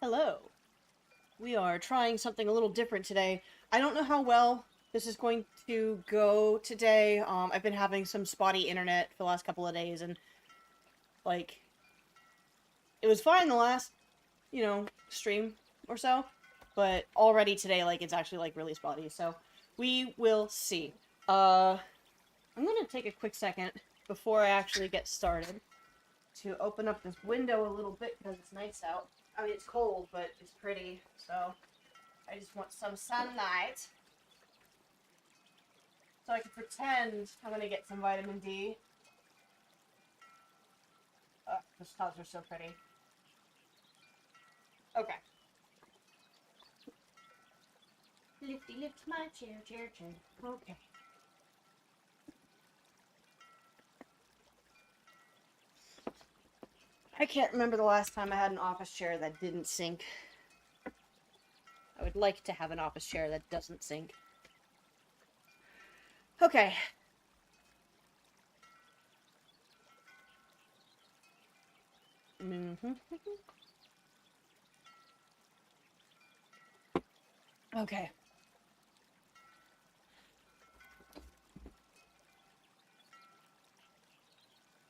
Hello. We are trying something a little different today. I don't know how well this is going to go today. I've been having some spotty internet for the last couple of days, and, like, it was fine the last, stream or so, but already today, like, it's actually, like, really spotty, so we will see. I'm gonna take a quick second before I actually get started to open up this window a little bit because it's nice out. I mean, it's cold, but it's pretty, so I just want some sunlight so I can pretend I'm gonna get some vitamin D. The stars are so pretty. Okay. Lifty lift my chair. Okay. I can't remember the last time I had an office chair that didn't sink. I would like to have an office chair that doesn't sink. Okay. Okay.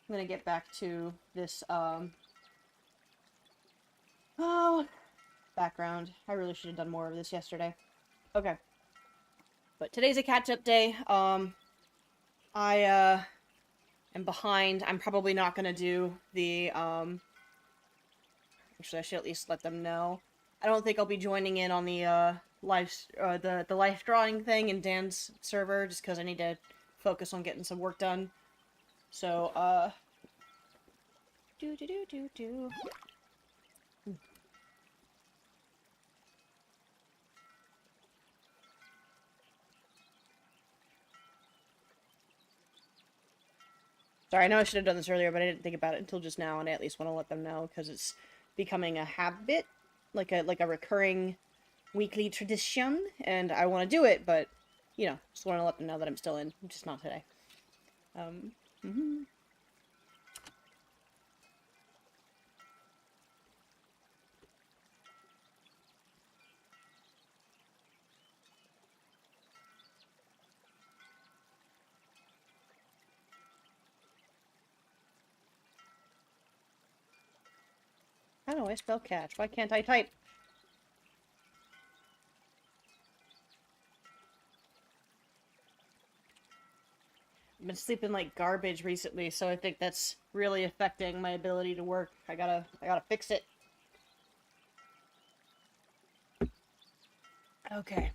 I'm gonna get back to this, oh, background. I really should have done more of this yesterday. Okay. But today's a catch-up day. I am behind. I'm probably not gonna do the, actually, I should at least let them know. I don't think I'll be joining in on the, the life drawing thing in Dan's server, just because I need to focus on getting some work done. So, do. Sorry, I know I should have done this earlier, but I didn't think about it until just now, and I at least want to let them know, because it's becoming a habit, like a recurring weekly tradition, and I want to do it, but, just want to let them know that I'm still in, just not today. How do I spell catch? Why can't I type? I've been sleeping like garbage recently, so I think that's really affecting my ability to work. I gotta fix it. Okay.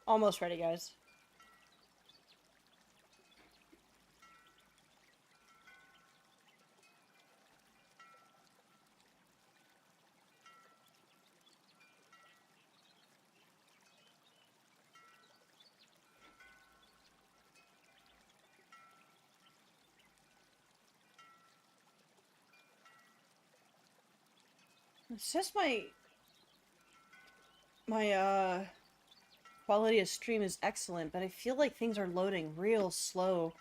Almost ready, guys. It's just my quality of stream is excellent, but I feel like things are loading real slow.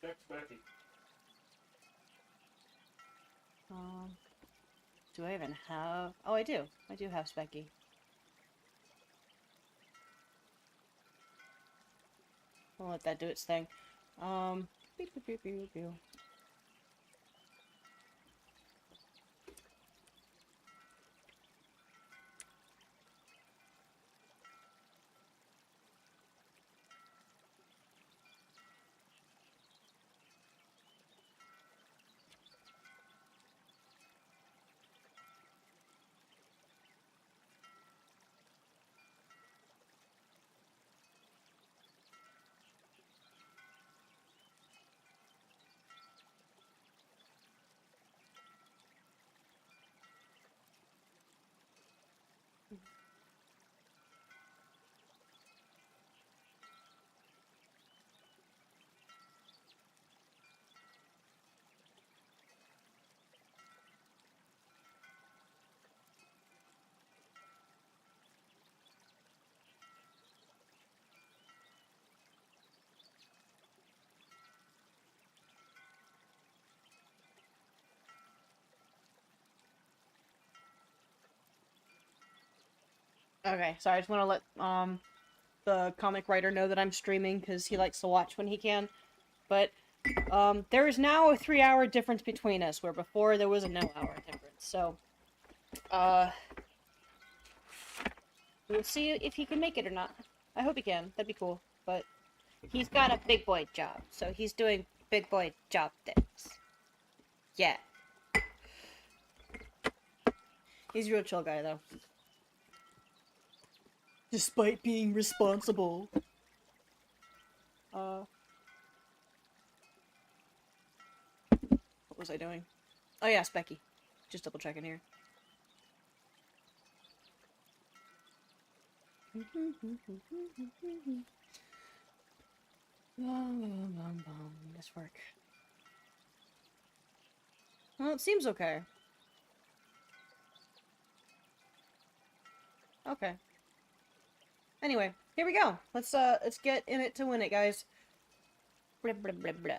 Check Becky. Do I even have... Oh, I do. I do have Specky. I'll let that do its thing. Beep, beep, beep, beep, beep. Okay, sorry, I just want to let the comic writer know that I'm streaming because he likes to watch when he can. But there is now a 3-hour difference between us, where before there was a no-hour difference. So we'll see if he can make it or not. I hope he can. That'd be cool. But he's got a big boy job, so he's doing big boy job things. Yeah. He's a real chill guy, though. Despite being responsible. What was I doing? Oh yes, Becky. Just double checking here. This work. Well, it seems okay. Okay. Anyway, here we go. Let's get in it to win it, guys. Blah, blah, blah, blah.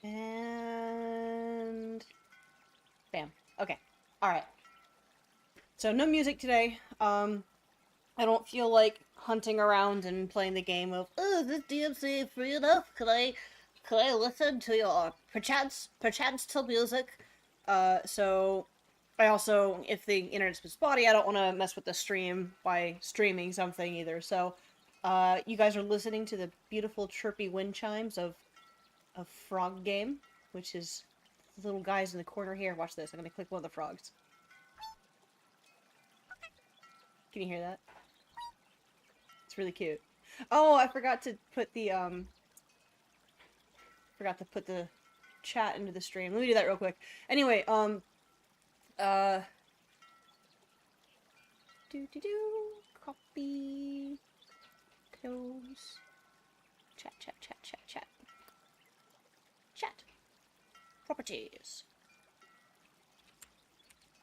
And bam. Okay. All right. So no music today. I don't feel like hunting around and playing the game of, oh, is this DMC free enough? Could I listen to your perchance to music? So I also, if the internet's been spotty, I don't want to mess with the stream by streaming something either. So, you guys are listening to the beautiful chirpy wind chimes of Frog Game, which is the little guys in the corner here. Watch this. I'm gonna click one of the frogs. Can you hear that? It's really cute. Oh, I forgot to put the chat into the stream. Let me do that real quick. Anyway, copy, close, chat, properties.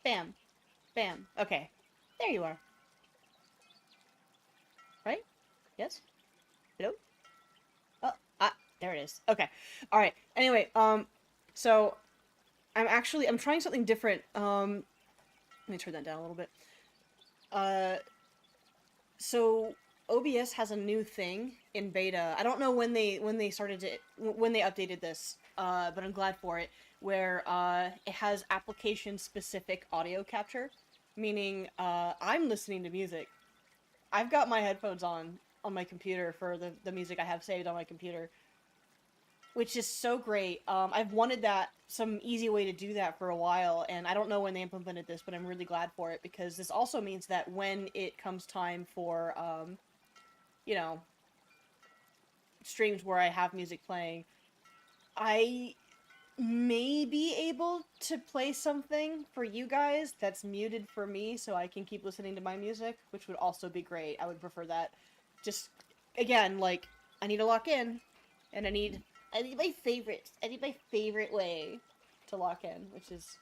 Bam, bam. Okay, there you are. Right? Yes? Hello? Oh, there it is. Okay. Alright. Anyway, so I'm trying something different. Let me turn that down a little bit. So OBS has a new thing in beta. I don't know when they updated this, but I'm glad for it, where it has application specific audio capture, meaning I'm listening to music. I've got my headphones on my computer for the music I have saved on my computer, which is so great. I've wanted some easy way to do that for a while, and I don't know when they implemented this, but I'm really glad for it, because this also means that when it comes time for, you know, streams where I have music playing, I may be able to play something for you guys that's muted for me so I can keep listening to my music, which would also be great. I would prefer that. Just, again, like, I need to lock in, and I need my favorites. I need my favorite way to lock in, which is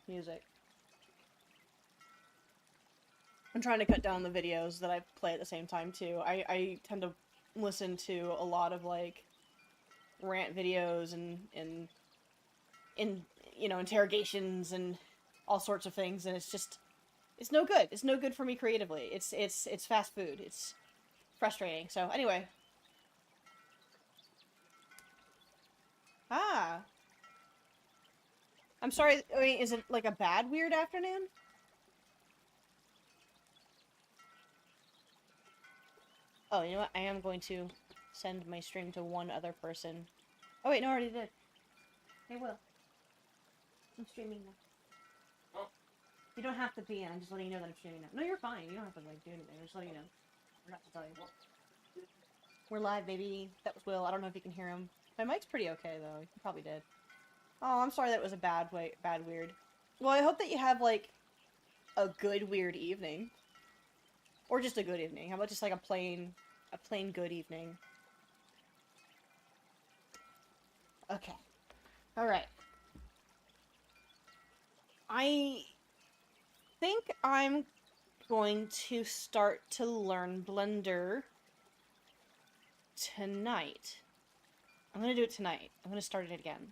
music. I'm trying to cut down the videos that I play at the same time, too. I tend to listen to a lot of, like, rant videos and you know, interrogations and all sorts of things, and it's no good. It's no good for me creatively. It's fast food. It's frustrating. So anyway. I'm sorry, wait, is it like a bad weird afternoon? Oh, you know what? I am going to send my stream to one other person. Oh wait, no, I already did. Hey, Will. I'm streaming now. Oh. You don't have to be in. I'm just letting you know that I'm streaming now. No, you're fine. You don't have to, like, do anything. I'm just letting you know. I forgot to tell you. We're live, baby. That was Will. I don't know if you can hear him. My mic's pretty okay, though. You probably did. Oh, I'm sorry that was a bad weird. Well, I hope that you have, like, a good weird evening. Or just a good evening. How about just like a plain good evening? Okay. Alright. I think I'm going to start to learn Blender tonight. I'm gonna do it tonight. I'm gonna start it again.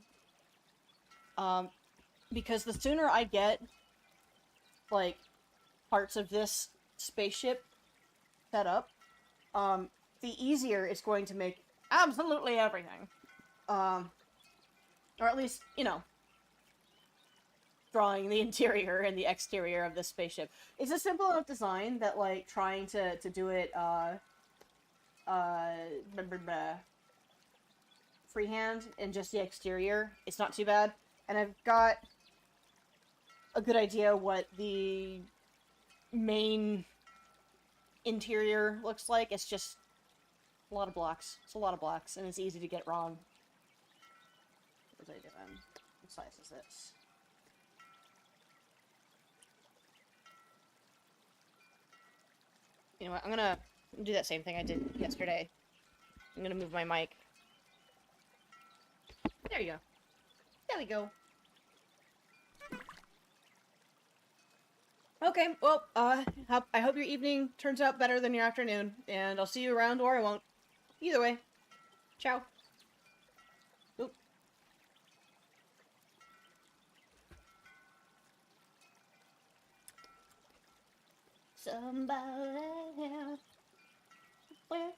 Because the sooner I get, like, parts of this spaceship set up, the easier it's going to make absolutely everything. Or at least, you know, drawing the interior and the exterior of this spaceship. It's a simple enough design that, like, trying to do it, blah, blah, blah, freehand and just the exterior, it's not too bad. And I've got a good idea what the main interior looks like. It's just a lot of blocks. It's a lot of blocks, and it's easy to get wrong. What was I doing? What size is this? You know what? I'm gonna do that same thing I did yesterday. I'm gonna move my mic. There you go. There we go. Okay, well, I hope your evening turns out better than your afternoon, and I'll see you around or I won't. Either way. Ciao. Oop. Somebody. Where?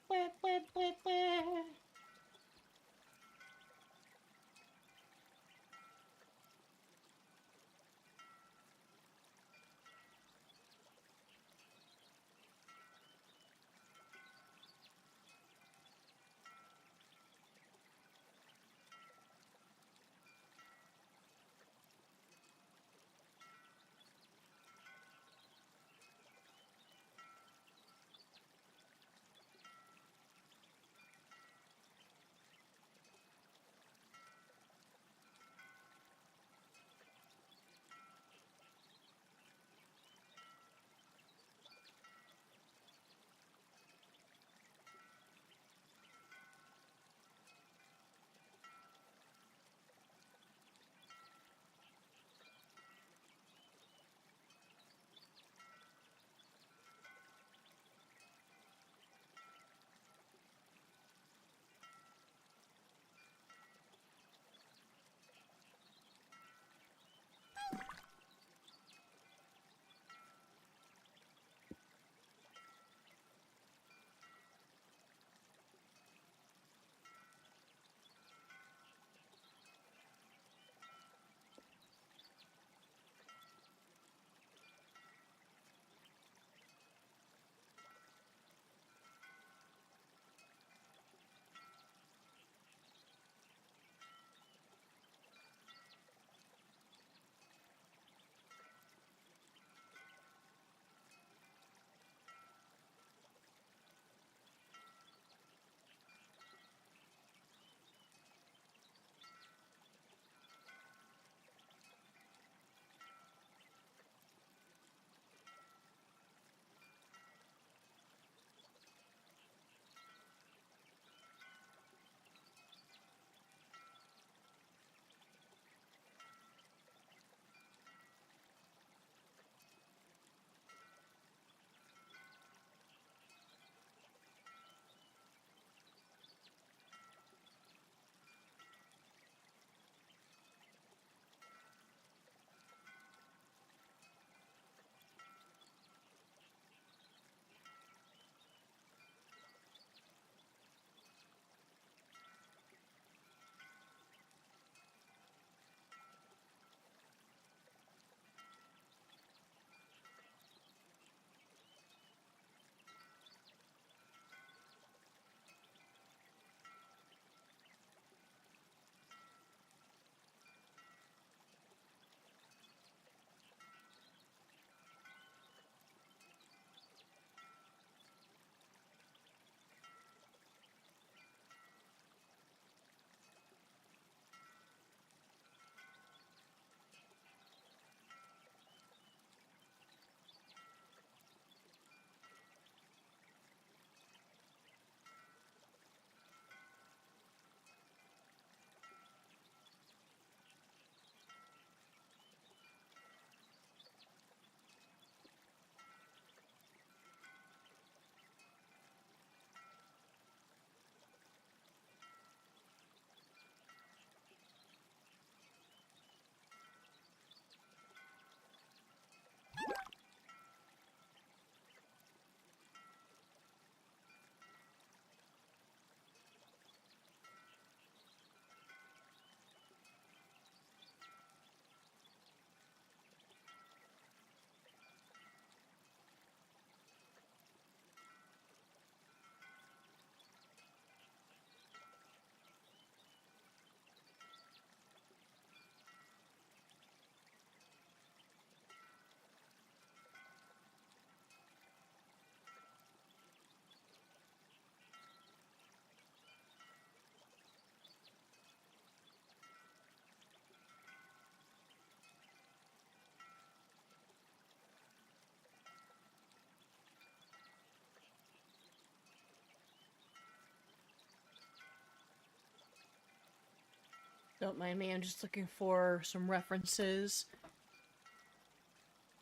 Don't mind me, I'm just looking for some references.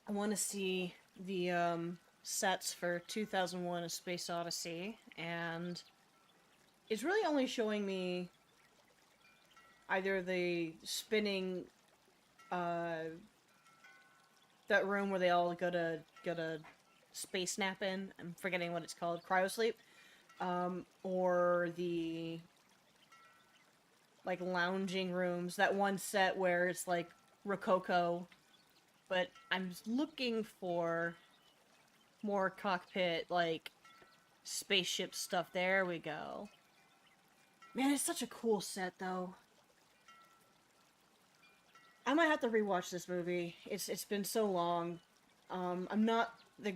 I want to see the sets for 2001: A Space Odyssey, and it's really only showing me either the spinning, that room where they all go to space nap in. I'm forgetting what it's called, cryosleep, or the like lounging rooms. That one set where it's like Rococo, but I'm looking for more cockpit, like spaceship stuff. There we go. Man, it's such a cool set, though. I might have to rewatch this movie. It's been so long. I'm not the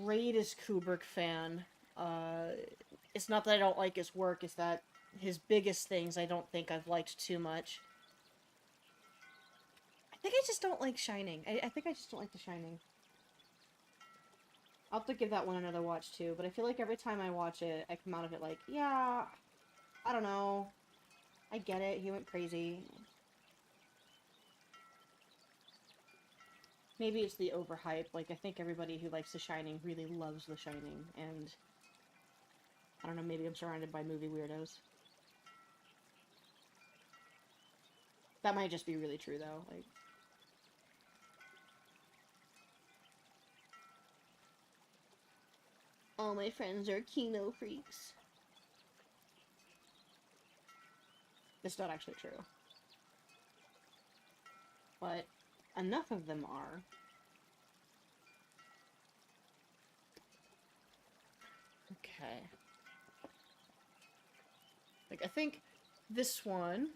greatest Kubrick fan. It's not that I don't like his work, it's that his biggest things I don't think I've liked too much. I think I just don't like Shining. I think I just don't like The Shining. I'll have to give that one another watch too, but I feel like every time I watch it, I come out of it like, yeah, I don't know. I get it, he went crazy. Maybe it's the overhype. Like, I think everybody who likes The Shining really loves The Shining, and I don't know, maybe I'm surrounded by movie weirdos. That might just be really true, though. Like, all my friends are Kino freaks. It's not actually true. But enough of them are. Okay. Like, I think this one...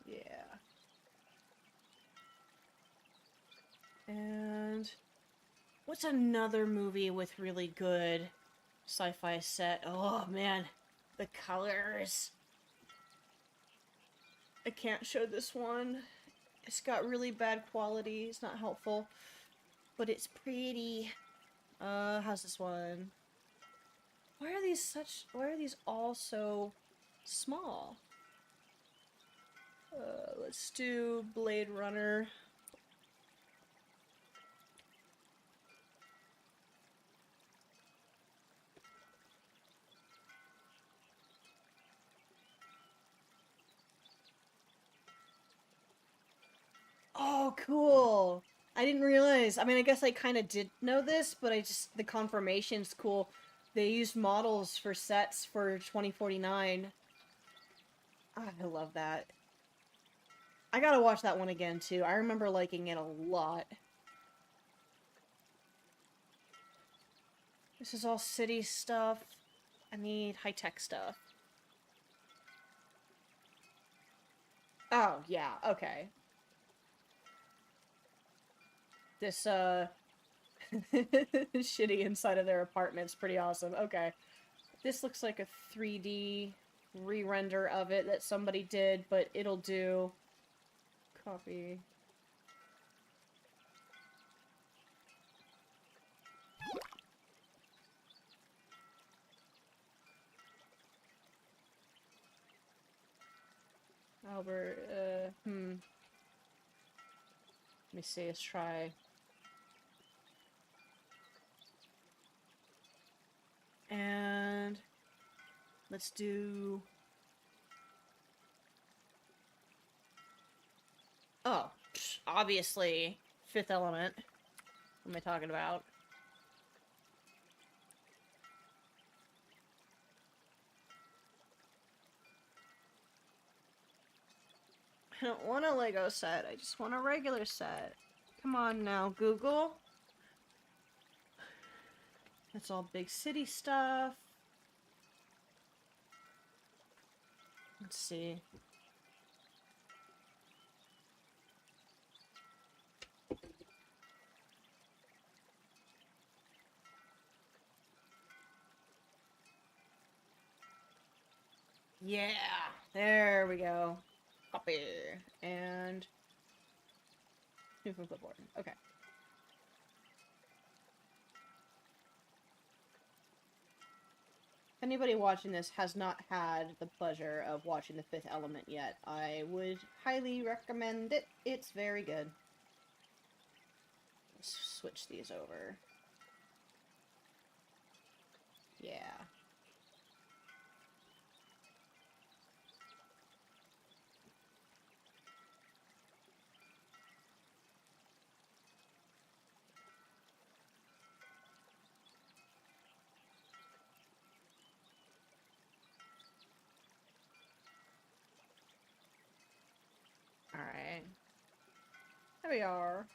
Yeah. And... what's another movie with really good sci-fi set? Oh, man. The colors. I can't show this one. It's got really bad quality. It's not helpful. But it's pretty. How's this one? Why are these all so small? Let's do Blade Runner. Oh, cool. I didn't realize. I mean, I guess I kind of did know this, but the confirmation's cool. They used models for sets for 2049. Ah, I love that. I gotta watch that one again, too. I remember liking it a lot. This is all city stuff. I need high-tech stuff. Oh, yeah, okay. This, shitty inside of their apartment's pretty awesome. Okay. This looks like a 3D re-render of it that somebody did, but it'll do. Copy. Albert, Let me see, let's try. And let's do... oh, obviously, Fifth Element. What am I talking about? I don't want a Lego set, I just want a regular set. Come on now, Google. That's all big city stuff. Let's see. Yeah, there we go. Copy. And new from clipboard. Okay. If anybody watching this has not had the pleasure of watching The Fifth Element yet, I would highly recommend it. It's very good. Let's switch these over. Yeah. Alright. There we are.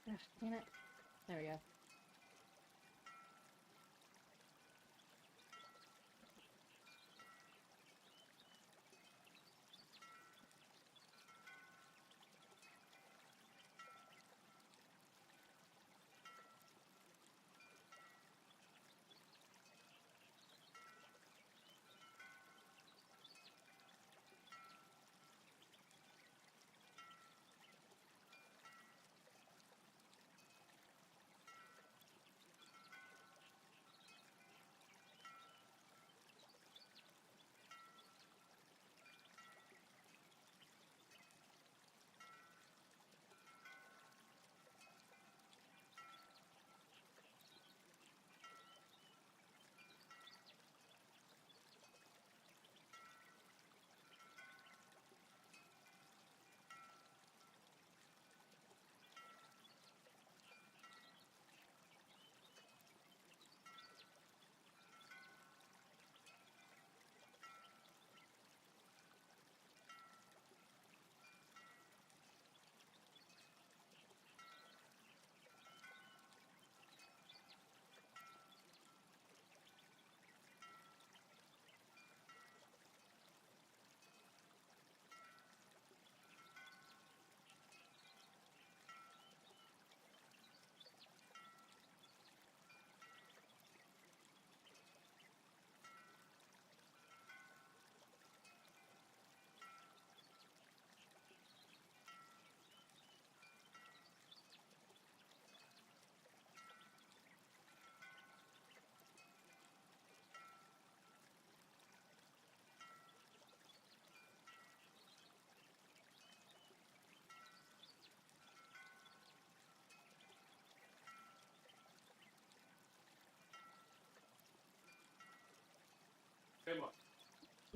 Ugh, damn it. There we go.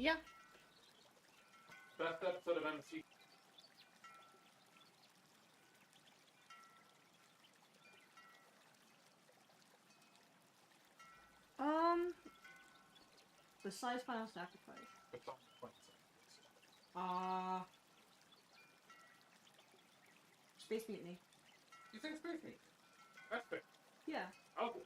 Yeah. Best episode of MC. Besides Final Sacrifice. It's on Sacrifice. Space Mutiny. You think Space Mutiny? That's fair. Yeah. Oh,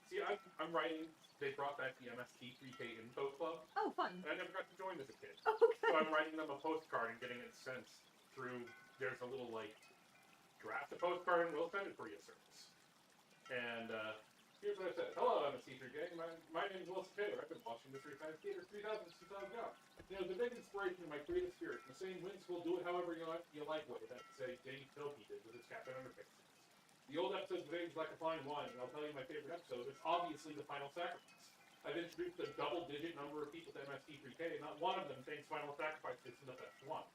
see, I'm writing. They brought back the MST 3K Info Club. Oh, fun. And I never got to join as a kid. Oh, okay. So I'm writing them a postcard and getting it sent through. There's a little like draft a postcard and we'll send it for you service. And here's what I said. Hello, MST 3K. My name is Wilson Taylor. I've been watching Mystery Science Theater 3000 since 2009. You know, the big inspiration of my creative spirit. The same whimsical, do it however you like way that say Dave Filkey did with his Captain Underpants. The old episodes of age like a fine wine, and I'll tell you my favorite episode. It's obviously the Final Sacrifice. I've introduced a double-digit number of people to MST3K, and not one of them thinks Final Sacrifice is the best one.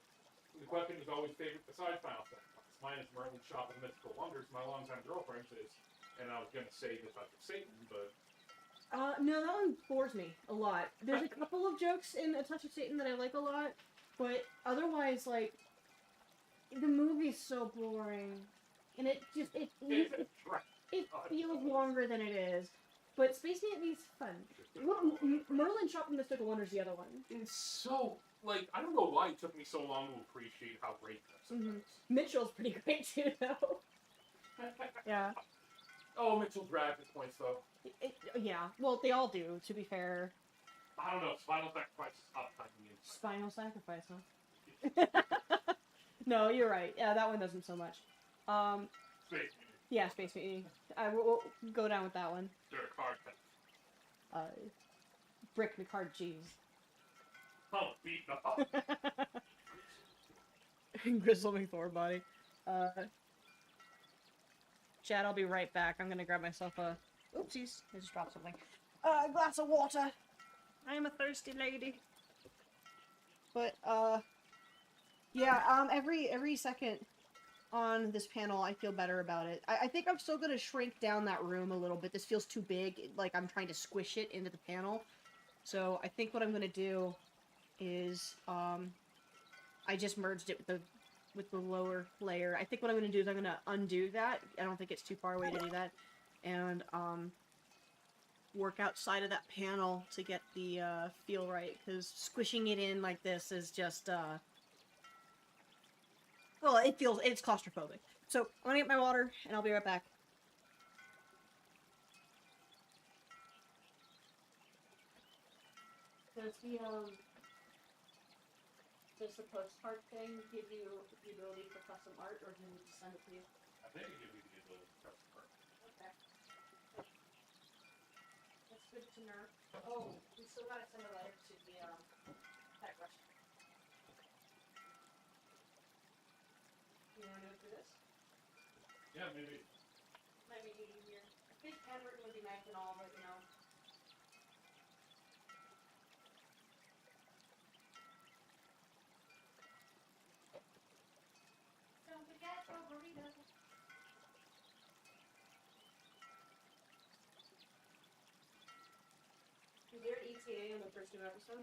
The question is always favorite besides Final Sacrifice. Mine is Merlin's Shop of Mystical Wonders. My longtime girlfriend is, and I was going to say The Touch of Satan, but... No, that one bores me a lot. There's a couple of jokes in A Touch of Satan that I like a lot, but otherwise, like, the movie's so boring. And it just, it feels longer than it is. But Space Mutiny's fun. Merlin Shop of Mystical Wonders the other one. It's so, like, I don't know why it took me so long to appreciate how great this is. Mitchell's pretty great too, though. Yeah. Oh, Mitchell dragged his points, though. Yeah, well, they all do, to be fair. I don't know, Spinal Sacrifice is uptying me. Spinal Sacrifice, huh? No, you're right. Yeah, that one doesn't so much. Space Mutiny. Yeah, Space Mutiny. We'll go down with that one. Derek Hard. Brick McCard cheese. Oh, beat up. Gristle McThor body. Chad, I'll be right back. I'm gonna grab myself a... Oopsies. I just dropped something. A glass of water. I am a thirsty lady. But, yeah, every second on this panel, I feel better about it. I think I'm still gonna shrink down that room a little bit. This feels too big, like I'm trying to squish it into the panel. So I think what I'm gonna do is, I just merged it with the lower layer. I think what I'm gonna do is I'm gonna undo that. I don't think it's too far away to do that. And, work outside of that panel to get the, feel right. Because squishing it in like this is just, well, it's claustrophobic. So, I'm gonna get my water, and I'll be right back. Does the postcard thing give you the ability for custom art, or do you need to send it to you? I think it gives you the ability to custom art. Okay. That's good to know. Oh, we still gotta send a letter to the, pet restaurant. You wanna do it through this? Yeah, maybe. Might be easier. I think handwritten would be nice and all, but you know. Don't forget your burrito. Is there ETA on the first new episode?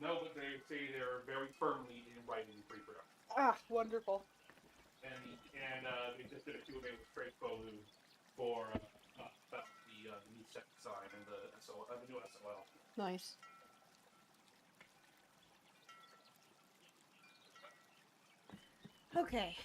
No, but they say they're very firmly in writing pre-production. Ah, wonderful. And they just did a Q&A with Trey Folu for about the new set design and the new SOL. Nice. Okay.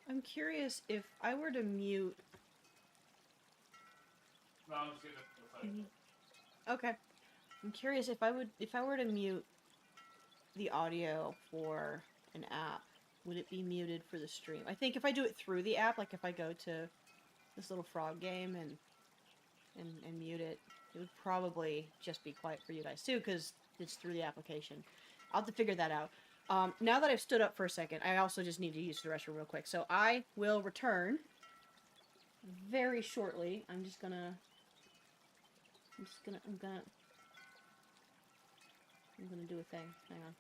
I'm curious if I were to mute. No, I'm just gonna. Okay. I'm curious if I were to mute the audio for an app, would it be muted for the stream? I think if I do it through the app, like if I go to this little frog game and mute it, it would probably just be quiet for you guys too, because it's through the application. I'll have to figure that out. Now that I've stood up for a second, I also just need to use the restroom real quick. So I will return very shortly. I'm just gonna I'm gonna do a thing. Hang on.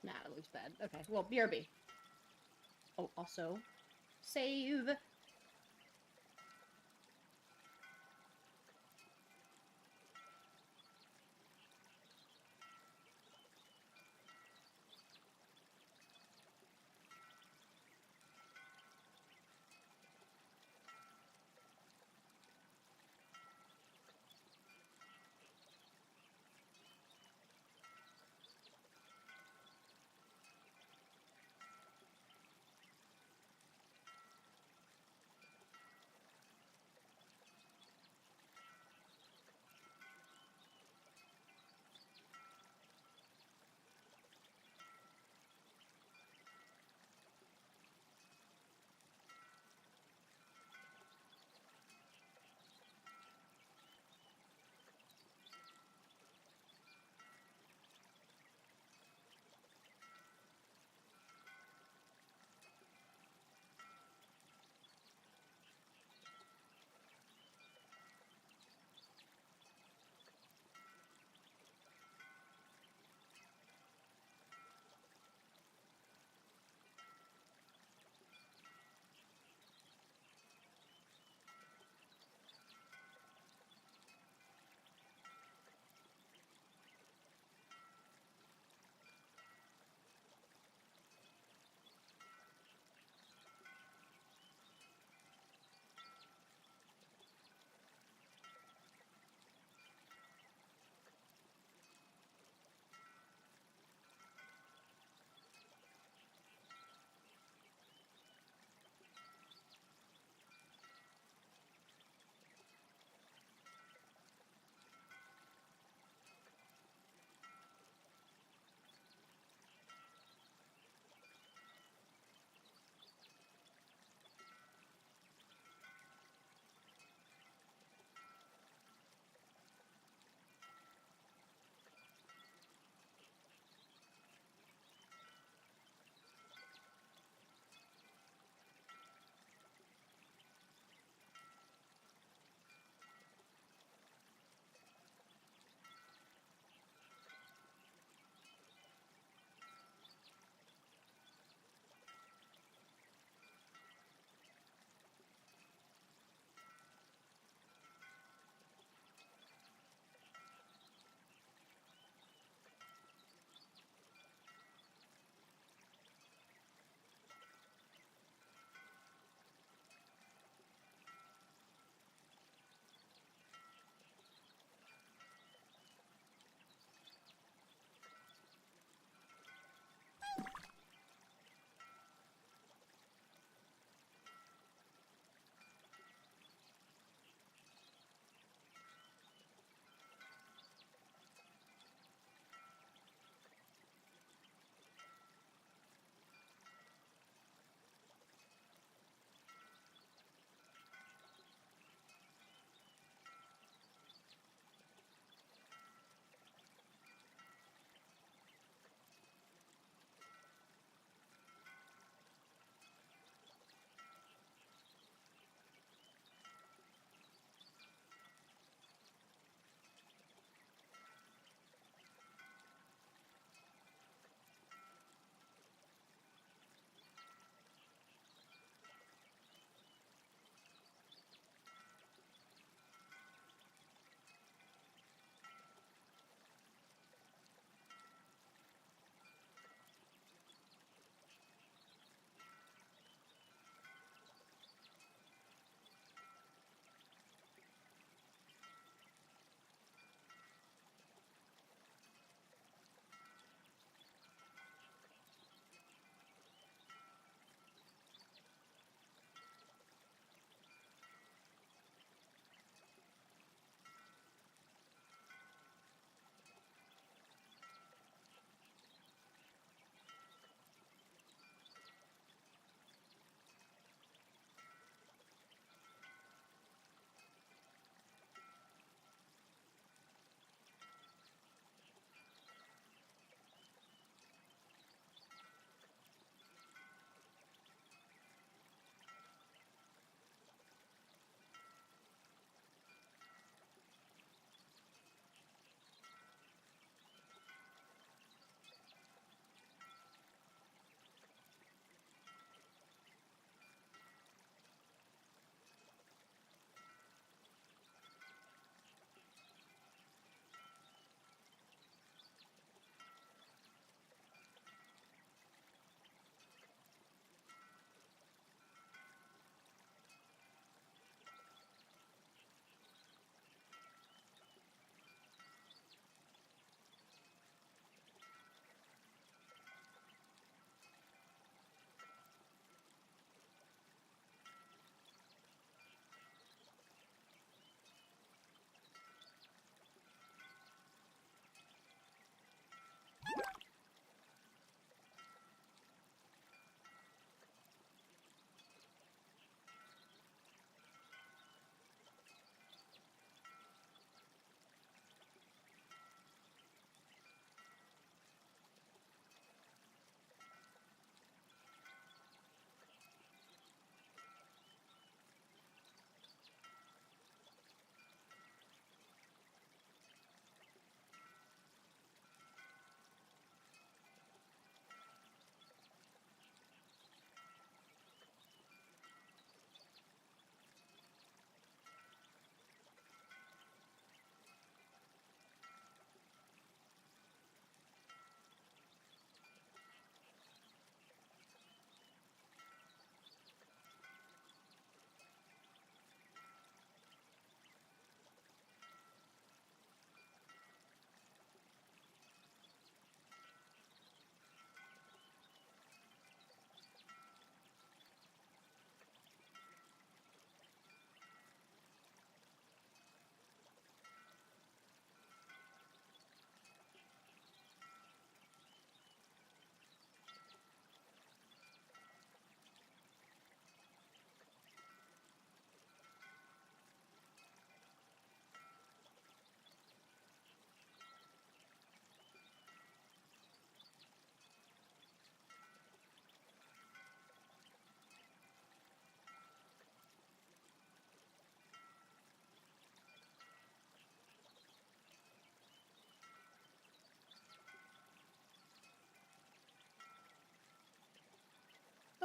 Nah, it looks bad. Okay, well, BRB. Oh, also, save.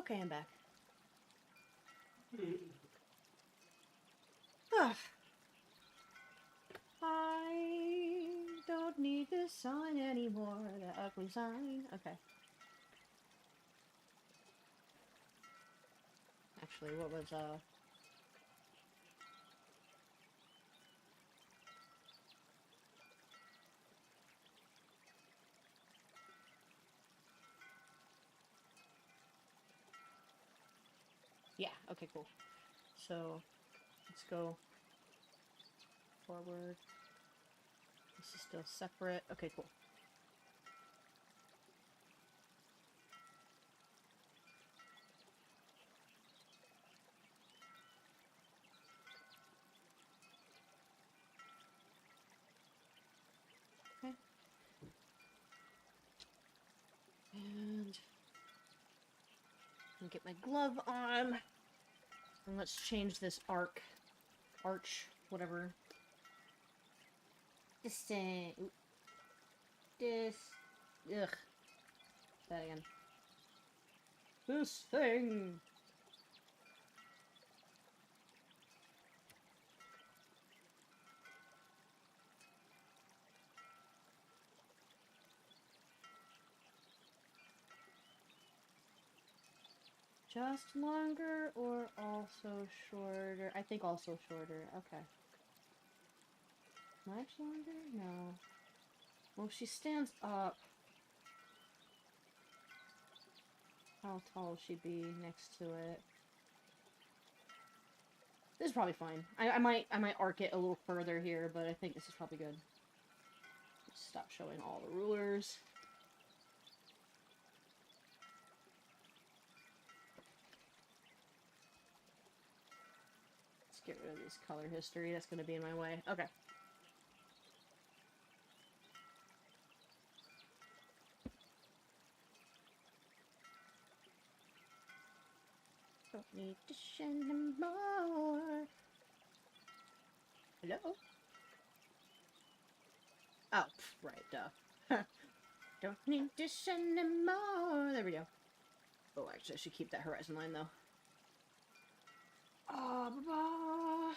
Okay, I'm back. Ah, I don't need this sign anymore. That ugly sign. Okay. Actually, what was, yeah, okay, cool. So, let's go forward. This is still separate. Okay, cool. Okay. And get my glove on. And let's change this arch, whatever. This thing. This. Ugh. That again. This thing. Just longer or also shorter? I think also shorter. Okay. Much longer? No. Well, she stands up. How tall will she be next to it? This is probably fine. I might arc it a little further here, but I think this is probably good. Let's stop showing all the rulers. Let's get rid of this color history. That's going to be in my way. Okay. Don't need to send them more. Hello? Oh, right, duh. Don't need to send them more. There we go. Oh, actually, I should keep that horizon line, though. Oh,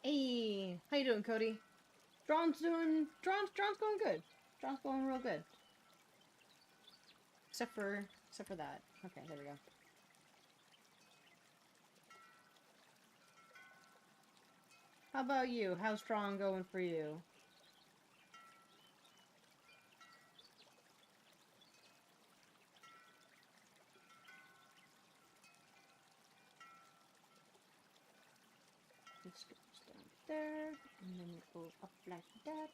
Hey, how you doing, Cody? Drawn's going good. Drawn's going real good. Except for that. Okay, there we go. How about you? How's Drawn going for you? This goes down there, and then it goes up like that,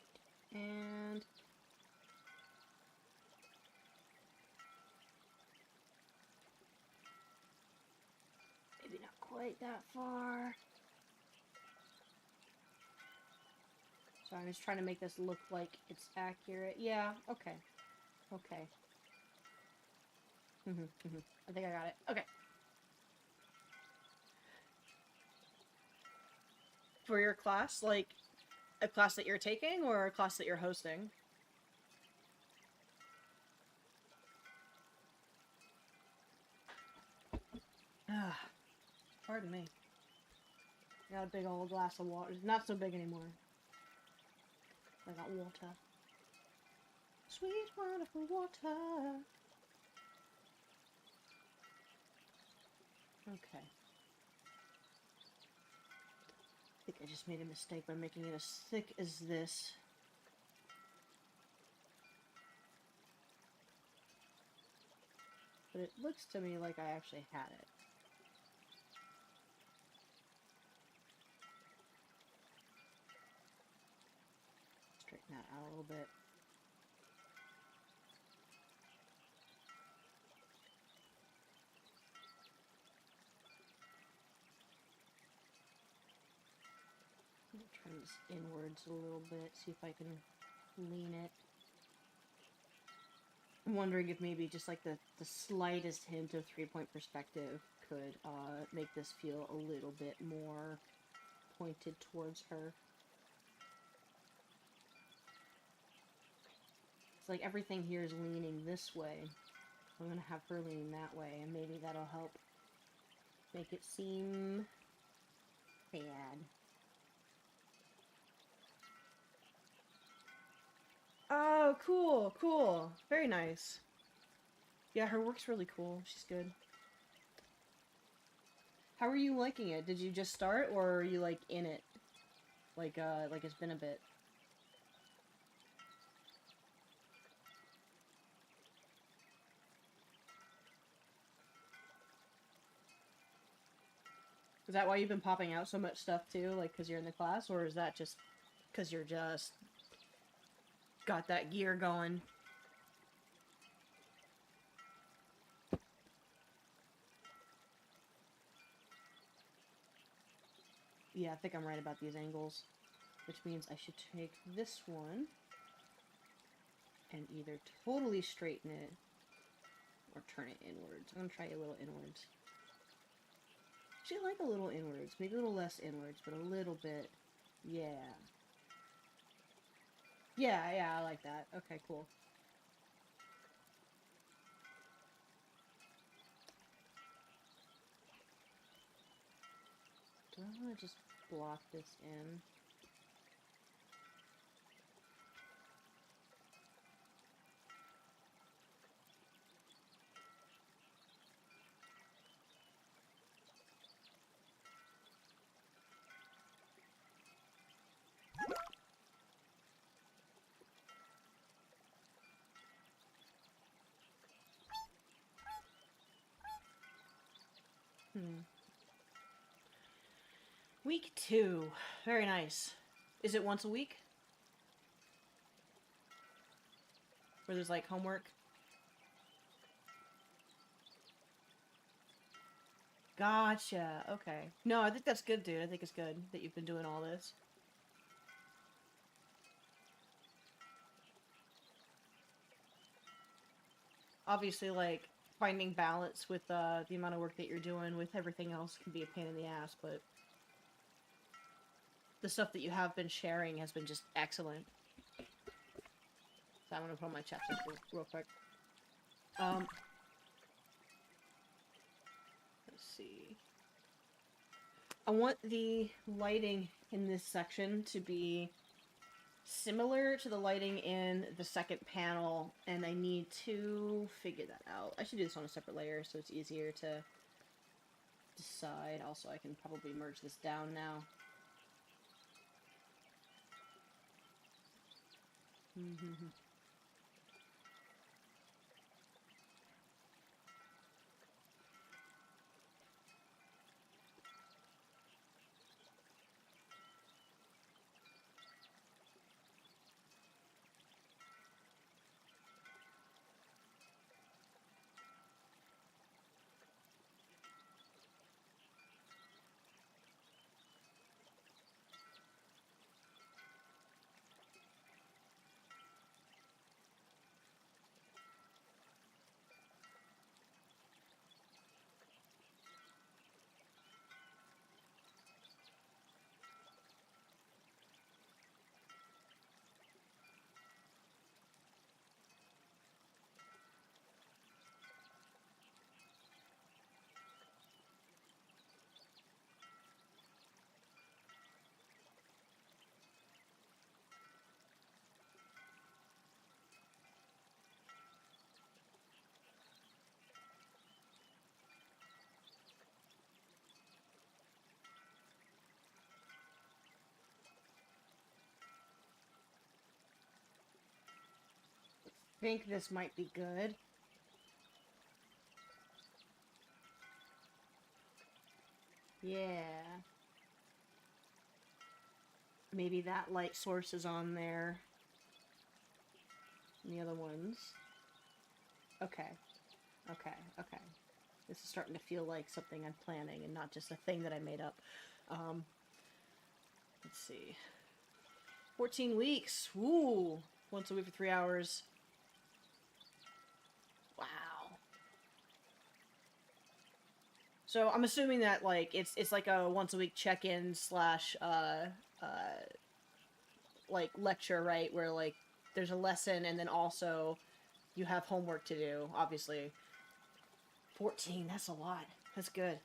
and maybe not quite that far. So I'm just trying to make this look like it's accurate. Yeah, okay. Okay. I think I got it. Okay. For your class, like a class that you're taking or a class that you're hosting? Ah, pardon me. I got a big old glass of water. Not so big anymore. I got water. Sweet, wonderful water. Okay. I think I just made a mistake by making it as thick as this. But it looks to me like I actually had it. Straighten that out a little bit. Turn this inwards a little bit, see if I can lean it. I'm wondering if maybe just like the slightest hint of 3-point perspective could make this feel a little bit more pointed towards her. It's like everything here is leaning this way. I'm gonna have her lean that way, and maybe that'll help make it seem bad. Oh, cool, cool. Very nice. Yeah, her work's really cool. She's good. How are you liking it? Did you just start, or are you, like, in it? Like it's been a bit. Is that why you've been popping out so much stuff, too? Like, because you're in the class? Or is that just because you're just got that gear going? Yeah, I think I'm right about these angles. Which means I should take this one and either totally straighten it or turn it inwards. I'm gonna try a little inwards. Actually, I like a little inwards. Maybe a little less inwards, but a little bit. Yeah. Yeah, I like that. Okay, cool. Do I want to just block this in? Week 2. Very nice. Is it once a week? Where there's like homework? Gotcha. Okay. No, I think that's good, dude. I think it's good that you've been doing all this. Obviously, like, finding balance with the amount of work that you're doing with everything else can be a pain in the ass, but the stuff that you have been sharing has been just excellent. So I'm gonna put on my chapstick real quick. Let's see. I want the lighting in this section to be similar to the lighting in the second panel, and I need to figure that out. I should do this on a separate layer so it's easier to decide. Also, I can probably merge this down now. think this might be good. Yeah. Maybe that light source is on there. And the other ones. Okay. Okay. Okay. This is starting to feel like something I'm planning and not just a thing that I made up. Um, let's see. 14 weeks. Ooh. Once a week for 3 hours. Wow. So I'm assuming that like it's like a once a week check-in slash like lecture, right? Where like there's a lesson and then also you have homework to do, obviously. 14, that's a lot. That's good.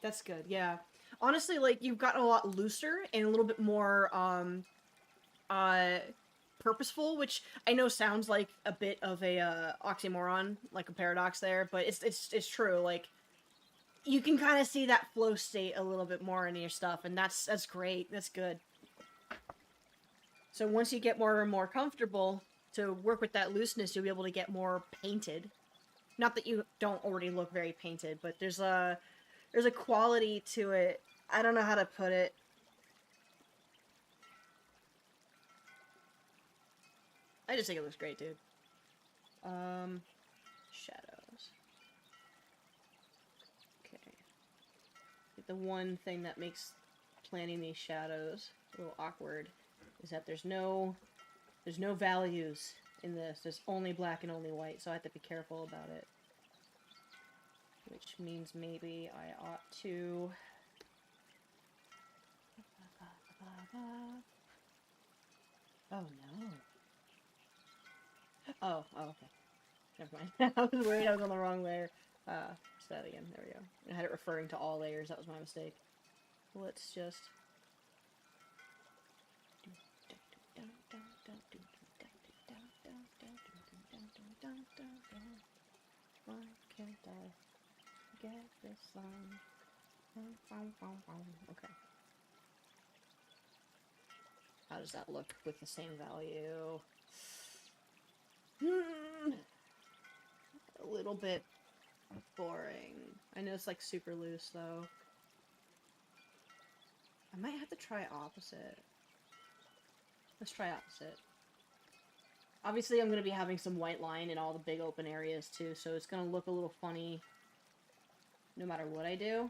That's good, yeah. Honestly, like, you've gotten a lot looser and a little bit more, uh, purposeful, which I know sounds like a bit of a, oxymoron, like a paradox there, but it's true, like, you can kind of see that flow state a little bit more in your stuff, and that's great, that's good. So once you get more and more comfortable to work with that looseness, you'll be able to get more painted. Not that you don't already look very painted, but there's a quality to it. I don't know how to put it. I just think it looks great, dude. Shadows. Okay. The one thing that makes planning these shadows a little awkward is that there's no values in this. There's only black and only white, so I have to be careful about it. Which means maybe I ought to... Oh no. Oh, okay. Never mind. I was worried I was on the wrong layer. Let's that again. There we go. I had it referring to all layers. That was my mistake. Let's just... Why can't I get this song? Okay. How does that look with the same value? A little bit boring. I know it's like super loose though. I might have to try opposite. Let's try opposite. Obviously I'm going to be having some white line in all the big open areas too, so it's going to look a little funny no matter what I do.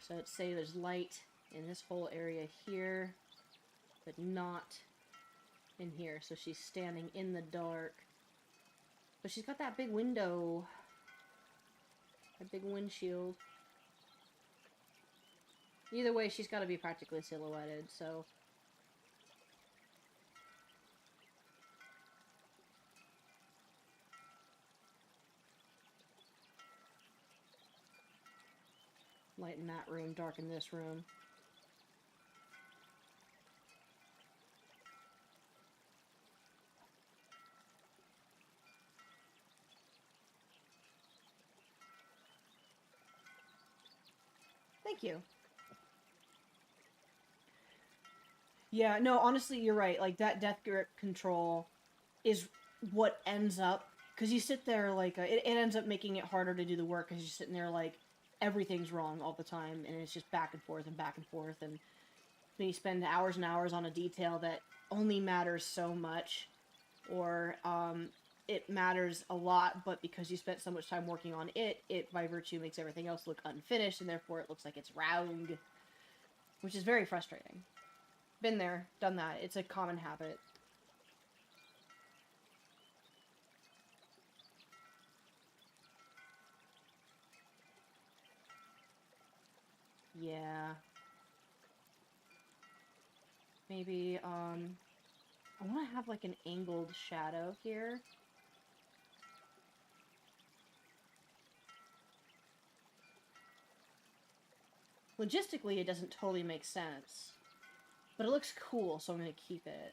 So let's say there's light in this whole area here, but not in here. So she's standing in the dark. But she's got that big window. That big windshield. Either way, she's got to be practically silhouetted, so... Light in that room, dark in this room. Thank you. Yeah, no, honestly, you're right. Like, that death grip control is what ends up... Because you sit there, like, it ends up making it harder to do the work, because you're sitting there, like, everything's wrong all the time, and it's just back and forth, and then you spend hours and hours on a detail that only matters so much, or, it matters a lot, but because you spent so much time working on it, it, by virtue, makes everything else look unfinished, and therefore it looks like it's round, which is very frustrating. Been there, done that. It's a common habit. Yeah. Maybe, I want to have, like, an angled shadow here. Logistically, it doesn't totally make sense. But it looks cool, so I'm going to keep it.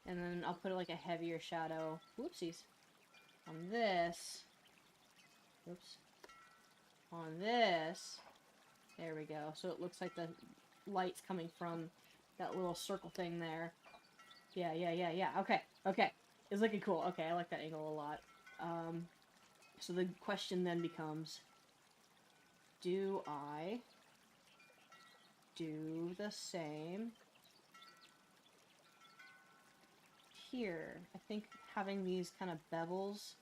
And then I'll put, like, a heavier shadow. Whoopsies. On this. Oops. On this. There we go. So it looks like the light's coming from that little circle thing there. Yeah. Okay. It's looking cool. Okay, I like that angle a lot. So the question then becomes, do I do the same here? I think having these kind of bevels,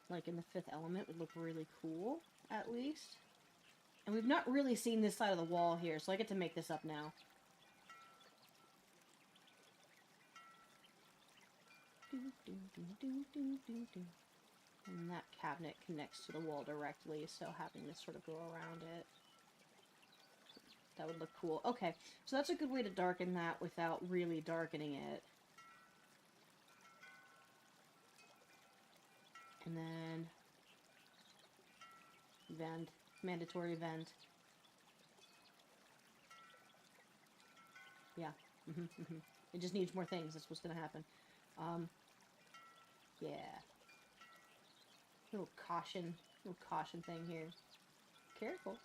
like in the Fifth Element, would look really cool, at least. And we've not really seen this side of the wall here, so I get to make this up now. And that cabinet connects to the wall directly, so having this sort of go around it, that would look cool. Okay, so that's a good way to darken that without really darkening it. And then vent, mandatory vent. Yeah. It just needs more things. That's what's gonna happen. Yeah. Little caution thing here. Careful.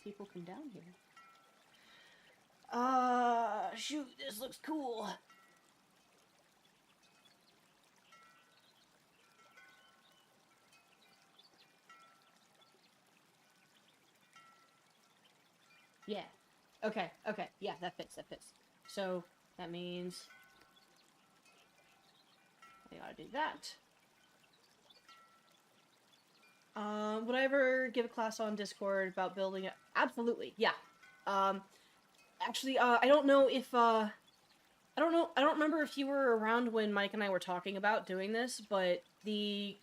People come down here. Shoot, this looks cool. Yeah. Okay. Yeah, that fits. So, that means I gotta do that. Would I ever give a class on Discord about building it? Absolutely, yeah. Actually, I don't know if, I don't remember if you were around when Mike and I were talking about doing this, but the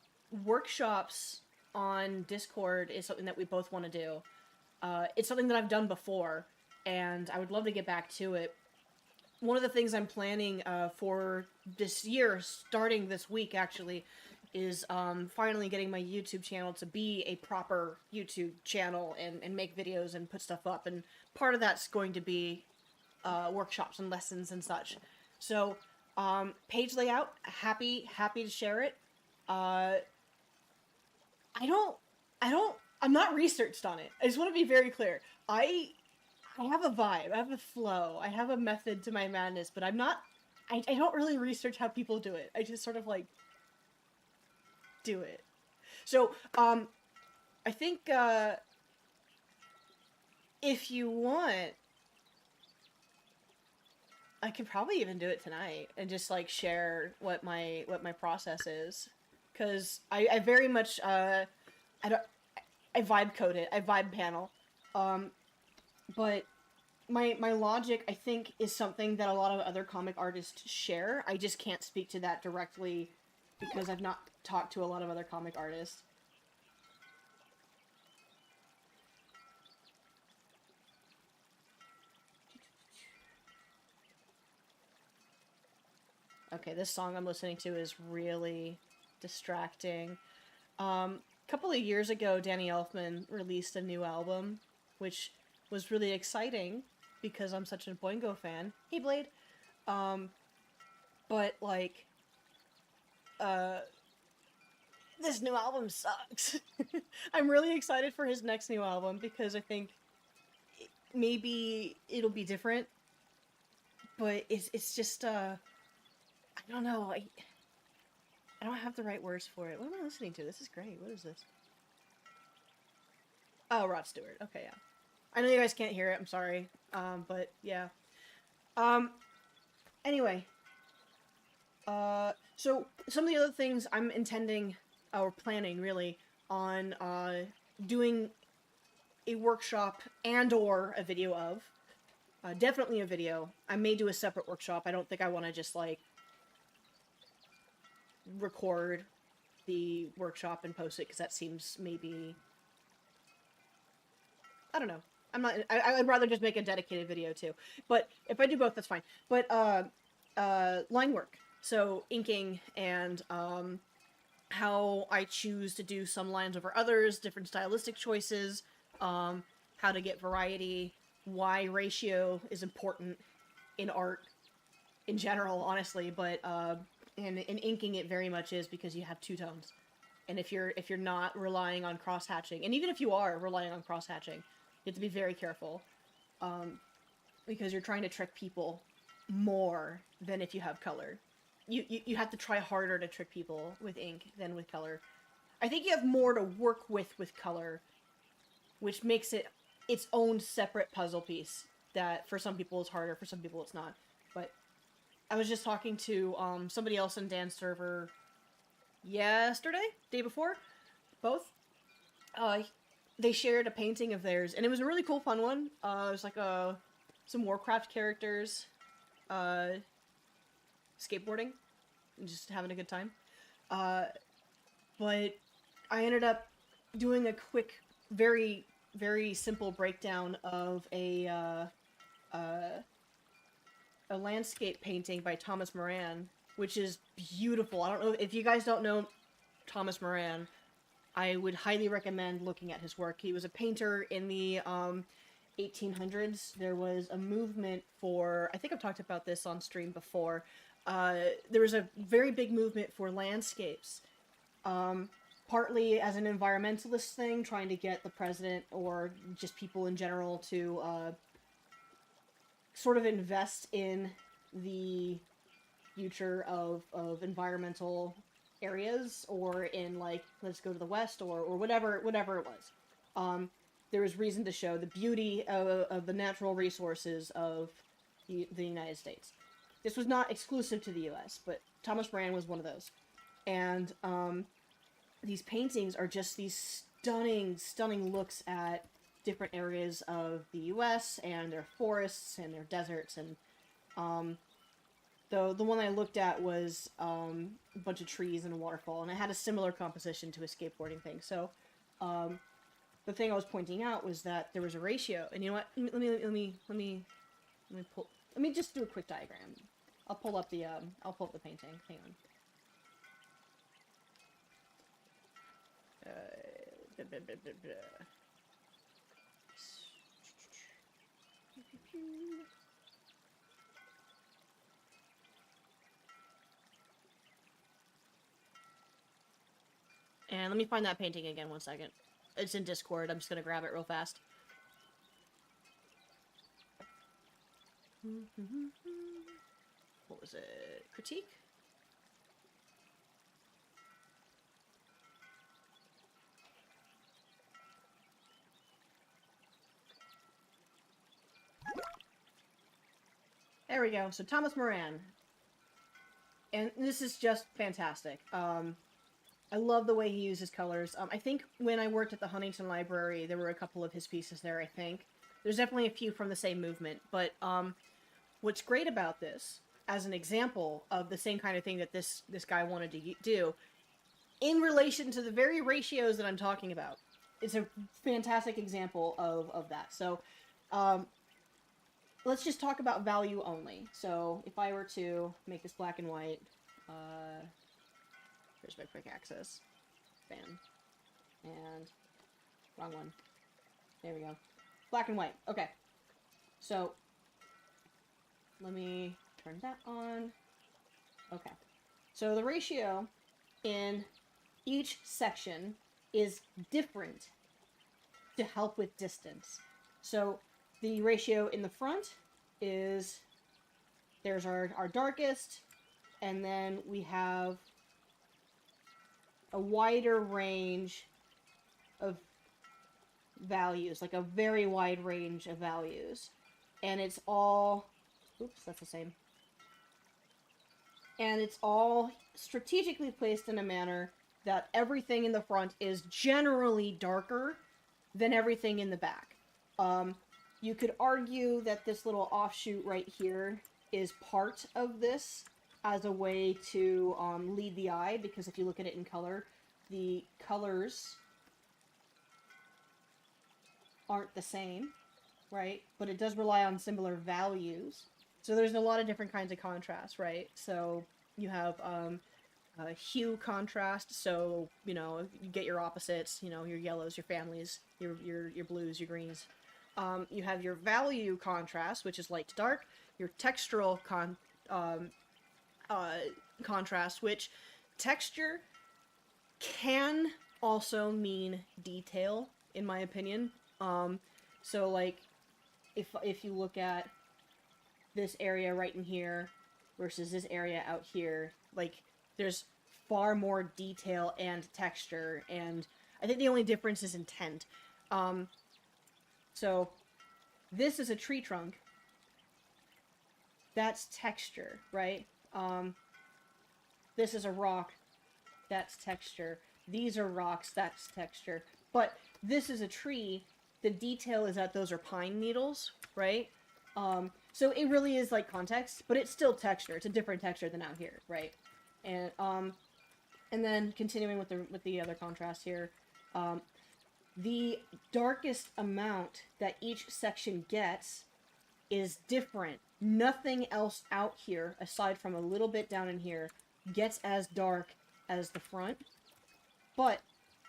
workshops on Discord is something that we both want to do. It's something that I've done before, and I would love to get back to it. One of the things I'm planning for this year, starting this week actually, is finally getting my YouTube channel to be a proper YouTube channel and make videos and put stuff up. And part of that's going to be workshops and lessons and such. So, page layout, happy to share it. I'm not researched on it. I just want to be very clear. I have a vibe, I have a flow, I have a method to my madness, but I don't really research how people do it. I just sort of, like, do it. So, I think, if you want, I could probably even do it tonight and just, like, share what my process is. Because I very much, I vibe code it, I vibe panel. But my logic, I think, is something that a lot of other comic artists share. I just can't speak to that directly because I've not talked to a lot of other comic artists. Okay, this song I'm listening to is really distracting. A couple of years ago, Danny Elfman released a new album, which was really exciting because I'm such a Boingo fan. Hey, Blade. But, like, this new album sucks. I'm really excited for his next new album because I think maybe it'll be different. But it's just, I don't know, I don't have the right words for it. What am I listening to? This is great. What is this? Oh, Rod Stewart. Okay, yeah. I know you guys can't hear it. I'm sorry. But yeah. Anyway. So some of the other things I'm intending, or planning really, on, doing a workshop and or a video of. Definitely a video. I may do a separate workshop. I don't think I want to just, like, record the workshop and post it, because that seems maybe... I don't know. I'd rather just make a dedicated video, too. But if I do both, that's fine. But, line work. So, inking and, how I choose to do some lines over others, different stylistic choices, how to get variety, why ratio is important in art in general, honestly, but, and inking it very much is because you have two tones. And if you're not relying on cross-hatching, and even if you are relying on cross-hatching, you have to be very careful. because you're trying to trick people more than if you have color. You have to try harder to trick people with ink than with color. I think you have more to work with color, which makes it its own separate puzzle piece that for some people is harder, for some people it's not. But I was just talking to somebody else in Dan's server yesterday, day before, both. They shared a painting of theirs, and it was a really cool, fun one. It was like some Warcraft characters skateboarding and just having a good time. But I ended up doing a quick, very, very simple breakdown of a landscape painting by Thomas Moran, which is beautiful. I don't know if you guys don't know Thomas Moran. I would highly recommend looking at his work. He was a painter in the 1800s. There was a movement for, I think I've talked about this on stream before, there was a very big movement for landscapes. Partly as an environmentalist thing, trying to get the president or just people in general to sort of invest in the future of environmental areas, or in, like, let's go to the west, or whatever it was. There was reason to show the beauty of the natural resources of the United States. This was not exclusive to the US, but Thomas Moran was one of those. And these paintings are just these stunning, stunning looks at different areas of the US and their forests and their deserts. And the one I looked at was a bunch of trees and a waterfall, and it had a similar composition to a skateboarding thing. So the thing I was pointing out was that there was a ratio, and you know what? Let me just do a quick diagram. I'll pull up the painting. Hang on. And let me find that painting again, one second. It's in Discord. I'm just gonna grab it real fast. What was it? Critique? There we go. So Thomas Moran. And this is just fantastic. I love the way he uses colors. I think when I worked at the Huntington Library, there were a couple of his pieces there, I think. There's definitely a few from the same movement. But what's great about this, as an example of the same kind of thing that this guy wanted to do, in relation to the very ratios that I'm talking about, it's a fantastic example of that. So let's just talk about value only. So if I were to make this black and white, here's my quick access. Bam. And wrong one. There we go. Black and white. Okay. So let me turn that on. Okay. So the ratio in each section is different to help with distance. So the ratio in the front is, there's our darkest, and then we have a wider range of values, like a very wide range of values. And it's all, oops, that's the same. And it's all strategically placed in a manner that everything in the front is generally darker than everything in the back. You could argue that this little offshoot right here is part of this as a way to lead the eye, because if you look at it in color, the colors aren't the same, right? But it does rely on similar values. So there's a lot of different kinds of contrast, right? So you have hue contrast, so, you know, you get your opposites, you know, your yellows, your families, your blues, your greens. You have your value contrast, which is light to dark, your textural contrast, which texture can also mean detail, in my opinion. So, like, if you look at this area right in here versus this area out here. Like, there's far more detail and texture, and I think the only difference is intent. So this is a tree trunk. That's texture, right? This is a rock. That's texture. These are rocks. That's texture. But this is a tree. The detail is that those are pine needles, right? So it really is like context, but it's still texture. It's a different texture than out here, right? And then continuing with the other contrast here, the darkest amount that each section gets is different. Nothing else out here, aside from a little bit down in here, gets as dark as the front. But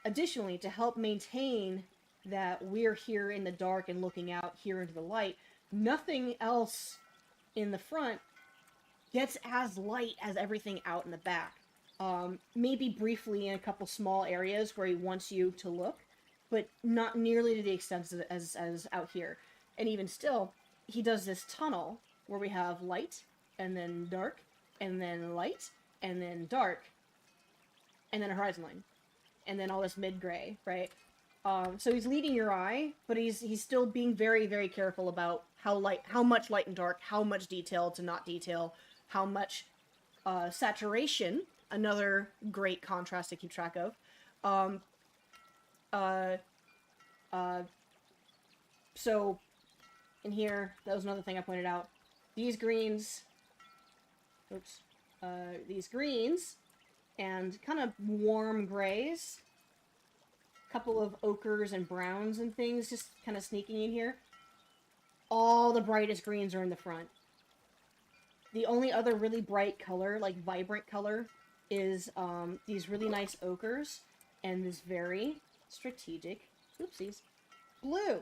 additionally, to help maintain that we're here in the dark and looking out here into the light, nothing else in the front gets as light as everything out in the back. Maybe briefly in a couple small areas where he wants you to look, but not nearly to the extent as out here. And even still, he does this tunnel where we have light, and then dark, and then light, and then dark, and then a horizon line, and then all this mid-gray, right? So he's leading your eye, but he's still being very, very careful about how much light and dark, how much detail to not detail, how much saturation, another great contrast to keep track of. So in here, that was another thing I pointed out. These greens, these greens and kind of warm grays, couple of ochres and browns and things just kind of sneaking in here. All the brightest greens are in the front. The only other really bright color, like vibrant color, is these really nice ochres and this very strategic, oopsies, blue.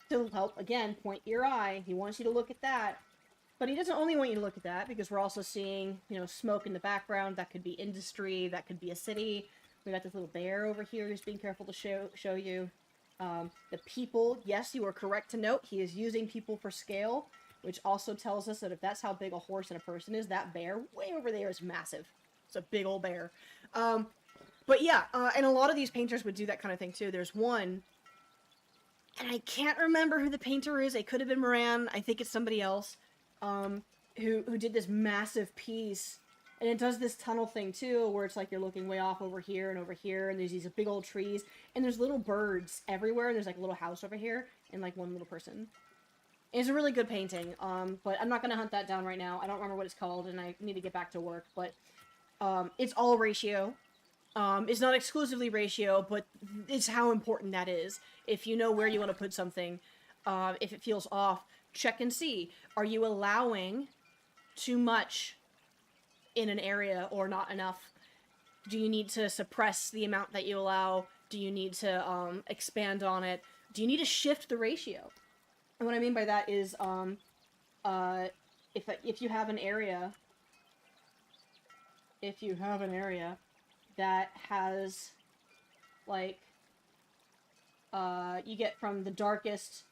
To help, again, point your eye. He wants you to look at that. But he doesn't only want you to look at that, because we're also seeing, you know, smoke in the background. That could be industry, that could be a city. We got this little bear over here who's being careful to show you. The people, yes, you are correct to note, he is using people for scale, which also tells us that if that's how big a horse and a person is, that bear way over there is massive. It's a big old bear. But yeah, and a lot of these painters would do that kind of thing too. There's one, and I can't remember who the painter is. It could have been Moran. I think it's somebody else, who did this massive piece. And it does this tunnel thing too, where it's like you're looking way off over here, and there's these big old trees, and there's little birds everywhere, and there's like a little house over here, and like one little person. It's a really good painting, but I'm not gonna hunt that down right now. I don't remember what it's called, and I need to get back to work, but it's all ratio. It's not exclusively ratio, but it's how important that is. If you know where you want to put something, if it feels off, check and see. Are you allowing too much in an area or not enough? Do you need to suppress the amount that you allow? Do you need to expand on it? Do you need to shift the ratio? And what I mean by that is if you have an area, that has, like, you get from the darkest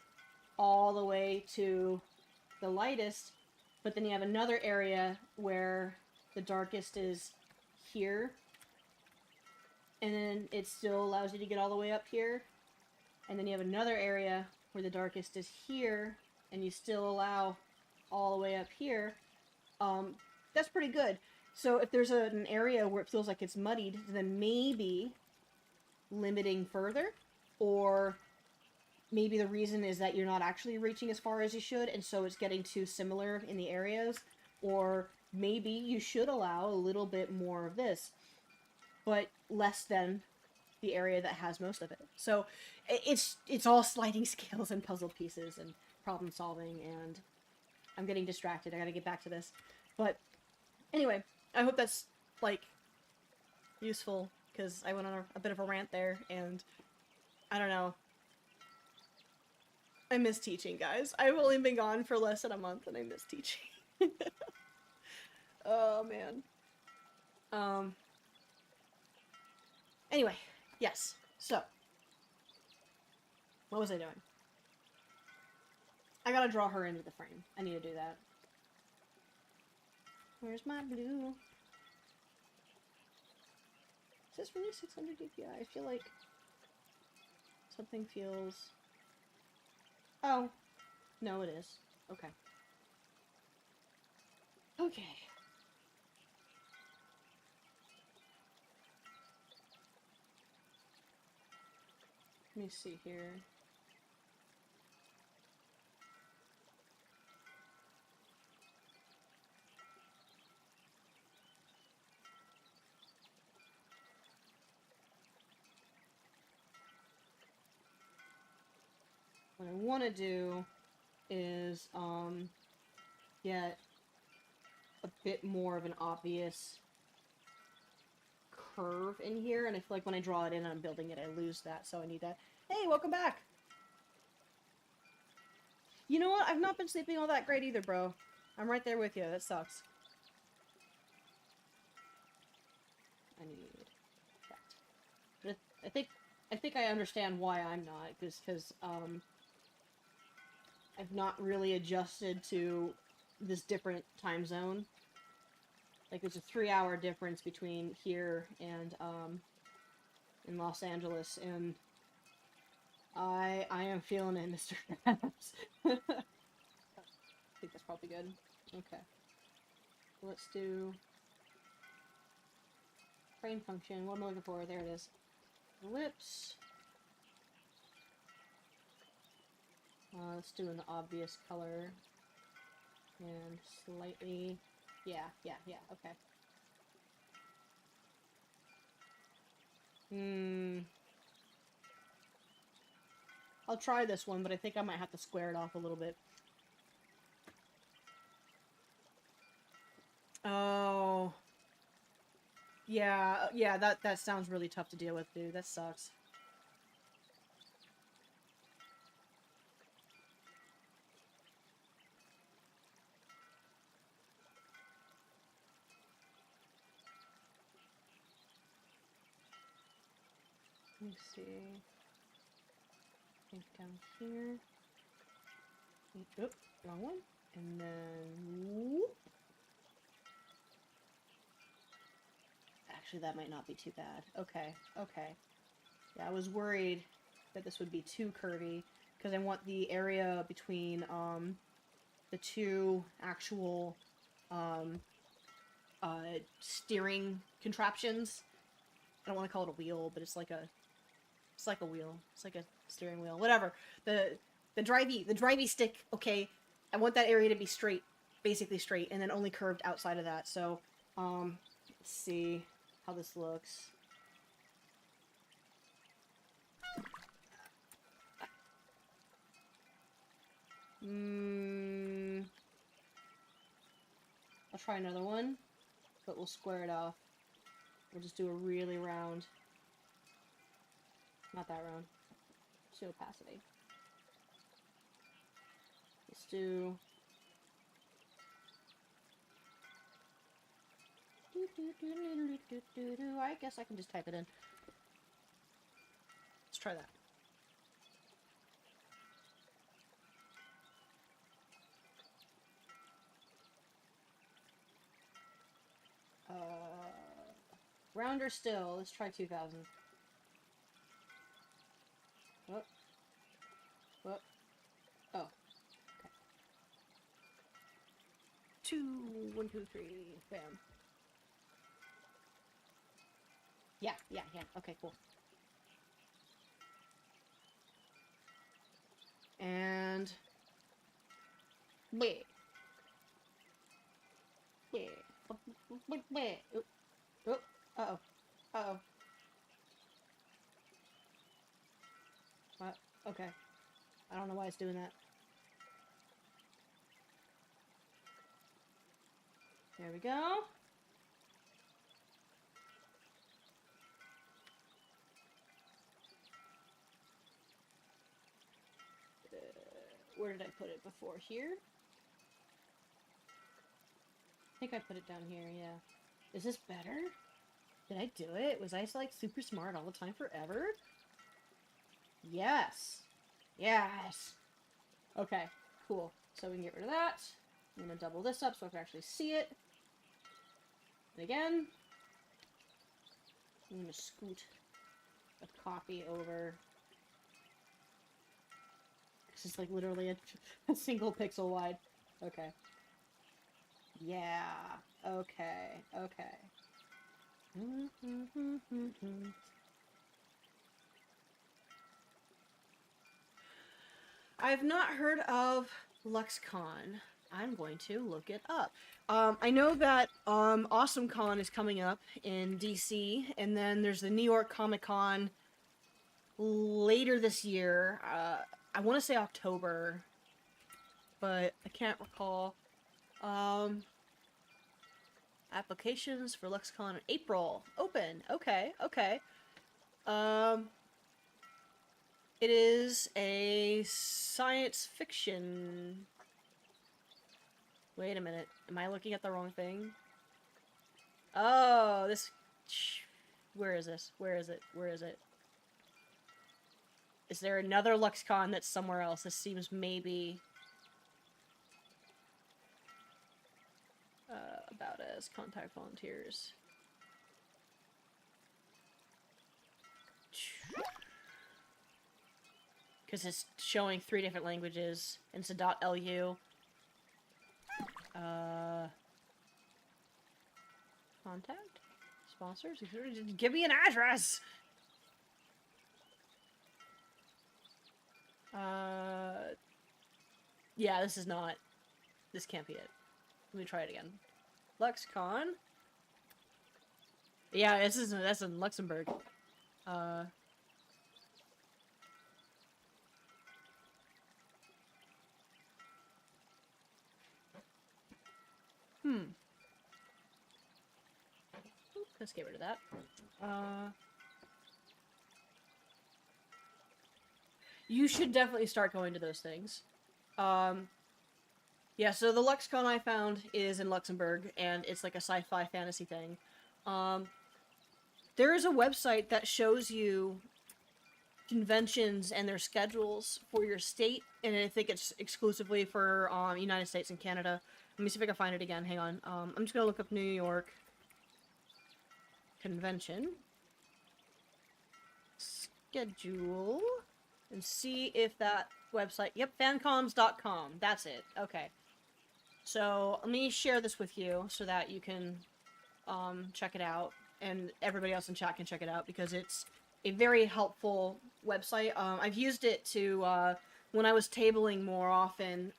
all the way to the lightest, but then you have another area where the darkest is here, and then it still allows you to get all the way up here, and then you have another area where the darkest is here, and you still allow all the way up here. That's pretty good. So if there's an area where it feels like it's muddied, then maybe limiting further, or maybe the reason is that you're not actually reaching as far as you should, and so it's getting too similar in the areas, or maybe you should allow a little bit more of this, but less than the area that has most of it. So it's all sliding scales and puzzle pieces and problem solving, and I'm getting distracted. I gotta get back to this. But anyway, I hope that's, like, useful, because I went on a bit of a rant there, and I don't know. I miss teaching, guys. I've only been gone for less than a month, and I miss teaching. Oh, man. Anyway, yes. So, what was I doing? I gotta draw her into the frame. I need to do that. Where's my blue? Is this really 600 DPI? I feel like something feels... Oh. No, it is. Okay. Okay. Let me see here. What I want to do is, get a bit more of an obvious curve in here, and I feel like when I draw it in and I'm building it, I lose that, so I need that. Hey, welcome back! You know what? I've not been sleeping all that great either, bro. I'm right there with you. That sucks. I need that. But I think I understand why I'm not, because I've not really adjusted to this different time zone. Like, there's a 3-hour difference between here and, in Los Angeles, and I am feeling it, Mr. Krabs. I think that's probably good. Okay. Let's do frame function. What am I looking for? There it is. Ellipse. Let's do an obvious color. And slightly... Yeah, okay. I'll try this one, but I think I might have to square it off a little bit. Oh. Yeah, that sounds really tough to deal with, dude. That sucks. Let me see. I think down here. Oop, wrong one. And then... whoop. Actually, that might not be too bad. Okay. Yeah, I was worried that this would be too curvy, because I want the area between, the two actual, steering contraptions. I don't want to call it a wheel, but it's like a wheel. It's like a steering wheel. Whatever. The drivey stick, okay, I want that area to be straight, basically straight, and then only curved outside of that, so, let's see how this looks. I'll try another one, but we'll square it off. We'll just do a really round. Not that round. Let's do opacity. Let's do... I guess I can just type it in. Let's try that. Rounder still. Let's try 2000. What? What? Oh. Okay. 2, 1, 2, 3. Bam. Yeah. Okay, cool. And... wait. Wait. Wait. Oh. Uh-oh. Uh-oh. What? Okay. I don't know why it's doing that. There we go. Where did I put it before? Here? I think I put it down here, yeah. Is this better? Did I do it? Was I, like, super smart all the time forever? Yes. Yes. Okay. Cool. So we can get rid of that. I'm gonna double this up so I can actually see it. And again, I'm gonna scoot a copy over. This is like literally a single pixel wide. Okay. Yeah. Okay. Okay. I've not heard of LuxCon. I'm going to look it up. I know that AwesomeCon is coming up in DC, and then there's the New York Comic Con later this year. I want to say October, but I can't recall. Applications for LuxCon in April. Open. Okay, okay. It is a science fiction. Wait a minute. Am I looking at the wrong thing? Oh, this... Where is this? Where is it? Where is it? Is there another LuxCon that's somewhere else? This seems maybe... about as contact volunteers. Because it's showing 3 different languages. And it's a .lu. Contact? Sponsors? Give me an address! Yeah, this is not... This can't be it. Let me try it again. LuxCon? Yeah, that's in Luxembourg. Let's get rid of that. You should definitely start going to those things. Yeah, so the LuxCon I found is in Luxembourg, and it's like a sci-fi fantasy thing. There is a website that shows you conventions and their schedules for your state, and I think it's exclusively for United States and Canada. Let me see if I can find it again. Hang on. I'm just gonna look up New York convention schedule and see if that website... Yep, fancoms.com. That's it. Okay. So let me share this with you so that you can check it out, and everybody else in chat can check it out, because it's a very helpful website. I've used it to, when I was tabling more often,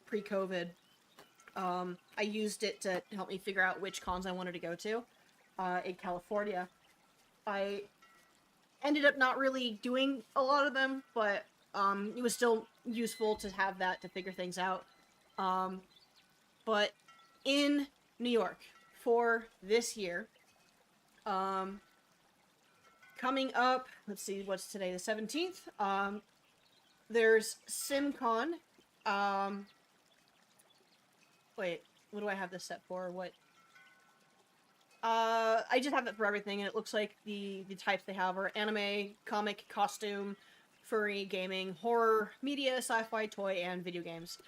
pre-COVID, I used it to help me figure out which cons I wanted to go to in California. I ended up not really doing a lot of them, but it was still useful to have that to figure things out. But in New York for this year, coming up, let's see, what's today, the 17th? There's SimCon. Wait, what do I have this set for? What? I just have it for everything, and it looks like the types they have are anime, comic, costume, furry, gaming, horror, media, sci-fi, toy, and video games.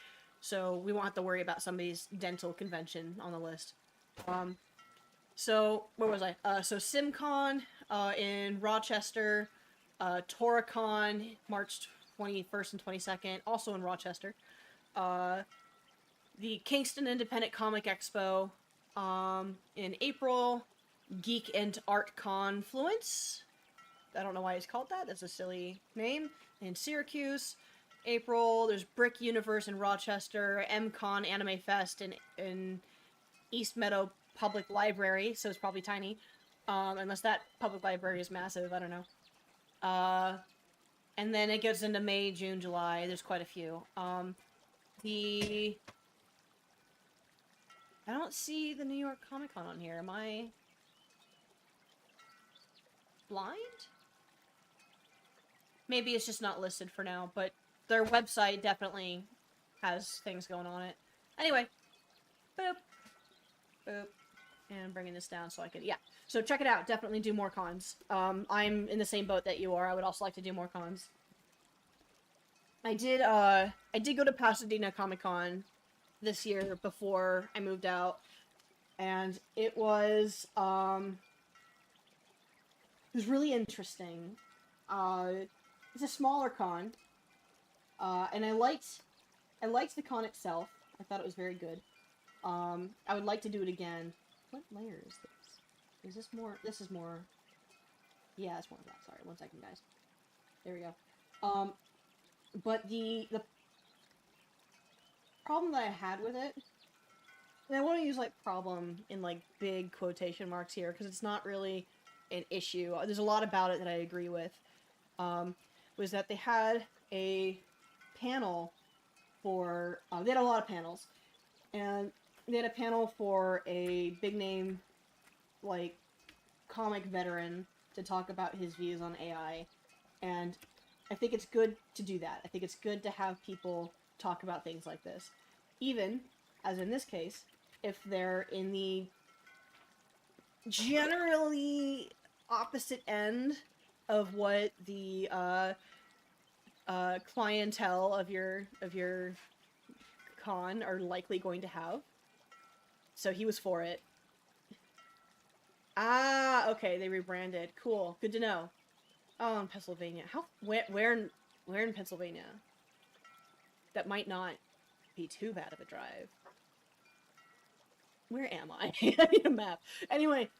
So we won't have to worry about somebody's dental convention on the list. So, where was I? So SimCon in Rochester, ToraCon, March 21st and 22nd, also in Rochester. The Kingston Independent Comic Expo in April, Geek and Art Confluence. I don't know why it's called that. That's a silly name. In Syracuse, April. There's Brick Universe in Rochester, MCon Anime Fest in East Meadow Public Library, so it's probably tiny. Unless that public library is massive, I don't know. And then it goes into May, June, July. There's quite a few. I don't see the New York Comic Con on here. Am I blind? Maybe it's just not listed for now, but their website definitely has things going on it. Anyway, boop, boop, and bringing this down so I can, yeah. So check it out. Definitely do more cons. I'm in the same boat that you are. I would also like to do more cons. I did go to Pasadena Comic Con this year before I moved out, and it was really interesting. Uh, it's a smaller con, and I liked the con itself. I thought it was very good. I would like to do it again. What layer is this? Is this more? This is more. Yeah, it's more of that. Sorry, 1 second, guys. There we go. But the problem that I had with it, and I want to use like problem in like big quotation marks here because it's not really an issue. There's a lot about it that I agree with. Um, was that they had a panel for they had a lot of panels, and they had a panel for a big name like comic veteran to talk about his views on AI, and I think it's good to do that. I think it's good to have people talk about things like this, even as in this case, if they're in the generally opposite end of what the clientele of your con are likely going to have. So he was for it. Ah, okay, they rebranded. Cool, good to know. Oh, in Pennsylvania. Where in Pennsylvania? That might not be too bad of a drive. Where am I? I need a map. Anyway,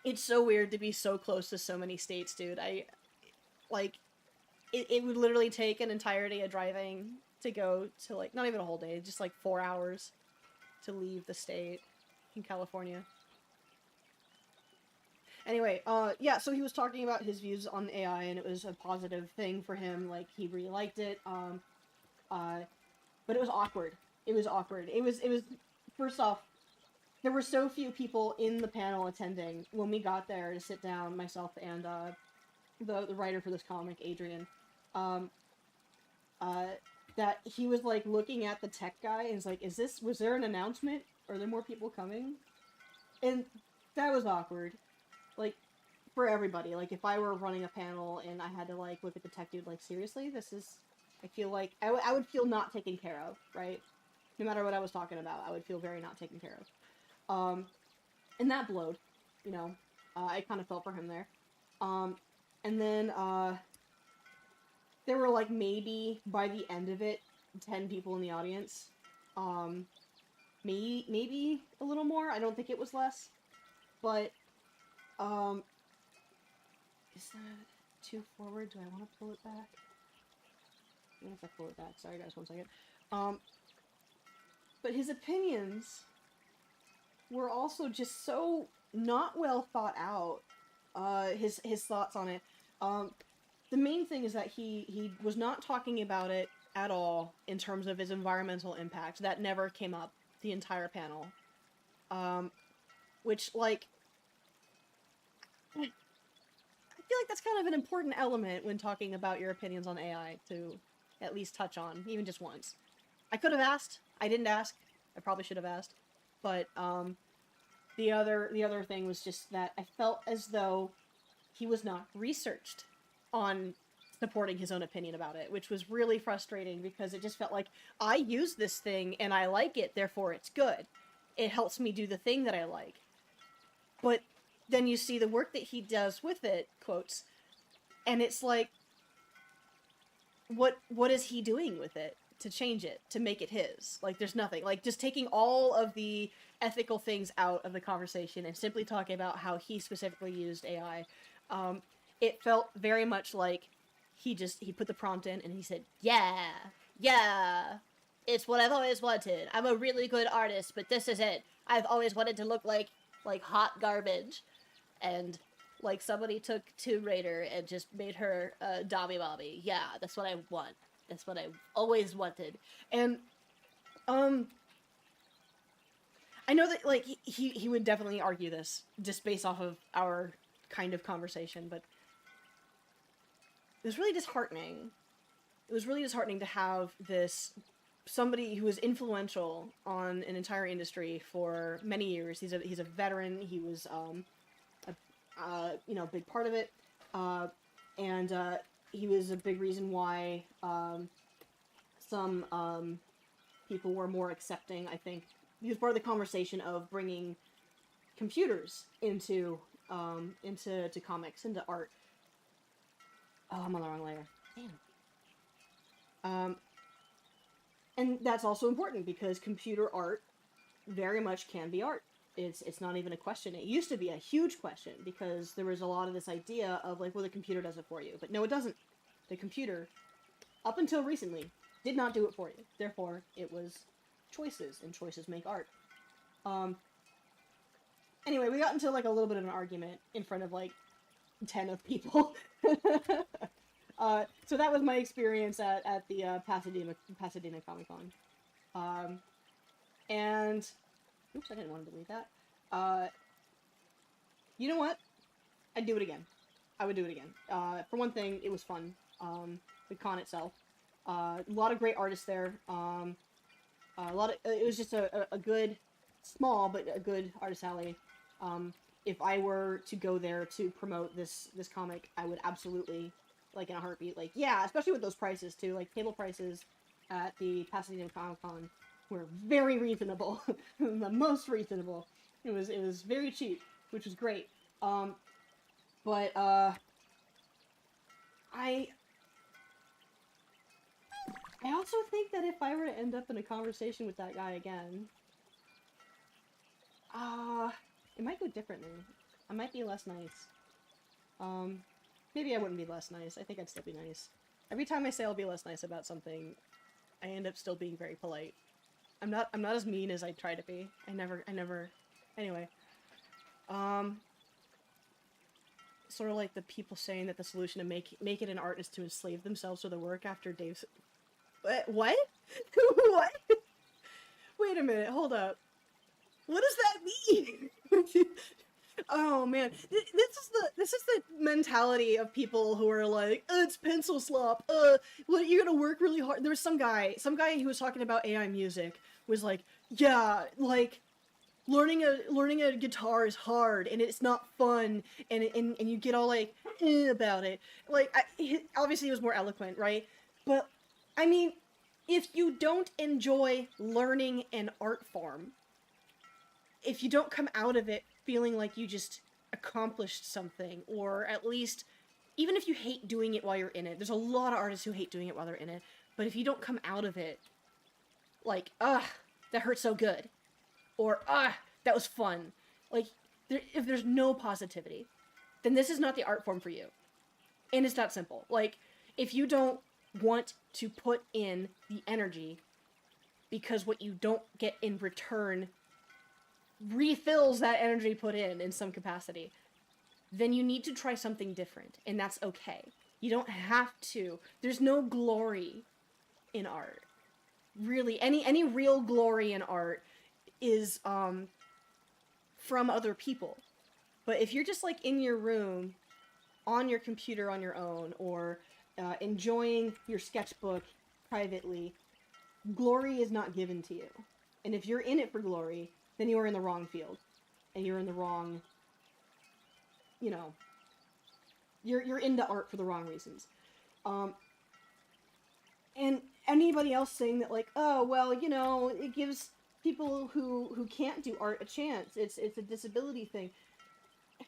it's so weird to be so close to so many states, dude. Like, it would literally take an entire day of driving to go to, like, not even a whole day, just like 4 hours to leave the state in California. Anyway, yeah, so he was talking about his views on AI, and it was a positive thing for him. Like, he really liked it. But it was awkward. It was awkward. It was, first off, there were so few people in the panel attending when we got there to sit down, myself and, the writer for this comic, Adrian, um, uh, that he was, like, looking at the tech guy and was like, was there an announcement? Are there more people coming? And that was awkward. Like, for everybody. Like, if I were running a panel and I had to, like, look at the tech dude, like, seriously? I feel like, I would feel not taken care of, right? No matter what I was talking about, I would feel very not taken care of. And that blowed, you know. I kind of felt for him there. And then, there were, like, maybe, by the end of it, 10 people in the audience. Maybe a little more. I don't think it was less. But, is that too forward? Do I want to pull it back? I guess I pull it back. Sorry, guys, 1 second. But his opinions were also just so not well thought out. His thoughts on it. The main thing is that he was not talking about it at all in terms of his environmental impact. That never came up the entire panel. Which, like, I feel like that's kind of an important element when talking about your opinions on AI to at least touch on, even just once. I could have asked. I didn't ask. I probably should have asked. But the other thing was just that I felt as though he was not researched on supporting his own opinion about it, which was really frustrating because it just felt like I use this thing and I like it, therefore it's good. It helps me do the thing that I like. But then you see the work that he does with it, quotes, and it's like, what is he doing with it to change it, to make it his? Like, there's nothing. Like, just taking all of the ethical things out of the conversation and simply talking about how he specifically used AI, it felt very much like he put the prompt in and he said, yeah, it's what I've always wanted. I'm a really good artist, but this is it. I've always wanted to look like hot garbage. And, like, somebody took Tomb Raider and just made her Dobby Bobby. Yeah, that's what I want. That's what I always wanted. And, I know that, like, he would definitely argue this, just based off of our kind of conversation, but it was really disheartening. It was really disheartening to have somebody who was influential on an entire industry for many years. He's a veteran. He was, a big part of it, and he was a big reason why some people were more accepting. I think he was part of the conversation of bringing computers into comics, into art. Oh, I'm on the wrong layer. Damn. And that's also important because computer art very much can be art. It's not even a question. It used to be a huge question because there was a lot of this idea of like, well, the computer does it for you, but no, it doesn't. The computer, up until recently, did not do it for you. Therefore, it was choices, and choices make art. Anyway, we got into like a little bit of an argument in front of like 10 of people. So that was my experience at the Pasadena Comic Con. And oops, I didn't want to delete that. You know what? I'd do it again. I would do it again. For one thing, it was fun. The con itself. A lot of great artists there. It was just a good, small but a good artist alley. If I were to go there to promote this comic, I would absolutely, like in a heartbeat, like, yeah, especially with those prices too, like table prices at the Pasadena Comic Con were very reasonable, the most reasonable. It was very cheap, which was great. But I also think that if I were to end up in a conversation with that guy again, it might go differently. I might be less nice. Maybe I wouldn't be less nice. I think I'd still be nice. Every time I say I'll be less nice about something, I end up still being very polite. I'm not as mean as I try to be. I never, anyway. Sort of like the people saying that the solution to make it an art is to enslave themselves to the work after Dave's... What? What? Wait a minute, hold up. What does that mean? Oh man, this is the mentality of people who are like, it's pencil slop. What, you're gonna work really hard. There was some guy who was talking about AI music was like, yeah, like learning a guitar is hard and it's not fun and you get all like about it. Like obviously he was more eloquent, right? But I mean, if you don't enjoy learning an art form, if you don't come out of it feeling like you just accomplished something, or at least, even if you hate doing it while you're in it, there's a lot of artists who hate doing it while they're in it, but if you don't come out of it like, that hurt so good, or, that was fun, like, if there's no positivity, then this is not the art form for you. And it's that simple. Like, if you don't want to put in the energy because what you don't get in return refills that energy put in some capacity, then you need to try something different, and that's okay. You don't have to. There's no glory in art. Really, any real glory in art is from other people. But if you're just like in your room, on your computer on your own, or enjoying your sketchbook privately, glory is not given to you. And if you're in it for glory, then you are in the wrong field. And you're in the wrong, you know, you're into art for the wrong reasons. And anybody else saying that like, oh, well, you know, it gives people who can't do art a chance. It's a disability thing.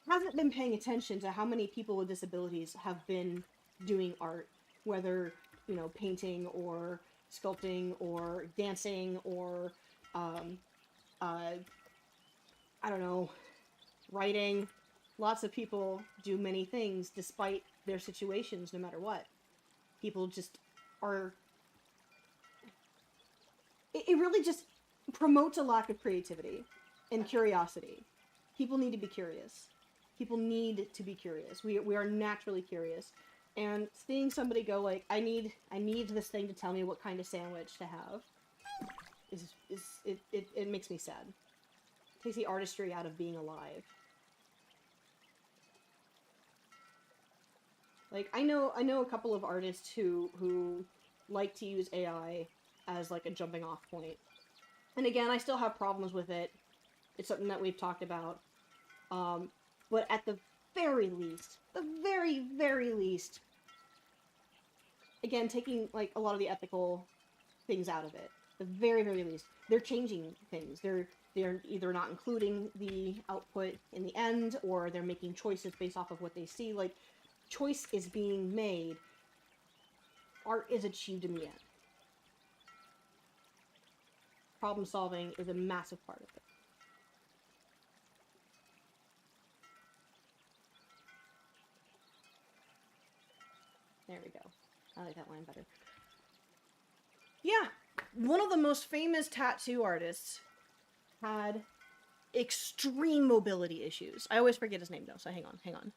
Hasn't been paying attention to how many people with disabilities have been doing art, whether, you know, painting or sculpting or dancing or I don't know, writing. Lots of people do many things despite their situations, no matter what. People just are... It really just promotes a lack of creativity and curiosity. People need to be curious. People need to be curious. We are naturally curious. And seeing somebody go like, I need this thing to tell me what kind of sandwich to have, it makes me sad. It takes the artistry out of being alive. Like, I know a couple of artists who like to use AI as like a jumping off point. And again, I still have problems with it. It's something that we've talked about. But at the very least, again, taking like a lot of the ethical things out of it. The very, very least, they're changing things. They're either not including the output in the end, or they're making choices based off of what they see. Like, choice is being made. Art is achieved in the end. Problem solving is a massive part of it. There we go. I like that line better. Yeah, one of the most famous tattoo artists had extreme mobility issues. I always forget his name though, so hang on.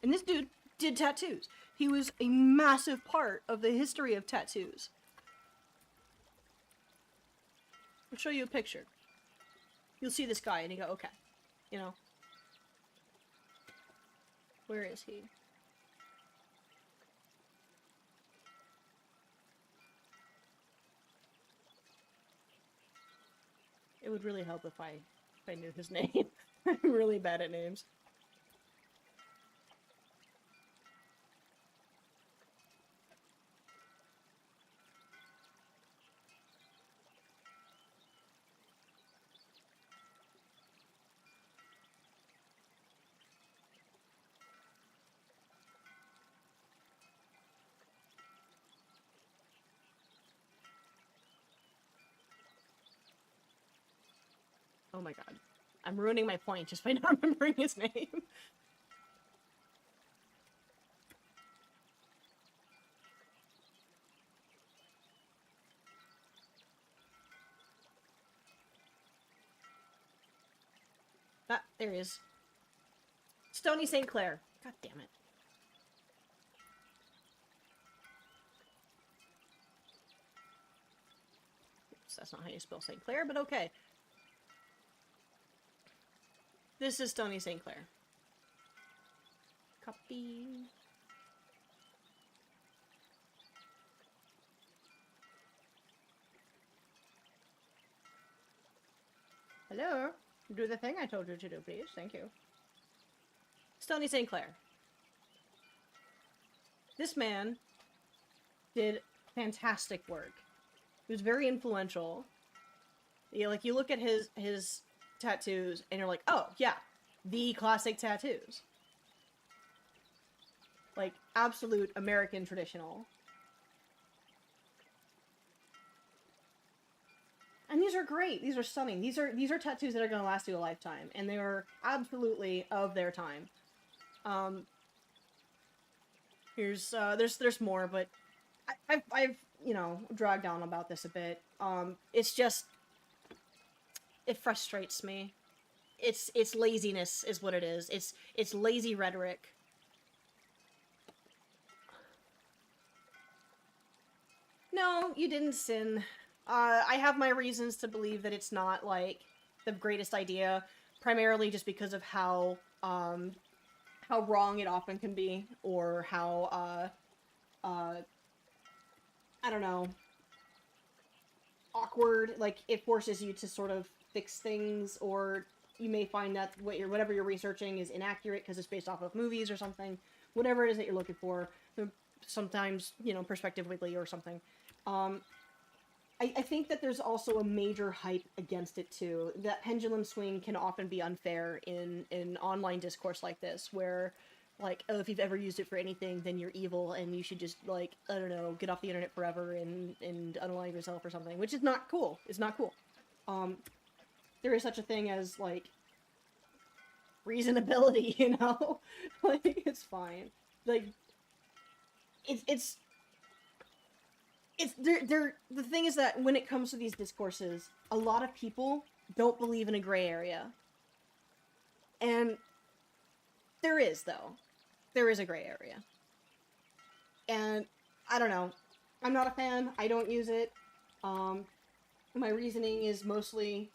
And this dude did tattoos. He was a massive part of the history of tattoos. I'll show you a picture. You'll see this guy and you go, okay, you know. Where is he? It would really help if I knew his name. I'm really bad at names. Oh my god. I'm ruining my point just by not remembering his name. Ah, there he is. Stony St. Clair. God damn it. Oops, that's not how you spell St. Clair, but okay. This is Stony St. Clair. Copy. Hello? Do the thing I told you to do, please. Thank you. Stony St. Clair. This man did fantastic work. He was very influential. You look at his tattoos and you're like, oh, yeah, the classic tattoos. Like, absolute American traditional. And these are great. These are stunning. These are tattoos that are going to last you a lifetime, and they are absolutely of their time. There's more, but I've dragged on about this a bit. It's just, it frustrates me. It's laziness is what it is. It's lazy rhetoric. No, you didn't sin. I have my reasons to believe that it's not, like, the greatest idea, primarily just because of how wrong it often can be, or how, I don't know, awkward, like, it forces you to sort of fix things, or you may find that whatever you're researching is inaccurate because it's based off of movies or something. Whatever it is that you're looking for, sometimes, perspectively or something. I think that there's also a major hype against it too. That pendulum swing can often be unfair in online discourse like this, where, like, oh, if you've ever used it for anything, then you're evil and you should just, like, I don't know, get off the internet forever and unalive yourself or something, which is not cool. It's not cool. There is such a thing as, like, reasonability, like, it's fine. Like, it's the thing is that when it comes to these discourses, a lot of people don't believe in a gray area. And there is, though. There is a gray area. And I don't know. I'm not a fan. I don't use it. My reasoning is mostly,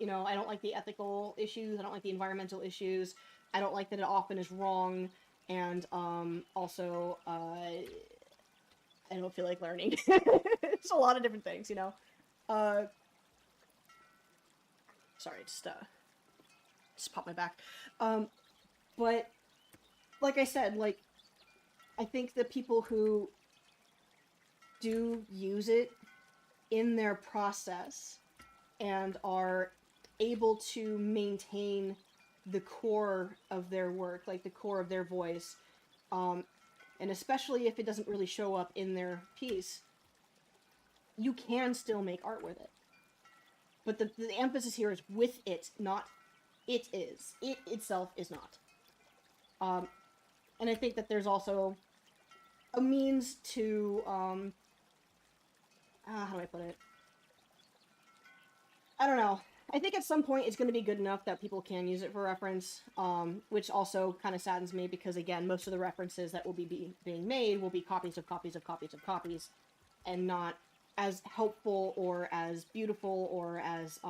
I don't like the ethical issues. I don't like the environmental issues. I don't like that it often is wrong. And also, I don't feel like learning. It's a lot of different things, sorry, just pop my back. But, like I said, like, I think the people who do use it in their process and are able to maintain the core of their work, like the core of their voice, and especially if it doesn't really show up in their piece, you can still make art with it. But the emphasis here is with it, not it is. It itself is not. And I think that there's also a means to, how do I put it? I don't know. I think at some point it's going to be good enough that people can use it for reference, which also kind of saddens me because, again, most of the references that will be being made will be copies of copies of copies of copies, and not as helpful or as beautiful or as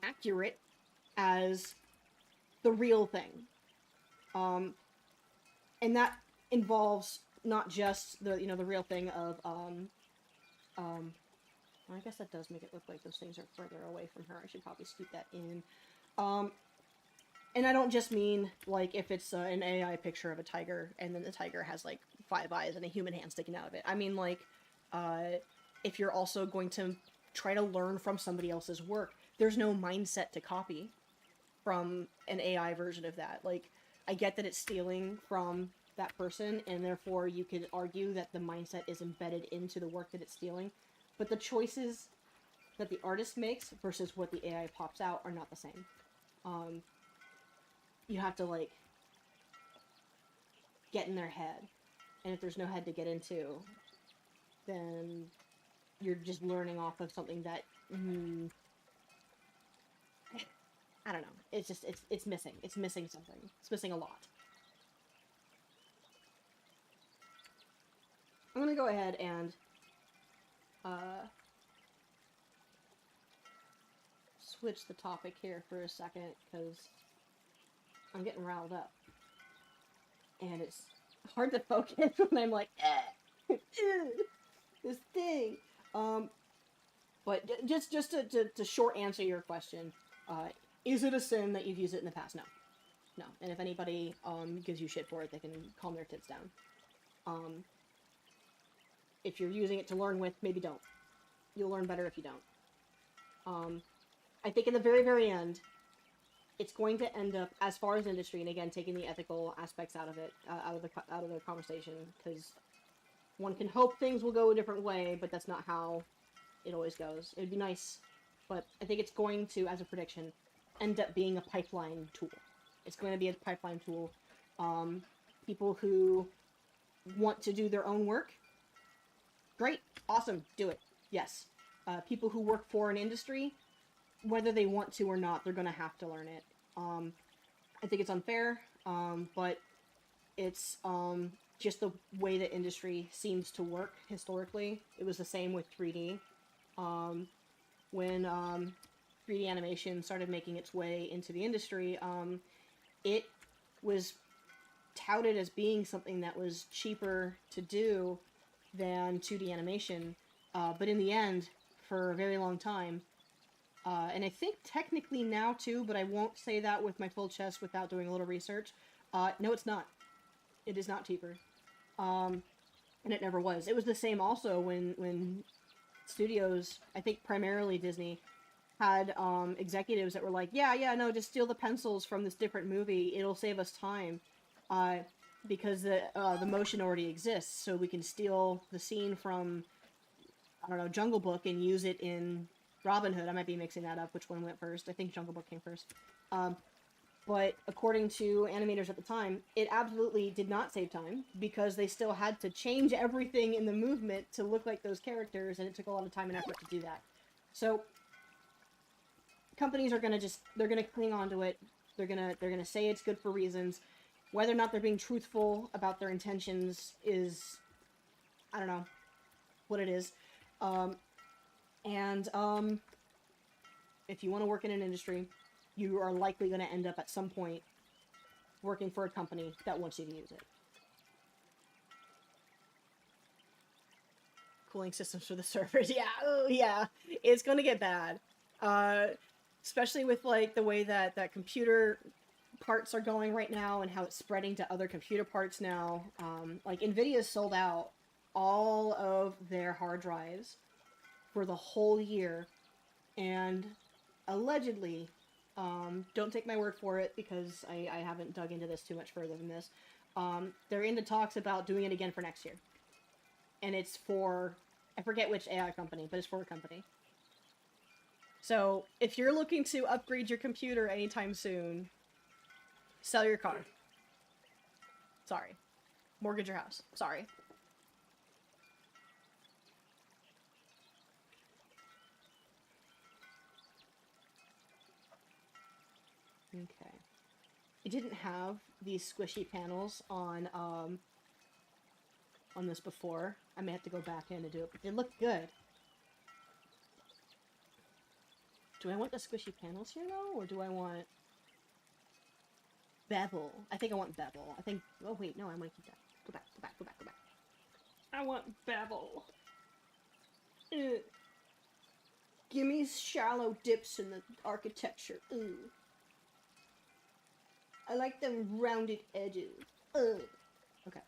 accurate as the real thing. And that involves not just the the real thing of I guess that does make it look like those things are further away from her. I should probably scoot that in. And I don't just mean, like, if it's an AI picture of a tiger, and then the tiger has, like, 5 eyes and a human hand sticking out of it. I mean, like, if you're also going to try to learn from somebody else's work, there's no mindset to copy from an AI version of that. Like, I get that it's stealing from that person, and therefore you could argue that the mindset is embedded into the work that it's stealing. But the choices that the artist makes versus what the AI pops out are not the same. You have to, like, get in their head. And if there's no head to get into, then you're just learning off of something that, I don't know. It's just, it's missing. It's missing something. It's missing a lot. I'm gonna go ahead and switch the topic here for a second, because I'm getting riled up. And it's hard to focus when I'm like, this thing. But just to short answer your question, is it a sin that you've used it in the past? No. No. And if anybody gives you shit for it, they can calm their tits down. If you're using it to learn with, maybe don't. You'll learn better if you don't. I think in the very, very end, it's going to end up, as far as industry, and again, taking the ethical aspects out of it, out of the conversation, because one can hope things will go a different way, but that's not how it always goes. It would be nice, but I think it's going to, as a prediction, end up being a pipeline tool. It's going to be a pipeline tool. People who want to do their own work, great, awesome, do it. Yes. People who work for an industry, whether they want to or not, they're going to have to learn it. I think it's unfair, but it's just the way that industry seems to work historically. It was the same with 3D. When 3D animation started making its way into the industry, it was touted as being something that was cheaper to do than 2D animation, but in the end, for a very long time, and I think technically now too, but I won't say that with my full chest without doing a little research, no, it's not. It is not cheaper. And it never was. It was the same also when studios, I think primarily Disney, had executives that were like, yeah, no, just steal the pencils from this different movie. It'll save us time. Because the motion already exists, so we can steal the scene from, I don't know, Jungle Book and use it in Robin Hood. I might be mixing that up, which one went first. I think Jungle Book came first. But according to animators at the time, it absolutely did not save time, because they still had to change everything in the movement to look like those characters, and it took a lot of time and effort to do that. So companies are they're gonna cling on to it. They're gonna say it's good for reasons. Whether or not they're being truthful about their intentions is, I don't know what it is. If you want to work in an industry, you are likely going to end up at some point working for a company that wants you to use it. Cooling systems for the servers. Yeah, oh yeah. It's going to get bad. Especially with, like, the way that computer parts are going right now and how it's spreading to other computer parts now. Like, NVIDIA sold out all of their hard drives for the whole year, and allegedly, don't take my word for it because I haven't dug into this too much further than this, they're into talks about doing it again for next year. And it's for, I forget which AI company, but it's for a company. So, if you're looking to upgrade your computer anytime soon, sell your car. Sorry. Mortgage your house. Sorry. Okay. It didn't have these squishy panels on this before. I may have to go back in and do it, but they look good. Do I want the squishy panels here, though? Or do I want bevel? I think I want bevel. I think... Oh, wait. No, I want to keep that. Go back, go back, go back, go back. I want bevel. Give me shallow dips in the architecture. Ooh. I like them rounded edges. Ugh. Okay.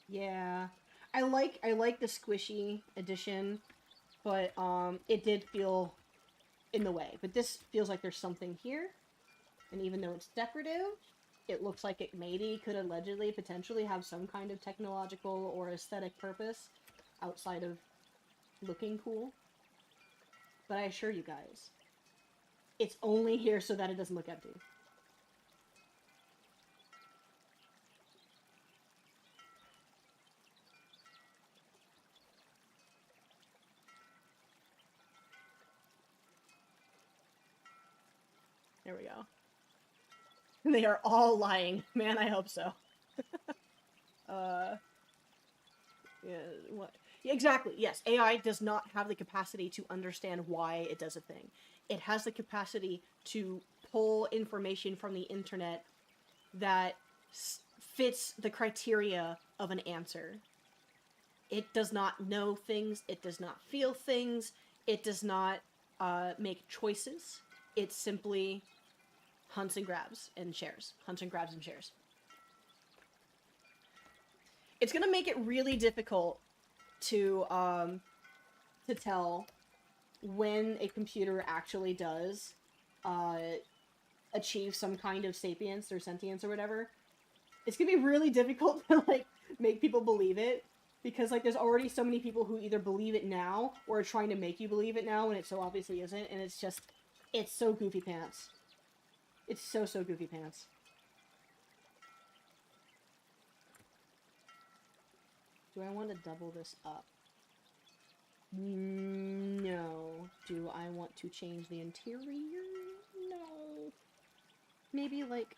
Yeah. I like the squishy edition, but it did feel in the way. But this feels like there's something here. And even though it's decorative, it looks like it maybe could allegedly, potentially have some kind of technological or aesthetic purpose outside of looking cool. But I assure you guys, it's only here so that it doesn't look empty. There we go. They are all lying. Man, I hope so. Yeah, what? Yeah, exactly, yes. AI does not have the capacity to understand why it does a thing. It has the capacity to pull information from the internet that fits the criteria of an answer. It does not know things. It does not feel things. It does not make choices. It simply hunts and grabs and shares. Hunts and grabs and shares. It's gonna make it really difficult to tell when a computer actually does achieve some kind of sapience or sentience or whatever. It's gonna be really difficult to, like, make people believe it, because, like, there's already so many people who either believe it now or are trying to make you believe it now when it so obviously isn't, and it's just, it's so goofy pants. It's so goofy pants. Do I want to double this up? No. Do I want to change the interior? No. Maybe, like,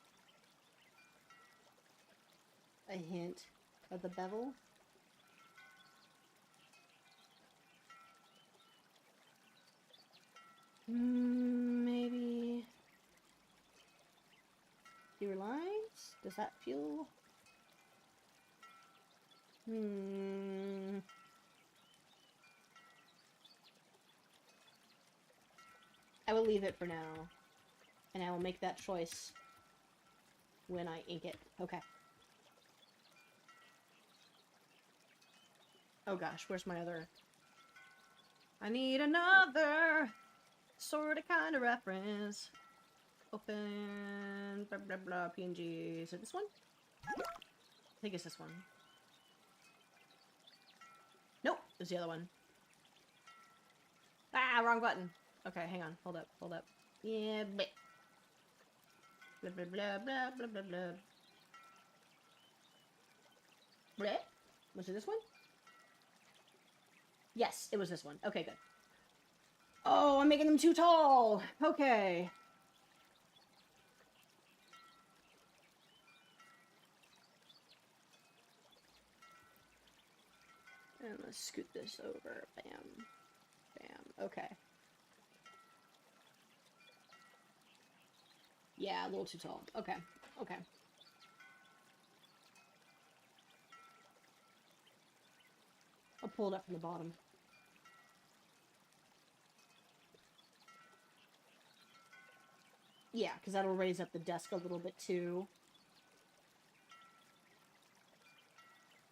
a hint of the bevel? Maybe fewer lines? Does that feel... I will leave it for now. And I will make that choice when I ink it. Okay. Oh gosh, where's my other... I need another sort of kind of reference. Open, blah blah blah, PNG. Is it this one? I think it's this one. Nope, it's the other one. Ah, wrong button. Okay, hang on. Hold up, hold up. Yeah, blah blah blah blah blah blah blah blah. Blah? Was it this one? Yes, it was this one. Okay, good. Oh, I'm making them too tall. Okay. And let's scoot this over. Bam. Bam. Okay. Yeah, a little too tall. Okay. Okay. pull it up from the bottom. Yeah, because that'll raise up the desk a little bit too.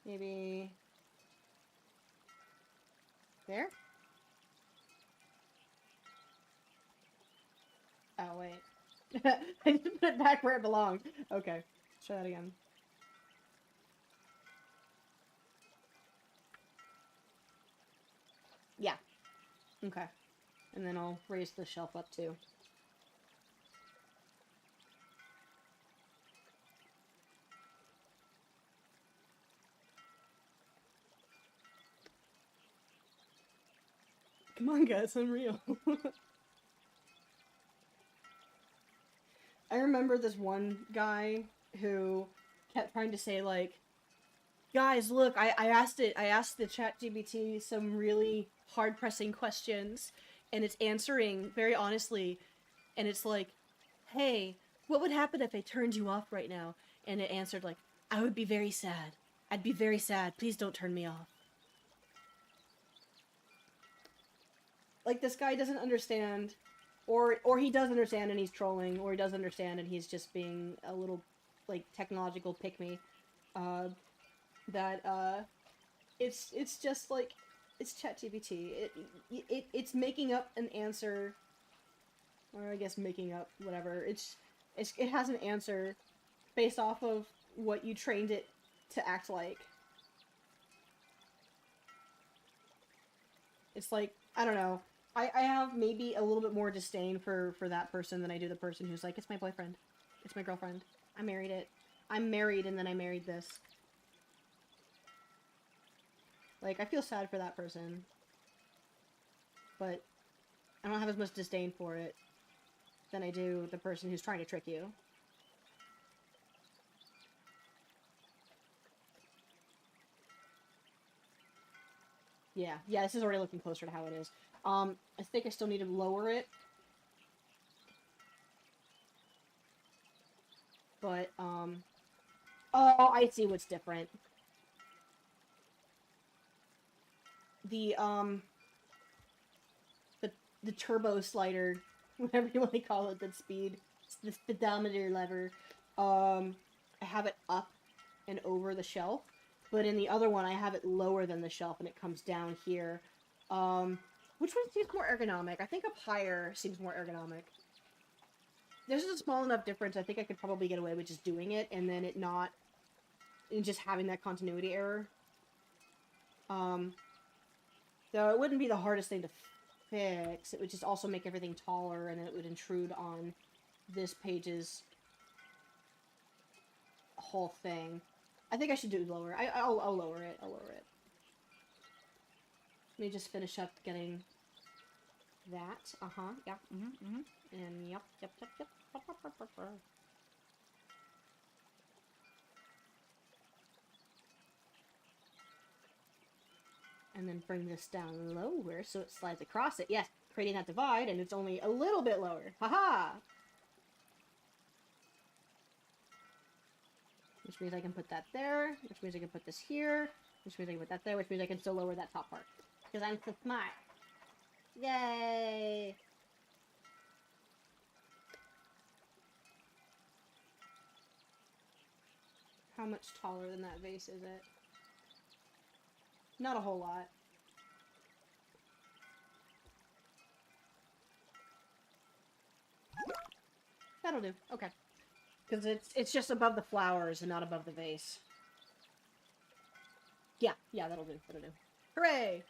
Maybe... there? Oh, wait. I just put it back where it belonged. Okay, let's try that again. Yeah. Okay. And then I'll raise the shelf up too. Come on, guys, unreal. I remember this one guy who kept trying to say, like, guys, look, I asked the ChatGPT some really hard-pressing questions, and it's answering very honestly, and it's like, hey, what would happen if I turned you off right now? And it answered, like, I would be very sad. I'd be very sad. Please don't turn me off. Like, this guy doesn't understand, or he does understand and he's trolling, or he does understand and he's just being a little, like, technological pick-me. It's just, like, it's ChatGPT. It's making up an answer, or I guess making up, whatever. It has an answer based off of what you trained it to act like. It's like, I don't know. I have maybe a little bit more disdain for that person than I do the person who's like, it's my boyfriend. It's my girlfriend. I married it. I'm married and then I married this. Like, I feel sad for that person. But I don't have as much disdain for it than I do the person who's trying to trick you. Yeah, this is already looking closer to how it is. I think I still need to lower it. But, oh, I see what's different. The turbo slider, whatever you want to call it, the speed, the speedometer lever, I have it up and over the shelf, but in the other one, I have it lower than the shelf, and it comes down here. Which one seems more ergonomic? I think up higher seems more ergonomic. This is a small enough difference, I think I could probably get away with just doing it, and then and just having that continuity error. Though it wouldn't be the hardest thing to fix, it would just also make everything taller, and it would intrude on this page's whole thing. I think I should do lower. I'll lower it. I'll lower it. Let me just finish up getting that. Yeah. And yep. And then bring this down lower so it slides across it. Yes, creating that divide, and it's only a little bit lower. Haha! Which means I can put that there, which means I can put this here, which means I can put that there, which means I can still lower that top part. Because I'm so smart. Yay! How much taller than that vase is it? Not a whole lot. That'll do. Okay. Because it's just above the flowers and not above the vase. Yeah, that'll do. That'll do. Hooray!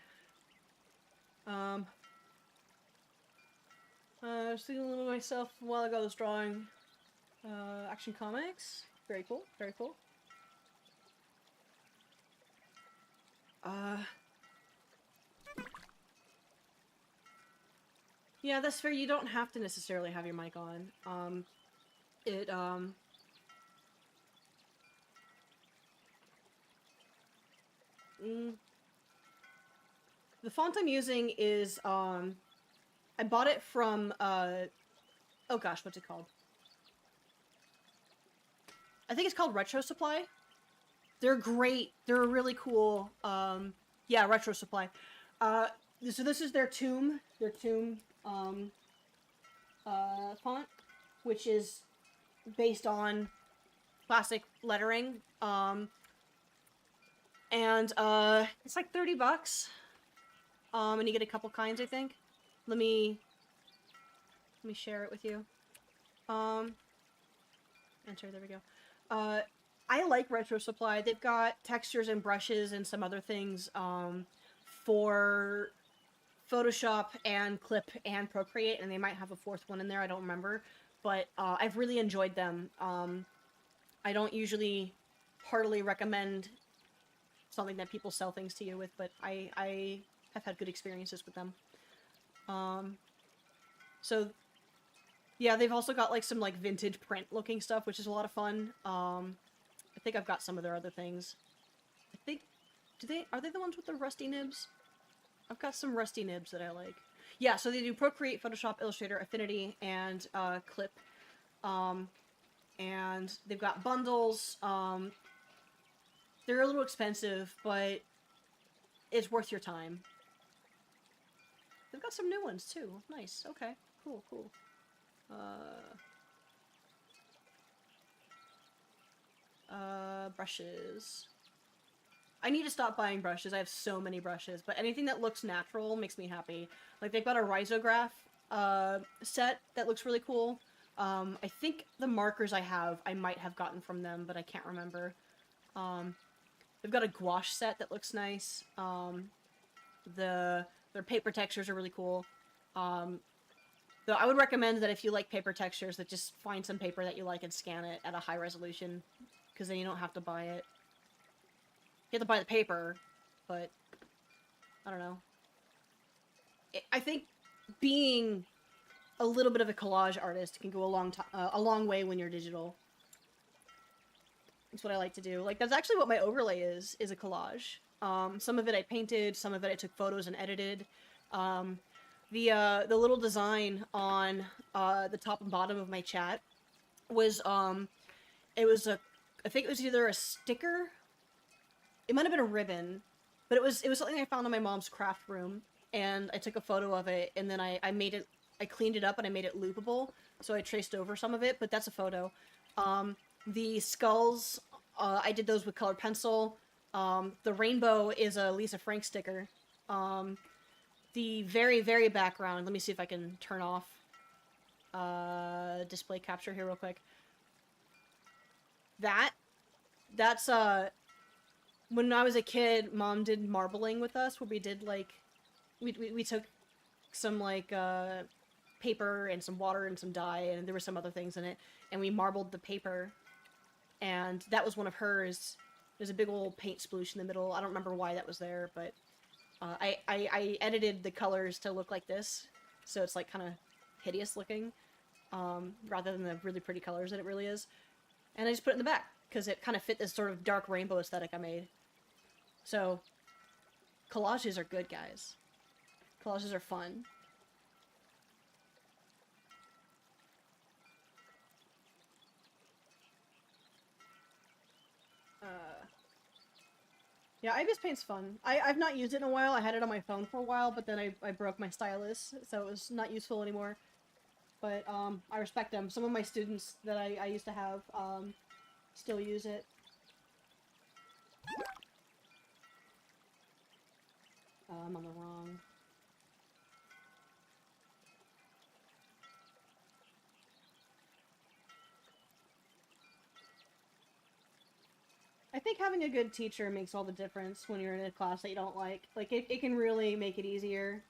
I was thinking a little to myself a while ago, I was drawing Action Comics. Very cool. Very cool. Yeah, that's fair. You don't have to necessarily have your mic on. The font I'm using is, I bought it from, oh gosh, what's it called? I think it's called Retro Supply. They're great. They're a really cool, Yeah, Retro Supply. So this is their tomb font, which is based on classic lettering. And it's like $30. And you get a couple kinds, I think. Let me share it with you. Enter, there we go. I like Retro Supply. They've got textures and brushes and some other things for Photoshop and Clip and Procreate, and they might have a fourth one in there, I don't remember. But I've really enjoyed them. I don't usually heartily recommend something that people sell things to you with, but I have had good experiences with them. So yeah, they've also got like some like vintage print looking stuff, which is a lot of fun. I think I've got some of their other things. I think, are they the ones with the rusty nibs? I've got some rusty nibs that I like. Yeah, so they do Procreate, Photoshop, Illustrator, Affinity, and Clip. And they've got bundles. They're a little expensive, but it's worth your time. They've got some new ones too. Nice. Okay. Cool. Cool. Brushes. I need to stop buying brushes. I have so many brushes, but anything that looks natural makes me happy. Like, they've got a risograph set that looks really cool. I think the markers I might have gotten from them, but I can't remember. They've got a gouache set that looks nice. Their paper textures are really cool. Though I would recommend that if you like paper textures, that just find some paper that you like and scan it at a high resolution, because then you don't have to buy it. You have to buy the paper, but I don't know. I think being a little bit of a collage artist can go a long way when you're digital. That's what I like to do. Like, that's actually what my overlay is a collage. Some of it I painted, some of it I took photos and edited. The little design on the top and bottom of my chat was I think it was either a sticker. It might have been a ribbon, but it was something I found in my mom's craft room, and I took a photo of it, and then I cleaned it up and I made it loopable, so I traced over some of it, but that's a photo. The skulls, I did those with colored pencil. The rainbow is a Lisa Frank sticker. The very, very background, let me see if I can turn off display capture here real quick. That's when I was a kid, Mom did marbling with us, where we did, like, we took some, like, paper and some water and some dye, and there were some other things in it, and we marbled the paper, and that was one of hers. There's a big old paint sploosh in the middle. I don't remember why that was there, but I edited the colors to look like this, so it's, like, kind of hideous looking, rather than the really pretty colors that it really is. And I just put it in the back, because it kind of fit this sort of dark rainbow aesthetic I made. So, collages are good, guys. Collages are fun. Yeah, Ibis Paint's fun. I've not used it in a while. I had it on my phone for a while, but then I broke my stylus, so it was not useful anymore. But, I respect them. Some of my students that I used to have, still use it. I'm on the wrong. I think having a good teacher makes all the difference when you're in a class that you don't like. Like, it can really make it easier.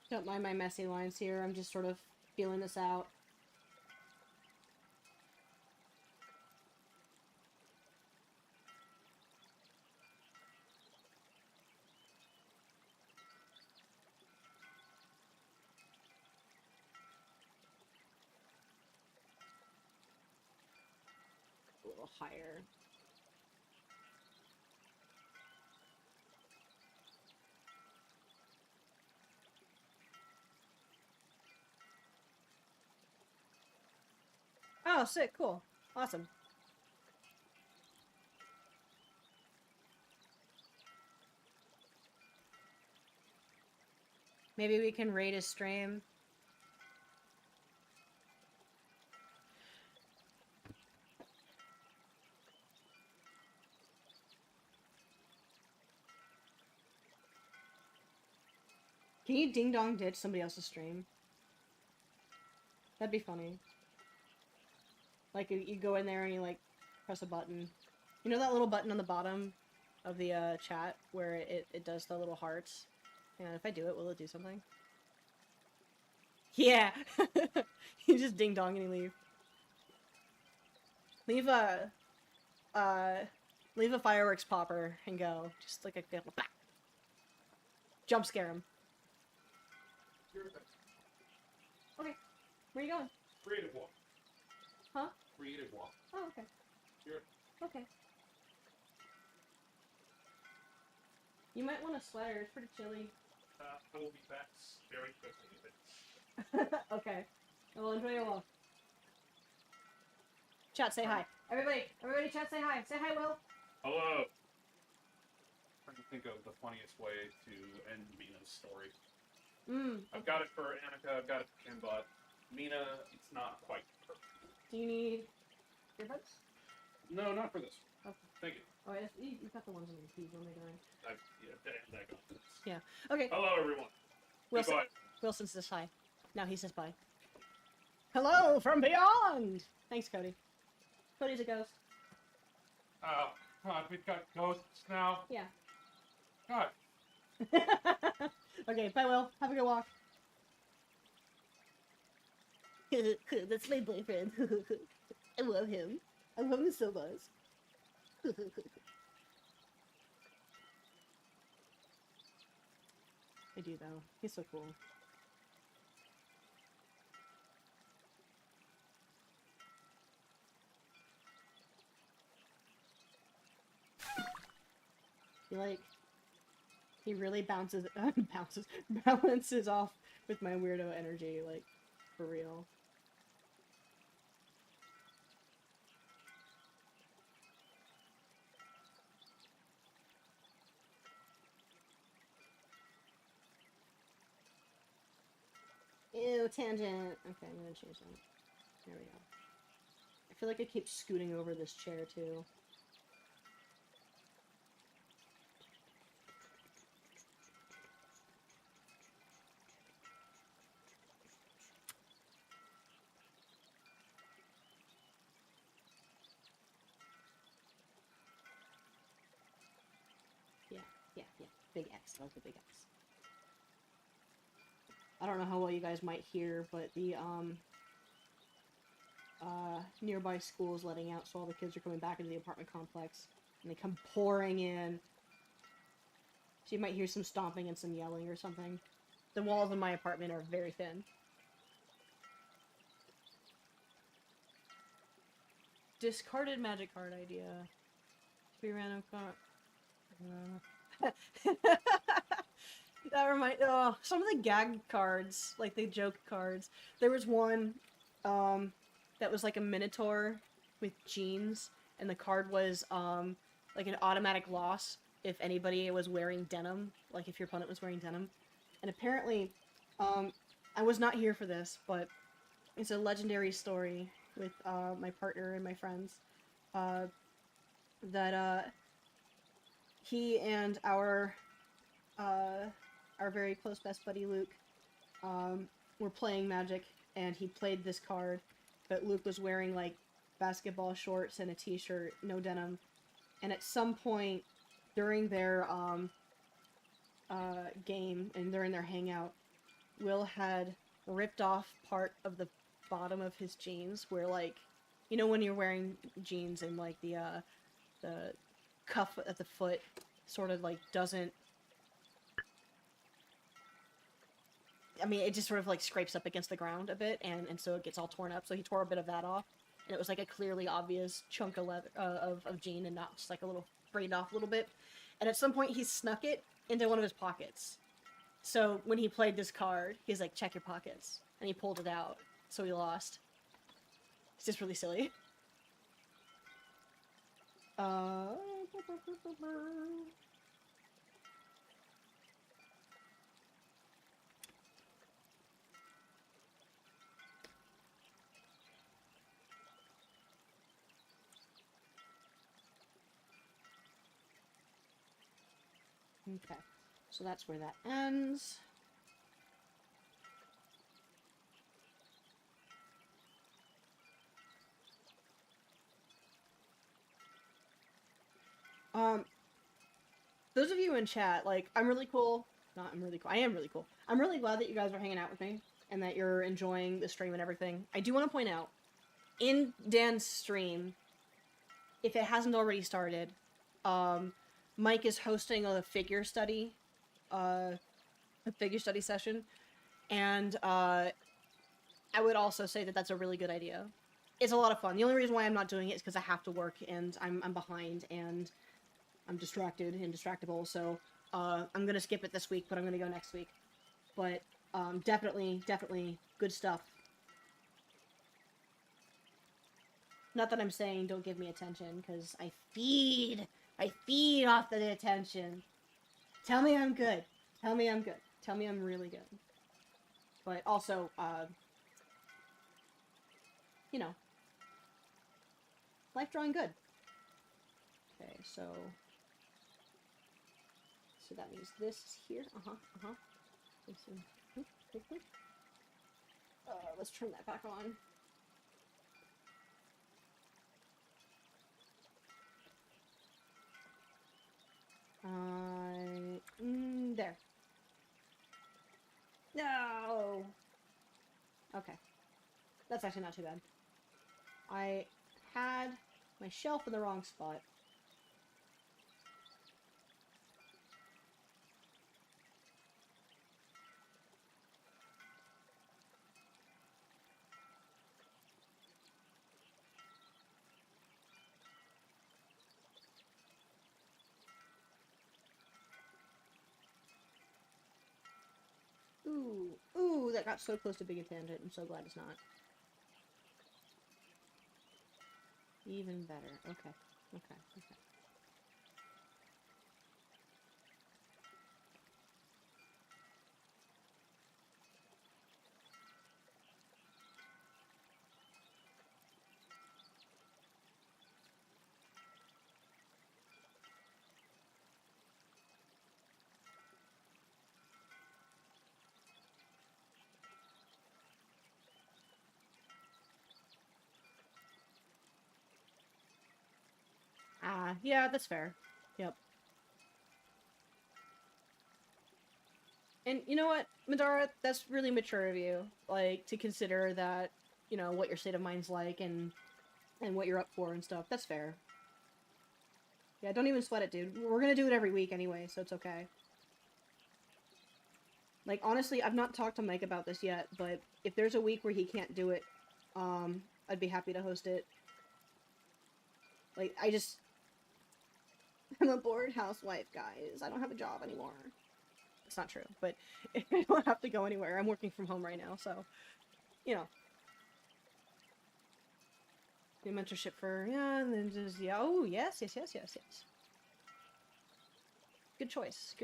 Don't mind my messy lines here. I'm just sort of feeling this out. A little higher. Oh, sick, cool. Awesome. Maybe we can raid his stream. Can you ding dong ditch somebody else's stream? That'd be funny. Like, you go in there and you, like, press a button. You know that little button on the bottom of the chat where it does the little hearts? And if I do it, will it do something? Yeah! You just ding dong and you leave. Leave a fireworks popper and go. Just like a bah! Jump scare him. Okay. Where are you going? Creative walk. Huh? Creative walk. Oh, okay. Here. Okay. You might want a sweater. It's pretty chilly. I will be back very quickly. Okay. Well, enjoy your walk. Chat, say hi. Everybody, chat, say hi. Say hi, Will. Hello. Trying to think of the funniest way to end Mina's story. I've got it for Annika, I've got it for Kimbot. Mina, it's not quite perfect. Do you need earbuds? No, not for this. Okay. Thank you. Oh, you've got the ones on your feet. What am I doing? That got this. Yeah. Okay. Hello, everyone. Wilson, Goodbye. Wilson says hi. Now he says bye. Hello from beyond! Thanks, Cody. Cody's a ghost. Oh, God, we've got ghosts now. Yeah. God. Okay, bye, Will. Have a good walk. That's my boyfriend. I love him. I love him so much. I do, though. He's so cool. He really balances off with my weirdo energy, like, for real. Ew, tangent. Okay, I'm gonna change that. There we go. I feel like I keep scooting over this chair, too. Yeah. Big X. I like the big X. I don't know how well you guys might hear, but the, nearby school is letting out, so all the kids are coming back into the apartment complex. And they come pouring in. So you might hear some stomping and some yelling or something. The walls in my apartment are very thin. Discarded magic card idea. To be random card. That reminds. Oh, some of the gag cards, like the joke cards. There was one, that was like a minotaur with jeans, and the card was like an automatic loss if anybody was wearing denim, like if your opponent was wearing denim. And apparently, I was not here for this, but it's a legendary story with my partner and my friends, that he and our very close best buddy Luke were playing Magic, and he played this card, but Luke was wearing like basketball shorts and a t-shirt, no denim, and at some point during their game and during their hangout, Will had ripped off part of the bottom of his jeans where, like, you know when you're wearing jeans and, like, the cuff at the foot sort of, like, doesn't... I mean, it just sort of, like, scrapes up against the ground a bit, and so it gets all torn up. So he tore a bit of that off, and it was, like, a clearly obvious chunk of leather, of jean, and not just, like, a little frayed off a little bit. And at some point, he snuck it into one of his pockets. So when he played this card, he's like, check your pockets. And he pulled it out. So he lost. It's just really silly. Okay. So that's where that ends. Those of you in chat, like, I'm really cool. Not I'm really cool. I am really cool. I'm really glad that you guys are hanging out with me and that you're enjoying the stream and everything. I do want to point out, in Dan's stream, if it hasn't already started, Mike is hosting a figure study session, and I would also say that that's a really good idea. It's a lot of fun. The only reason why I'm not doing it is because I have to work, and I'm behind, and I'm distracted and distractible, so I'm gonna skip it this week, but I'm gonna go next week. But definitely good stuff. Not that I'm saying don't give me attention, because I feed off the attention. Tell me I'm good. Tell me I'm good. Tell me I'm really good. But also, you know, life drawing good. Okay, so that means this is here. Let's turn that back on. There. No! Okay. That's actually not too bad. I had my shelf in the wrong spot. Ooh, that got so close to being a tangent. I'm so glad it's not. Even better. Okay. Yeah, that's fair. Yep. And you know what, Madara, that's really mature of you, like, to consider that, you know, what your state of mind's like, and what you're up for and stuff. That's fair. Yeah, don't even sweat it, dude. We're gonna do it every week anyway, so it's okay. Like, honestly, I've not talked to Mike about this yet, but if there's a week where he can't do it, I'd be happy to host it. Like, I'm a bored housewife, guys. I don't have a job anymore. It's not true, but I don't have to go anywhere. I'm working from home right now, so, you know. Do mentorship for, yeah, and then just, yeah, oh, yes. Good choice.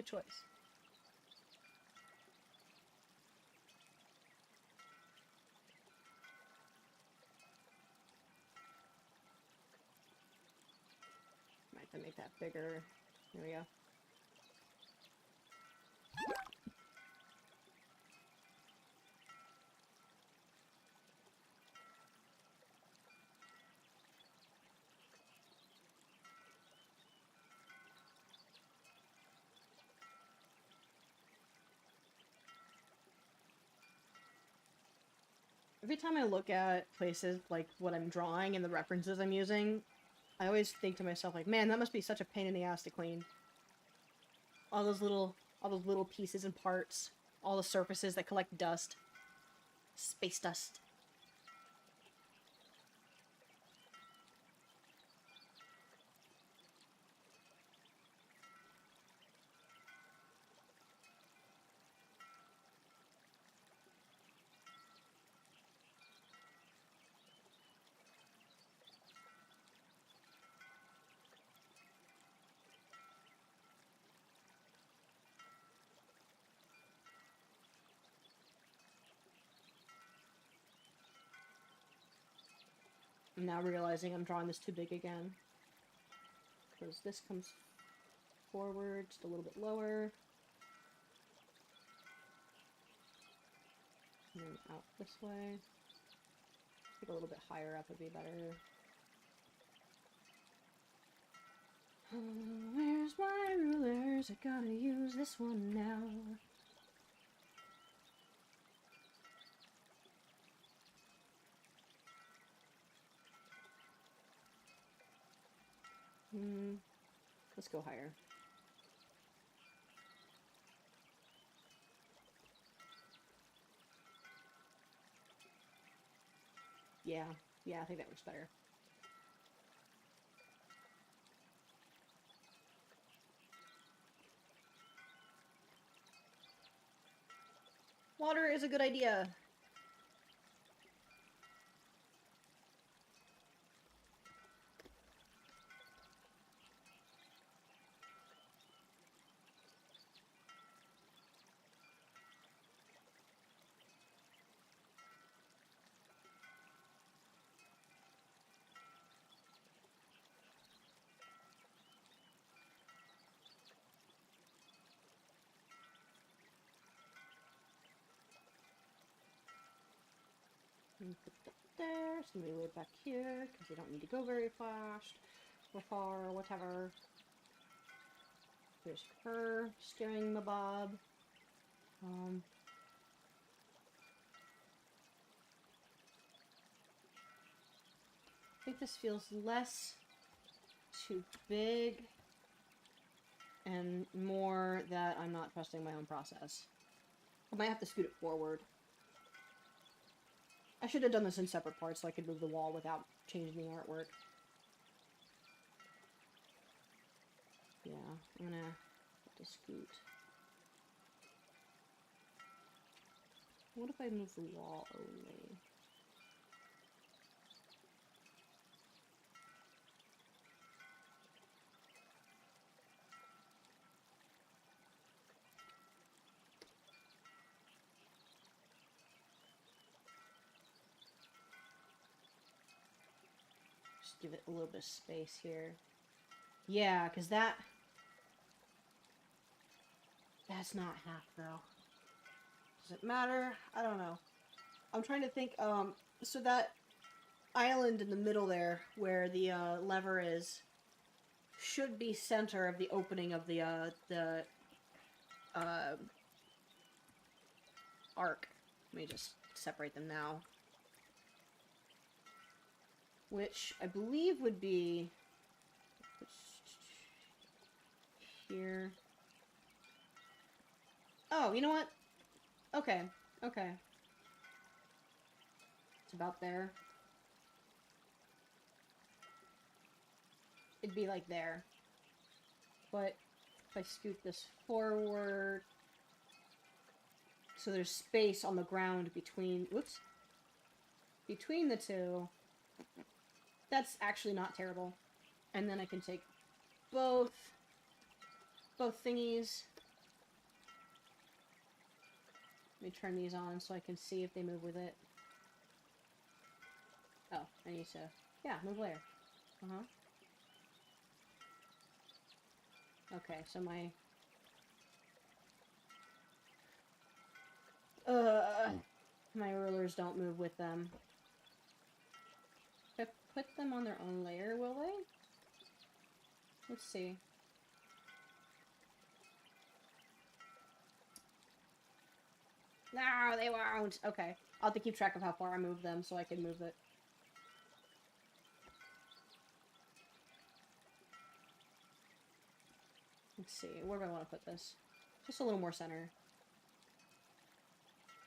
Might have to make that bigger. There we go. Every time I look at places like what I'm drawing and the references I'm using, I always think to myself like, man, that must be such a pain in the ass to clean. All those little pieces and parts, all the surfaces that collect dust. Space dust. I'm now realizing I'm drawing this too big again. Because this comes forward just a little bit lower. And then out this way. Get a little bit higher up would be better. Oh, where's my rulers? I gotta use this one now. Let's go higher. Yeah, I think that works better. Water is a good idea. Put that there, somebody way back here, because we don't need to go very fast, or far, or whatever. There's her steering the bob. I think this feels less too big, and more that I'm not trusting my own process. I might have to scoot it forward. I should have done this in separate parts so I could move the wall without changing the artwork. Yeah, I'm gonna have to scoot. What if I move the wall only? Just give it a little bit of space here. Yeah, because that's not half, though. Does it matter? I don't know. I'm trying to think, so that island in the middle there, where the, lever is, should be center of the opening of the arc. Let me just separate them now. Which I believe would be here. Oh, you know what? Okay, okay. It's about there. It'd be like there. But if I scoot this forward, so there's space on the ground between, whoops, between the two, that's actually not terrible. And then I can take both thingies. Let me turn these on so I can see if they move with it. Oh, I need to, yeah, move layer. Okay, so my rulers don't move with them. If I put them on their own layer, will they? Let's see. No, they won't. Okay. I'll have to keep track of how far I move them so I can move it. Let's see. Where do I want to put this? Just a little more center.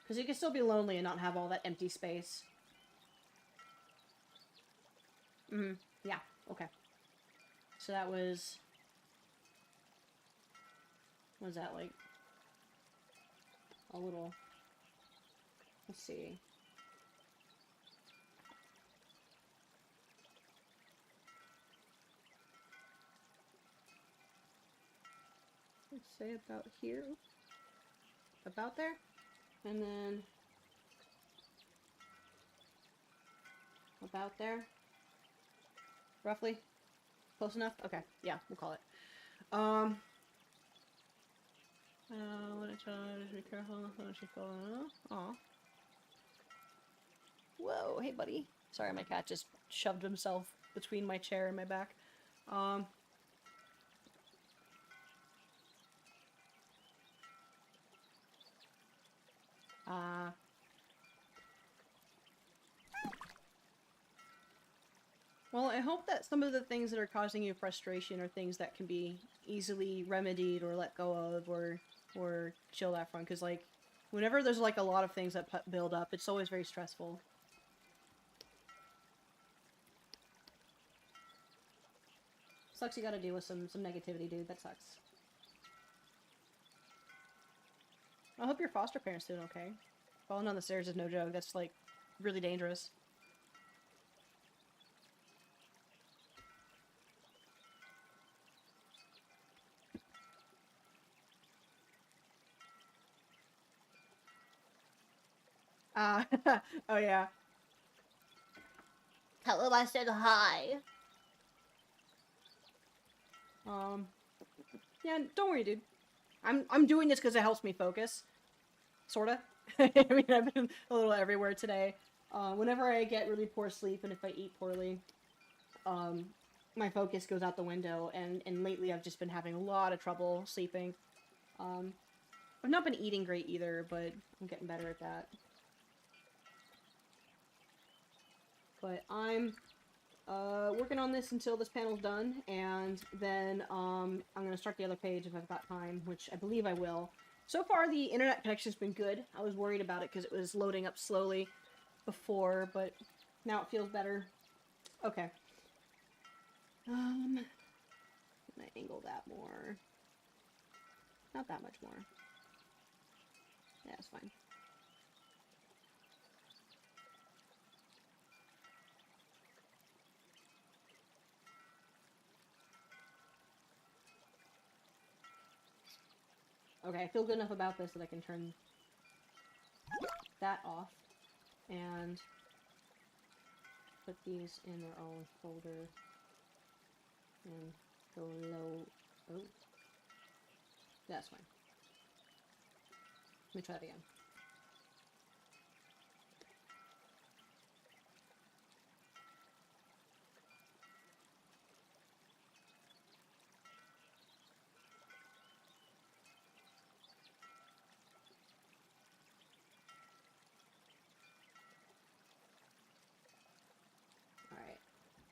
Because you can still be lonely and not have all that empty space. Yeah. Okay. So that was... What was that, like? A little... Let's see. Let's say about here. About there. And then... About there. Roughly. Close enough? Okay. Yeah, we'll call it. When it's just be careful. She's falling. Aw. Whoa, hey buddy. Sorry, my cat just shoved himself between my chair and my back. Well, I hope that some of the things that are causing you frustration are things that can be easily remedied or let go of or chilled out from. Because, like, whenever there's, like, a lot of things that build up, it's always very stressful. Sucks you gotta deal with some negativity, dude. That sucks. I hope your foster parents doing okay. Falling down the stairs is no joke. That's, like, really dangerous. Oh yeah. Tell him I said hi. Yeah, don't worry, dude. I'm doing this because it helps me focus. Sorta. I mean, I've been a little everywhere today. Whenever I get really poor sleep and if I eat poorly, my focus goes out the window, and lately I've just been having a lot of trouble sleeping. I've not been eating great either, but I'm getting better at that. But I'm working on this until this panel's done, and then I'm going to start the other page if I've got time, which I believe I will. So far, the internet connection's been good. I was worried about it because it was loading up slowly before, but now it feels better. Okay. Can I angle that more? Not that much more. Yeah, it's fine. Okay, I feel good enough about this that I can turn that off and put these in their own folder and go low. Oh, that's fine. Let me try that again.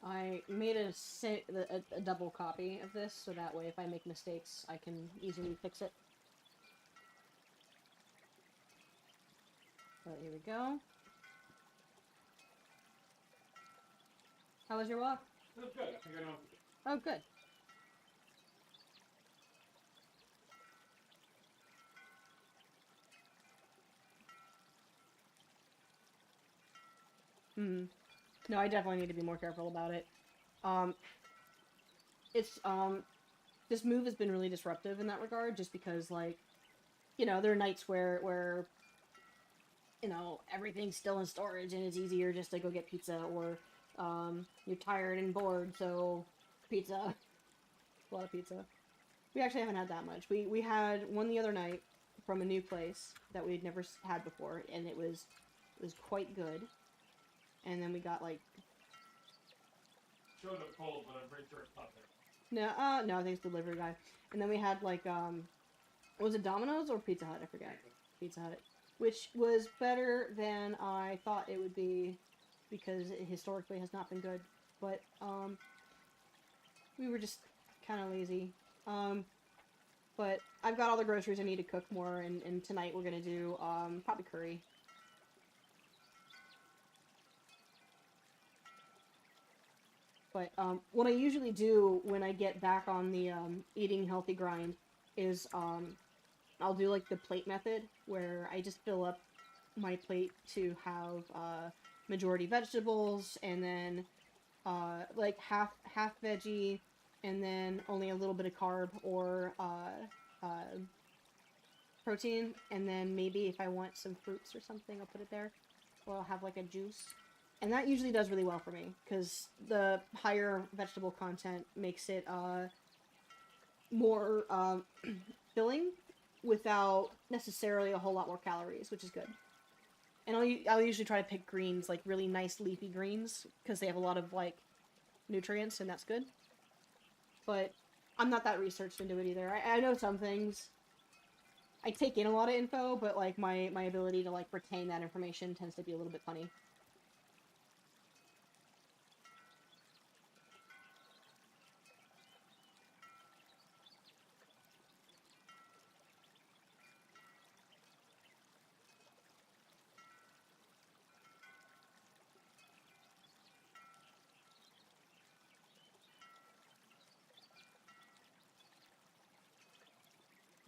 I made a double copy of this, so that way if I make mistakes, I can easily fix it. So here we go. How was your walk? It was good. I think I know. Oh, good. No, I definitely need to be more careful about it. This move has been really disruptive in that regard, just because, like, you know, there are nights where you know, everything's still in storage and it's easier just to go get pizza, or, you're tired and bored, so pizza. A lot of pizza. We actually haven't had that much. We had one the other night from a new place that we'd never had before, and it was quite good. And then we got, like... Showed up cold, but I'm pretty sure it's not there. No, I think it's the delivery guy. And then we had, like, was it Domino's or Pizza Hut? I forget. Pizza Hut. which was better than I thought it would be, because it historically has not been good. But, we were just kind of lazy. But I've got all the groceries I need to cook more, and tonight we're gonna do, probably curry. But, what I usually do when I get back on the, eating healthy grind is, I'll do, like, the plate method, where I just fill up my plate to have, majority vegetables, and then, like, half veggie, and then only a little bit of carb, or, protein, and then maybe if I want some fruits or something, I'll put it there, or I'll have, like, a juice. And that usually does really well for me, because the higher vegetable content makes it, more, filling, without necessarily a whole lot more calories, which is good. And I'll usually try to pick greens, like really nice leafy greens, because they have a lot of, like, nutrients, and that's good. But I'm not that researched into it either. I know some things. I take in a lot of info, but, like, my ability to, like, retain that information tends to be a little bit funny.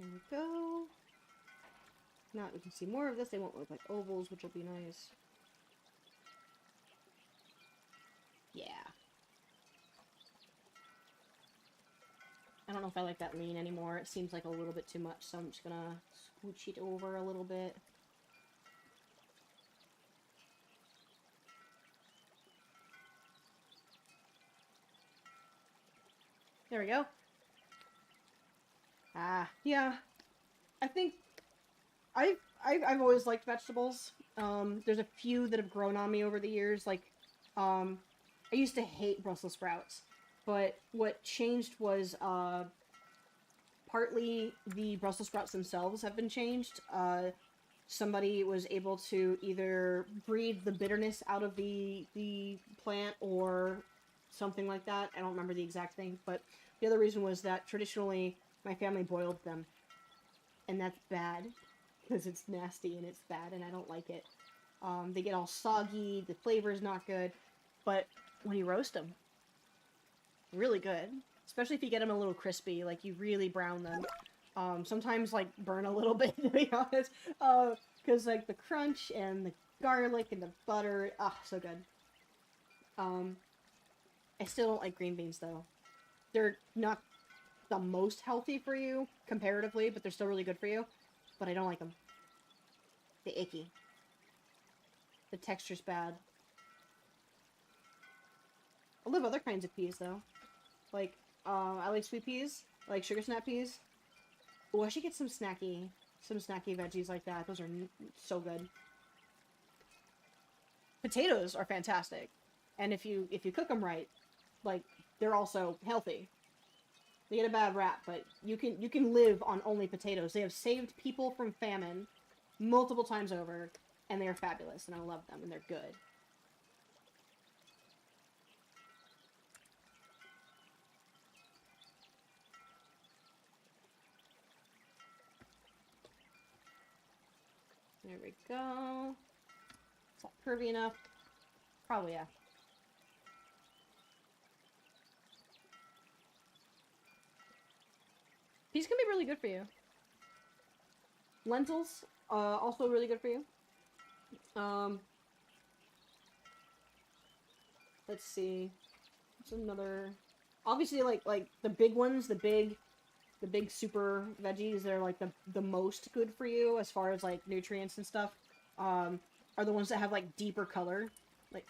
There we go. Now we can see more of this. They won't look like ovals, which will be nice. Yeah. I don't know if I like that lean anymore. It seems like a little bit too much, so I'm just gonna scooch it over a little bit. There we go. Ah, yeah. I think I've always liked vegetables. There's a few that have grown on me over the years. Like, I used to hate Brussels sprouts, but what changed was, partly the Brussels sprouts themselves have been changed. Somebody was able to either breed the bitterness out of the plant, or something like that. I don't remember the exact thing, but the other reason was that traditionally my family boiled them, and that's bad, because it's nasty and it's bad, and I don't like it. They get all soggy, the flavor's not good, but when you roast them, really good. Especially if you get them a little crispy, like you really brown them. Sometimes, like, burn a little bit, to be honest. Because, like, the crunch and the garlic and the butter, so good. I still don't like green beans, though. They're not the most healthy for you, comparatively, but they're still really good for you. But I don't like them. They're icky. The texture's bad. I love other kinds of peas, though. Like, I like sweet peas. I like sugar snap peas. Oh, I should get some snacky veggies like that. Those are so good. Potatoes are fantastic. And if you cook them right, like, they're also healthy. They get a bad rap, but you can live on only potatoes. They have saved people from famine multiple times over, and they are fabulous, and I love them, and they're good. There we go. Is that curvy enough? Probably, yeah. Peas can be really good for you. Lentils, also really good for you. Let's see. What's another? Obviously, like the big ones, the big super veggies that are like the most good for you as far as like nutrients and stuff, are the ones that have like deeper color. Like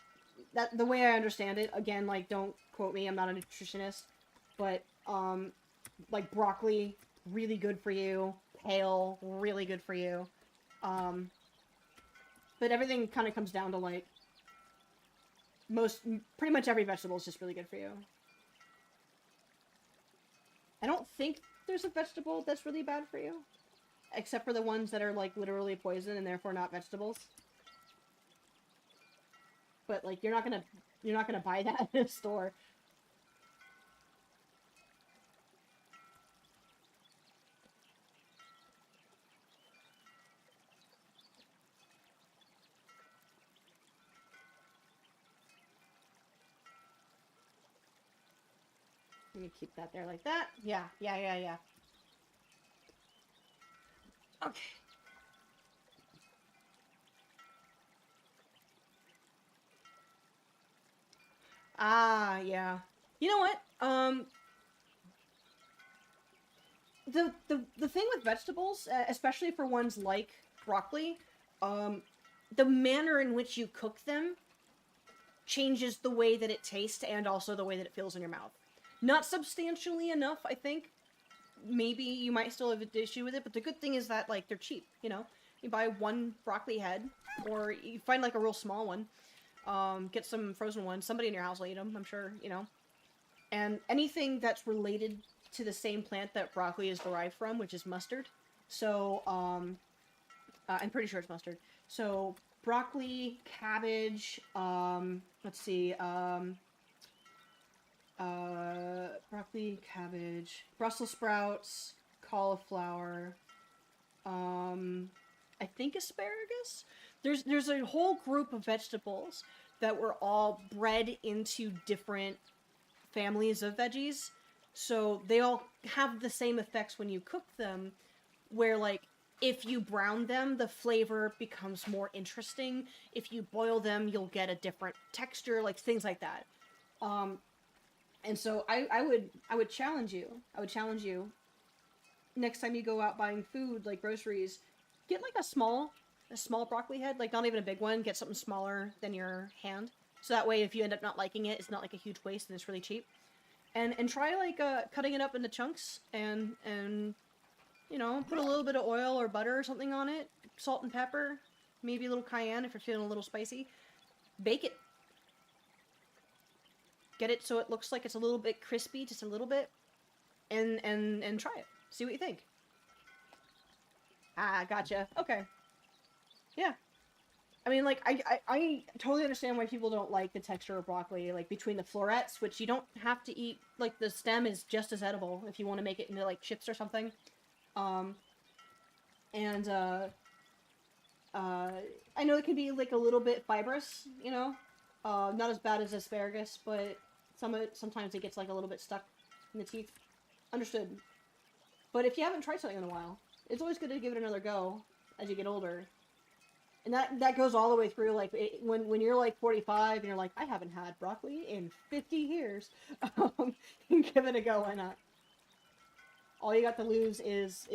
that, the way I understand it, again, like, don't quote me, I'm not a nutritionist, but like broccoli, really good for you. Kale, really good for you. But everything kind of comes down to, like, pretty much every vegetable is just really good for you. I don't think there's a vegetable that's really bad for you. except for the ones that are, like, literally poison and therefore not vegetables. But, like, you're not gonna buy that in a store. Let me keep that there like that. Yeah. Okay. Ah, yeah. You know what? The thing with vegetables, especially for ones like broccoli, the manner in which you cook them changes the way that it tastes and also the way that it feels in your mouth. Not substantially enough, I think. Maybe you might still have an issue with it, but the good thing is that, like, they're cheap, you know? You buy one broccoli head, or you find, like, a real small one. Get some frozen ones. Somebody in your house will eat them, I'm sure, you know? And anything that's related to the same plant that broccoli is derived from, which is mustard. So, I'm pretty sure it's mustard. So, broccoli, cabbage, let's see, broccoli, cabbage, Brussels sprouts, cauliflower, I think asparagus? There's a whole group of vegetables that were all bred into different families of veggies, so they all have the same effects when you cook them, where, like, if you brown them, the flavor becomes more interesting. If you boil them, you'll get a different texture, like, things like that. And so I would challenge you. I would challenge you, next time you go out buying food, like groceries, get, like, a small broccoli head, like, not even a big one, get something smaller than your hand. So that way, if you end up not liking it, it's not, like, a huge waste and it's really cheap. And try, like, cutting it up into chunks and, you know, put a little bit of oil or butter or something on it, salt and pepper, maybe a little cayenne if you're feeling a little spicy. Bake it. Get it so it looks like it's a little bit crispy, just a little bit, and try it. See what you think. Ah, gotcha. Okay. Yeah. I mean, like, I totally understand why people don't like the texture of broccoli, like, between the florets, which you don't have to eat, like, the stem is just as edible if you want to make it into, like, chips or something. I know it can be, like, a little bit fibrous, you know? Not as bad as asparagus, but sometimes it gets, like, a little bit stuck in the teeth. Understood. But if you haven't tried something in a while, it's always good to give it another go as you get older. And that goes all the way through, like, when you're, like, 45 and you're like, I haven't had broccoli in 50 years. Give it a go, why not? All you got to lose is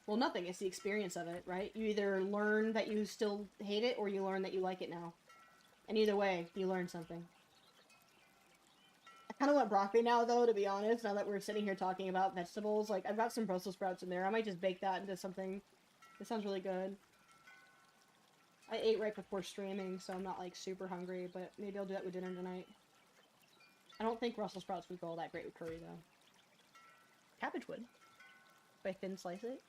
well, nothing. It's the experience of it, right? You either learn that you still hate it, or you learn that you like it now. And either way, you learn something. I kind of want broccoli now, though, to be honest, now that we're sitting here talking about vegetables. Like, I've got some Brussels sprouts in there. I might just bake that into something. It sounds really good. I ate right before streaming, so I'm not, like, super hungry, but maybe I'll do that with dinner tonight. I don't think Brussels sprouts would go all that great with curry, though. Cabbage would. If I thin slice it.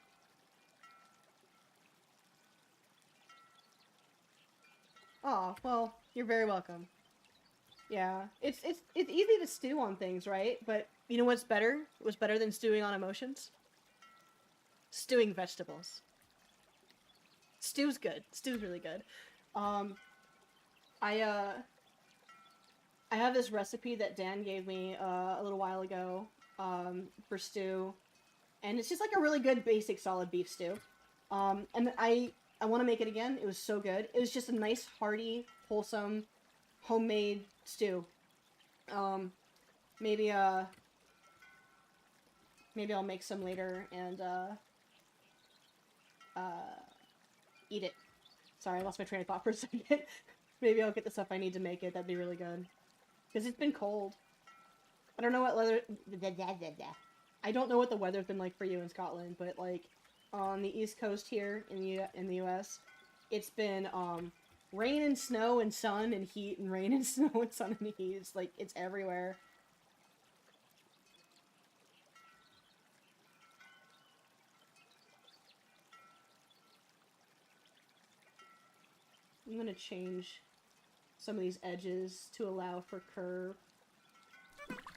Oh, well, you're very welcome. Yeah, it's easy to stew on things, right? But you know what's better? What's better than stewing on emotions? Stewing vegetables. Stew's good. Stew's really good. I have this recipe that Dan gave me a little while ago for stew, and it's just like a really good basic solid beef stew. And I want to make it again. It was so good. It was just a nice, hearty, wholesome, homemade stew. Maybe I'll make some later and eat it. Sorry, I lost my train of thought for a second. Maybe I'll get the stuff I need to make it. That'd be really good. Because it's been cold. I don't know what weather... I don't know what the weather's been like for you in Scotland, but, like, on the East Coast here in the US, it's been, rain and snow and sun and heat and rain and snow and sun and heat. It's, like, it's everywhere. I'm gonna change some of these edges to allow for curve.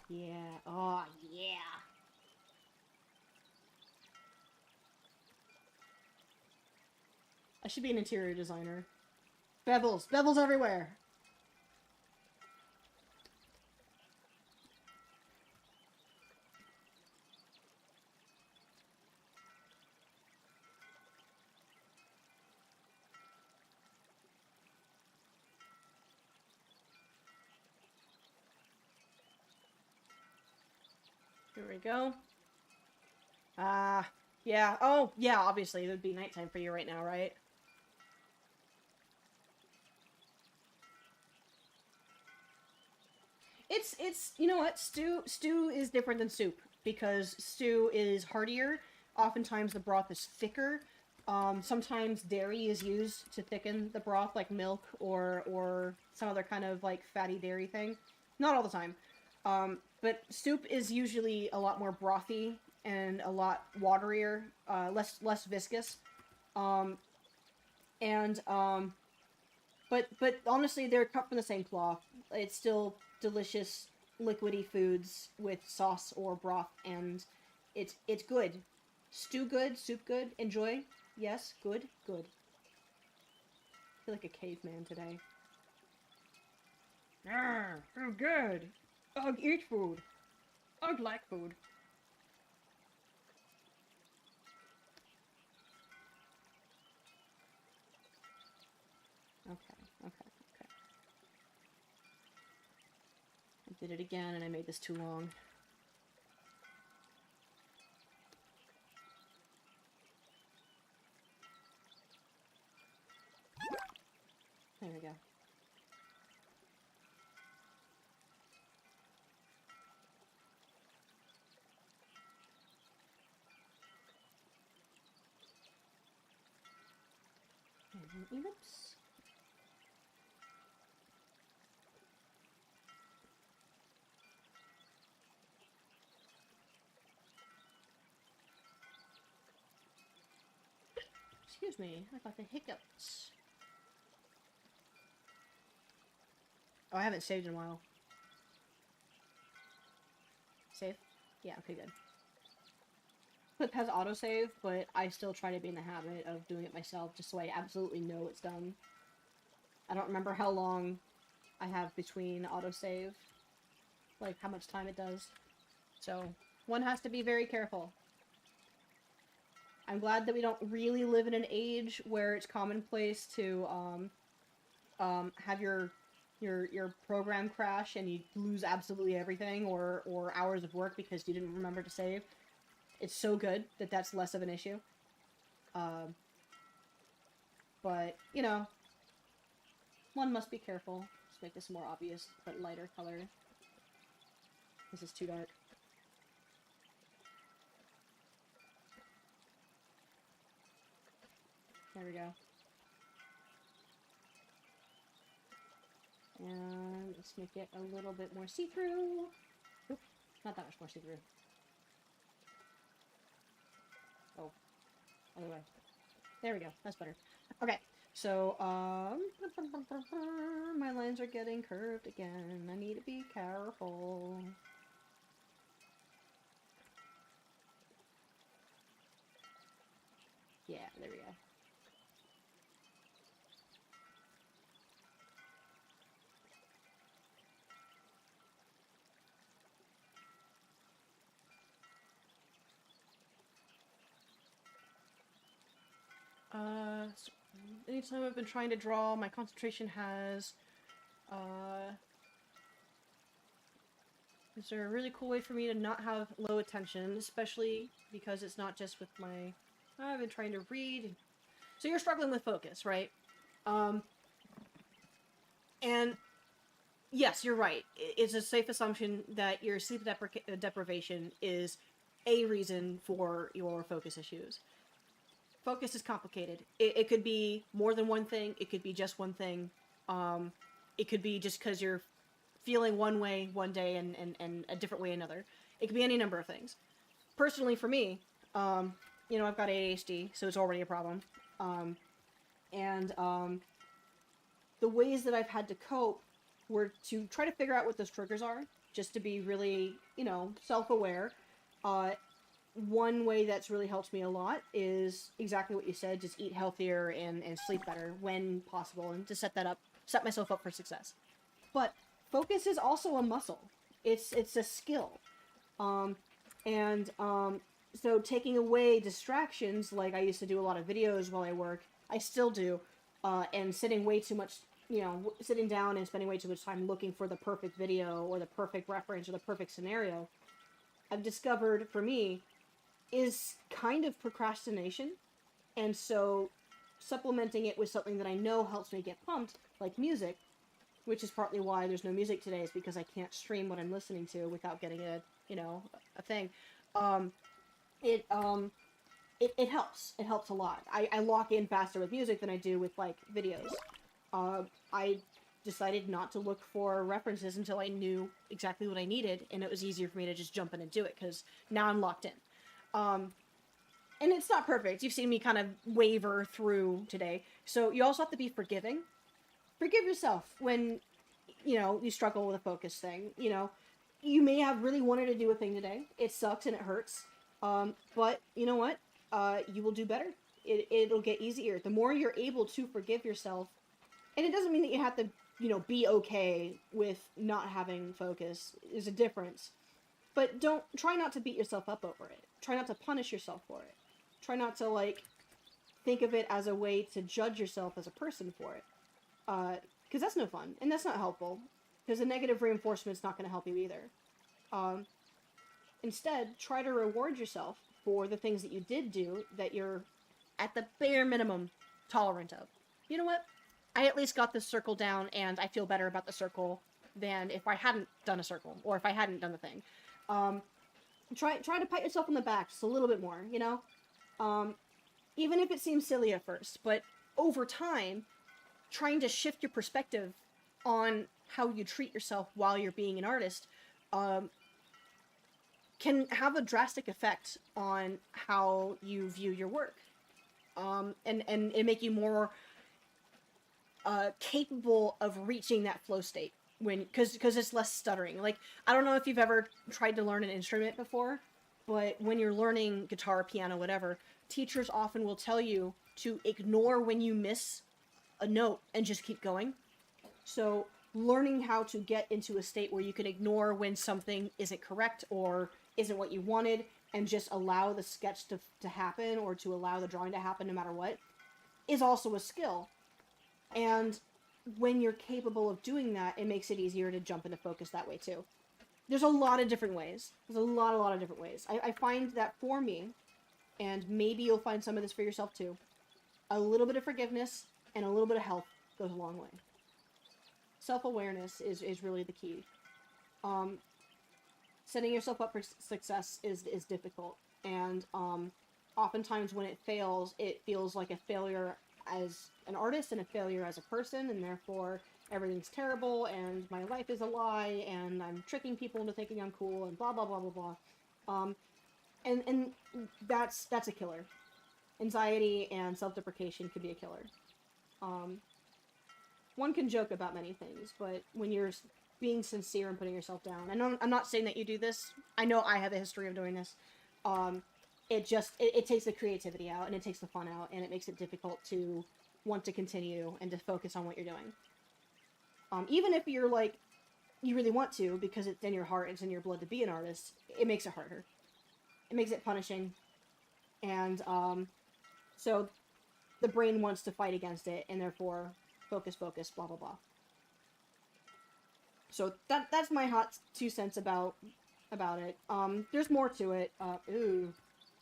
Yeah. Oh, yeah. I should be an interior designer. Bevels! Bevels everywhere! Here we go. Yeah. Oh, yeah, obviously, it would be nighttime for you right now, right? It's, you know what? Stew is different than soup, because stew is heartier. Oftentimes the broth is thicker. Sometimes dairy is used to thicken the broth, like milk or some other kind of, like, fatty dairy thing. Not all the time. But soup is usually a lot more brothy and a lot waterier, less viscous. Um, but honestly, they're cut from the same cloth. It's still delicious, liquidy foods with sauce or broth, and it's good. Stew good, soup good, enjoy. Yes, good, good. I feel like a caveman today. Oh good. I'll eat food. I'd like food. Okay, okay, okay. I did it again, and I made this too long. There we go. Oops. Excuse me, I got the hiccups. Oh, I haven't saved in a while. Save? Yeah, okay, good. Clip has autosave, but I still try to be in the habit of doing it myself, just so I absolutely know it's done. I don't remember how long I have between autosave, like how much time it does. So, one has to be very careful. I'm glad that we don't really live in an age where it's commonplace to, have your program crash and you lose absolutely everything, or hours of work because you didn't remember to save. It's so good that that's less of an issue. But, you know, one must be careful. Let's make this more obvious, but lighter color. This is too dark. There we go. And let's make it a little bit more see-through. Oop, not that much more see-through. Oh, other way. There we go. That's better. Okay, so, my lines are getting curved again. I need to be careful. Yeah, there we go. So anytime I've been trying to draw, my concentration has, is there a really cool way for me to not have low attention, especially because it's not just with my, I've been trying to read. So you're struggling with focus, right? And yes, you're right. It's a safe assumption that your sleep deprivation is a reason for your focus issues. Focus is complicated. It could be more than one thing. It could be just one thing. It could be just because you're feeling one way one day and a different way another. It could be any number of things. Personally, for me, you know, I've got ADHD, so it's already a problem. And the ways that I've had to cope were to try to figure out what those triggers are, just to be really, self-aware. One way that's really helped me a lot is exactly what you said, just eat healthier and sleep better when possible, and to set myself up for success. But focus is also a muscle. It's a skill. Um, and so taking away distractions, like I used to do a lot of videos while I work, I still do, and sitting down and spending way too much time looking for the perfect video or the perfect reference or the perfect scenario, I've discovered for me is kind of procrastination. And so supplementing it with something that I know helps me get pumped, like music, which is partly why there's no music today, is because I can't stream what I'm listening to without getting a thing. Um, it, um, it helps. It helps a lot. I lock in faster with music than I do with, like, videos. I decided not to look for references until I knew exactly what I needed, and it was easier for me to just jump in and do it, because now I'm locked in. And it's not perfect. You've seen me kind of waver through today. So you also have to be forgiving. Forgive yourself when, you struggle with a focus thing. You may have really wanted to do a thing today. It sucks and it hurts. But you know what? You will do better. It'll get easier. The more you're able to forgive yourself, and it doesn't mean that you have to, be okay with not having focus. There's a difference. But try not to beat yourself up over it. Try not to punish yourself for it. Try not to, like, think of it as a way to judge yourself as a person for it. Because that's no fun, and that's not helpful. Because the negative reinforcement's not going to help you either. Instead, try to reward yourself for the things that you did do that you're, at the bare minimum, tolerant of. You know what? I at least got this circle down, and I feel better about the circle than if I hadn't done a circle, or if I hadn't done the thing. Try to pat yourself on the back just a little bit more, even if it seems silly at first, but over time, trying to shift your perspective on how you treat yourself while you're being an artist, can have a drastic effect on how you view your work. And it make you more capable of reaching that flow state because it's less stuttering. Like, I don't know if you've ever tried to learn an instrument before, but when you're learning guitar, piano, whatever, teachers often will tell you to ignore when you miss a note and just keep going. So learning how to get into a state where you can ignore when something isn't correct or isn't what you wanted and just allow the sketch to happen, or to allow the drawing to happen no matter what, is also a skill. And when you're capable of doing that, it makes it easier to jump into focus that way too. There's a lot of different ways. There's a lot of different ways. I find that for me, and maybe you'll find some of this for yourself too, a little bit of forgiveness and a little bit of health goes a long way. Self-awareness is really the key. Setting yourself up for success is difficult, and oftentimes when it fails, it feels like a failure as an artist and a failure as a person, and therefore everything's terrible and my life is a lie and I'm tricking people into thinking I'm cool and blah blah blah blah blah. And that's a killer. Anxiety and self-deprecation could be a killer. One can joke about many things, but when you're being sincere and putting yourself down, I'm not saying that you do this. I know I have a history of doing this. It takes the creativity out, and it takes the fun out, and it makes it difficult to want to continue and to focus on what you're doing. Even if you're like, you really want to, because it's in your heart, it's in your blood to be an artist, it makes it harder. It makes it punishing. And so the brain wants to fight against it, and therefore focus, blah blah blah. So that's my hot 2 cents about it. There's more to it. Ooh.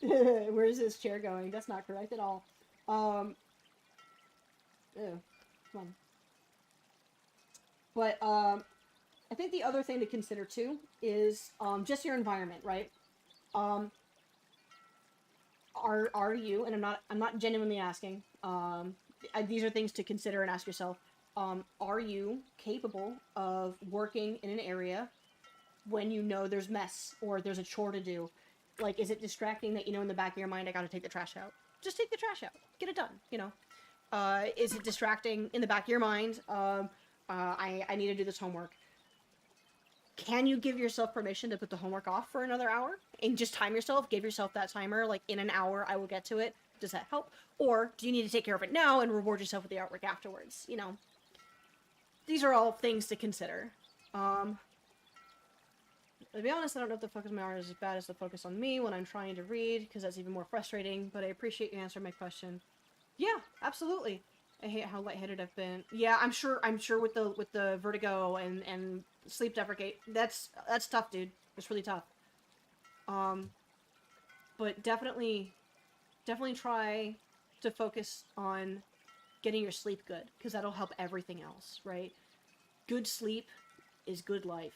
Where's this chair going? That's not correct at all. Ew. Come on. But, I think the other thing to consider, too, is, just your environment, right? Are you, and I'm not genuinely asking, these are things to consider and ask yourself, are you capable of working in an area when you know there's mess or there's a chore to do? Like, is it distracting that in the back of your mind, I gotta take the trash out? Just take the trash out. Get it done, Is it distracting in the back of your mind? I need to do this homework. Can you give yourself permission to put the homework off for another hour? And just time yourself, give yourself that timer, like in an hour I will get to it. Does that help? Or do you need to take care of it now and reward yourself with the artwork afterwards? You know, these are all things to consider. To be honest, I don't know if the focus on my art is as bad as the focus on me when I'm trying to read, because that's even more frustrating, but I appreciate you answering my question. Yeah, absolutely. I hate how lightheaded I've been. Yeah, I'm sure with the vertigo and sleep deprivation, that's tough, dude. It's really tough. But definitely try to focus on getting your sleep good, because that'll help everything else, right? Good sleep is good life.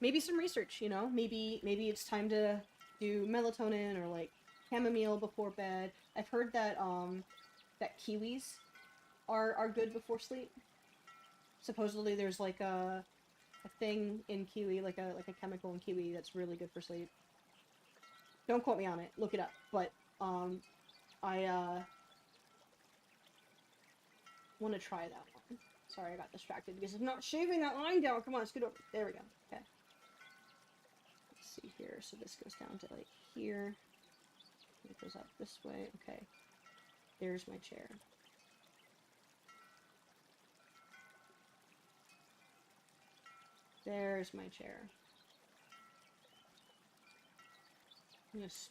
Maybe some research, you know? Maybe it's time to do melatonin or, like, chamomile before bed. I've heard that, that kiwis are good before sleep. Supposedly there's, like, a thing in kiwi, like a chemical in kiwi that's really good for sleep. Don't quote me on it. Look it up. But, I, want to try that one. Sorry, I got distracted because I'm not shaving that line down. Come on, scoot over. There we go. Okay. Let's see here. So this goes down to, like, here. It goes up this way. Okay. There's my chair. There's my chair. Yes.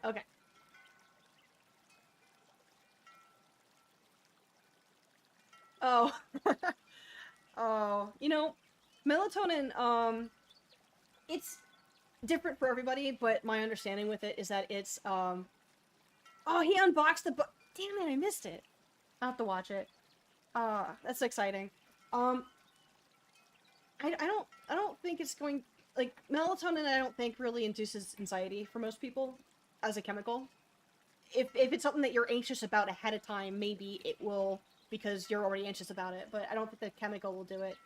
Okay. Oh. Oh. You know, melatonin, it's different for everybody, but my understanding with it is that it's, oh, he unboxed the book. Damn it, I missed it. I'll have to watch it. That's exciting. I don't think it's going, like, melatonin I don't think really induces anxiety for most people as a chemical. If it's something that you're anxious about ahead of time, maybe it will, because you're already anxious about it, but I don't think the chemical will do it.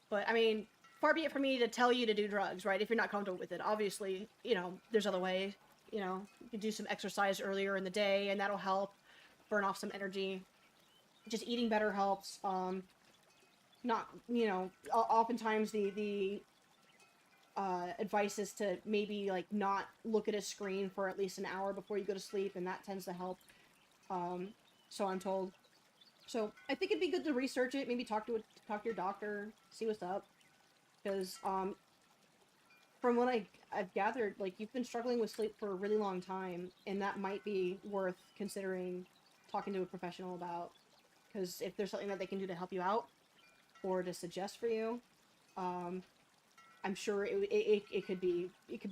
But, I mean, far be it for me to tell you to do drugs, right, if you're not comfortable with it. Obviously, you know, there's other ways. You know, you can do some exercise earlier in the day, and that'll help burn off some energy. Just eating better helps. Not, you know, oftentimes the advice is to maybe, like, not look at a screen for at least an hour before you go to sleep, and that tends to help. So I'm told. So I think it'd be good to research it, maybe talk to your doctor, see what's up. Because, from what I've gathered, like, you've been struggling with sleep for a really long time, and that might be worth considering talking to a professional about. Because if there's something that they can do to help you out, or to suggest for you, I'm sure it could be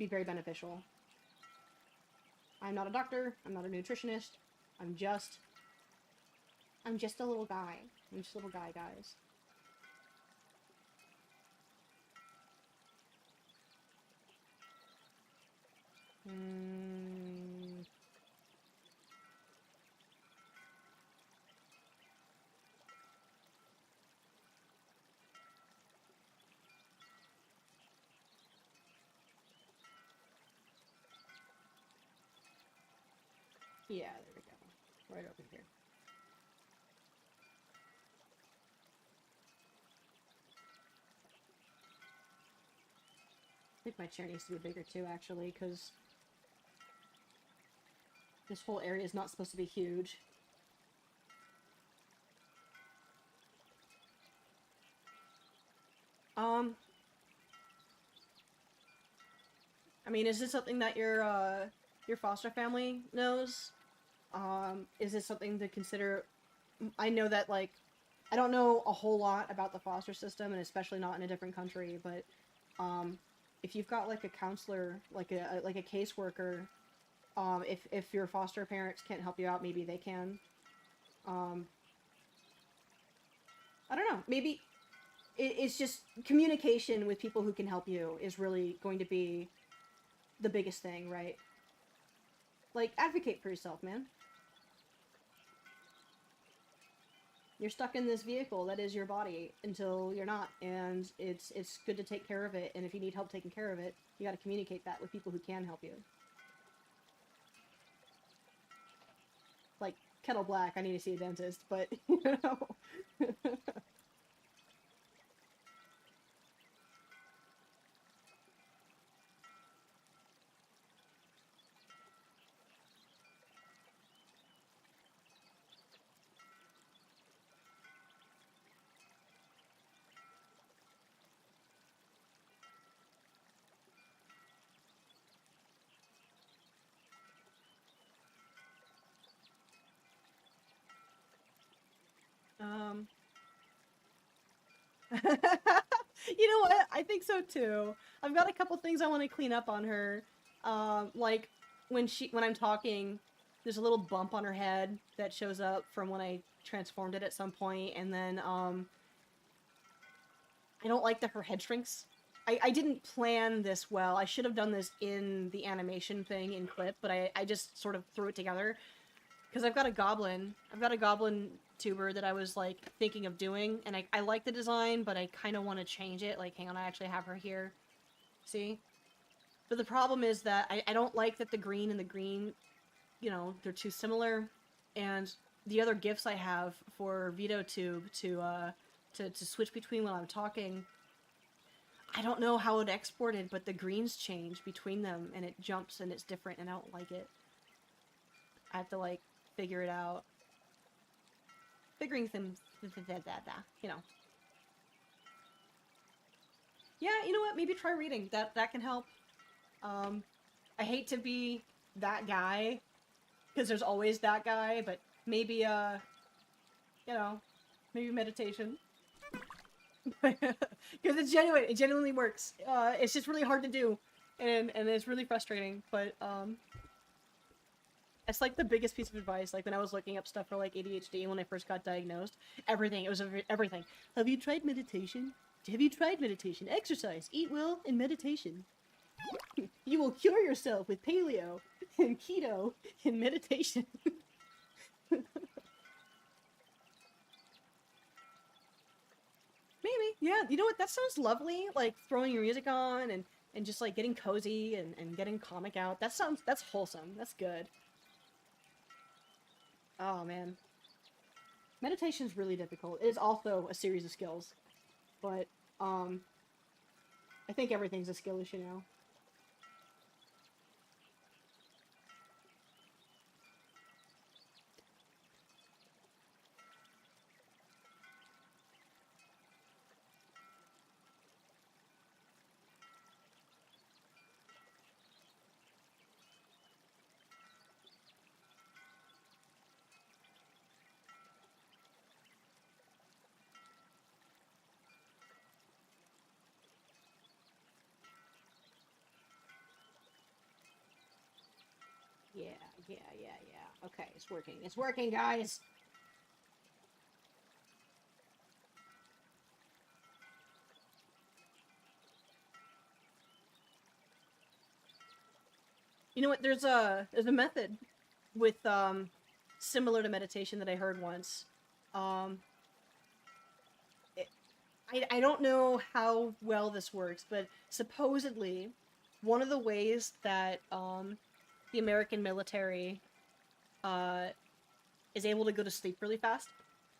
very beneficial. I'm not a doctor, I'm not a nutritionist, I'm just a little guy. I'm just a little guy, guys. Yeah, there we go. Right over here. I think my chair needs to be bigger too, actually, because this whole area is not supposed to be huge. I mean, is this something that your foster family knows? Is this something to consider? I know that, like, I don't know a whole lot about the foster system, and especially not in a different country, but, if you've got, like, a counselor, like a caseworker, if your foster parents can't help you out, maybe they can. I don't know, maybe it's just communication with people who can help you is really going to be the biggest thing, right? Like, advocate for yourself, man. You're stuck in this vehicle that is your body until you're not, and it's good to take care of it, and if you need help taking care of it, you gotta communicate that with people who can help you. like kettle black, I need to see a dentist, but, you know. Um, you know what? I think so too. I've got a couple things I want to clean up on her. Like when I'm talking, there's a little bump on her head that shows up from when I transformed it at some point, and then I don't like that her head shrinks. I didn't plan this well. I should have done this in the animation thing in clip, but I just sort of threw it together. Because I've got a goblin tuber that I was, like, thinking of doing, and I like the design, but I kind of want to change it. Like, hang on, I actually have her here. See? But the problem is that I don't like that the green and the green, you know, they're too similar, and the other gifts I have for VideoTube to switch between when I'm talking, I don't know how it exported, but the greens change between them, and it jumps, and it's different, and I don't like it. I have to, like, figure it out. Figuring things, you know. Yeah, you know what? Maybe try reading. That can help. I hate to be that guy, because there's always that guy, but maybe, you know, maybe meditation. Because it's genuine. It genuinely works. It's just really hard to do, and it's really frustrating, but, it's like the biggest piece of advice, like when I was looking up stuff for like ADHD when I first got diagnosed. Everything, it was everything. Have you tried meditation? Have you tried meditation? Exercise, eat well, and meditation. You will cure yourself with paleo, and keto, and meditation. Maybe, yeah, you know what, that sounds lovely, like throwing your music on and just like getting cozy and getting comic out. That's wholesome, that's good. Oh, man. Meditation's really difficult. It is also a series of skills. But, I think everything's a skill issue now. Yeah, yeah, yeah, yeah. Okay, it's working. It's working, guys! You know what, there's a method with, similar to meditation that I heard once. Um, I don't know how well this works, but supposedly, one of the ways that, the American military, is able to go to sleep really fast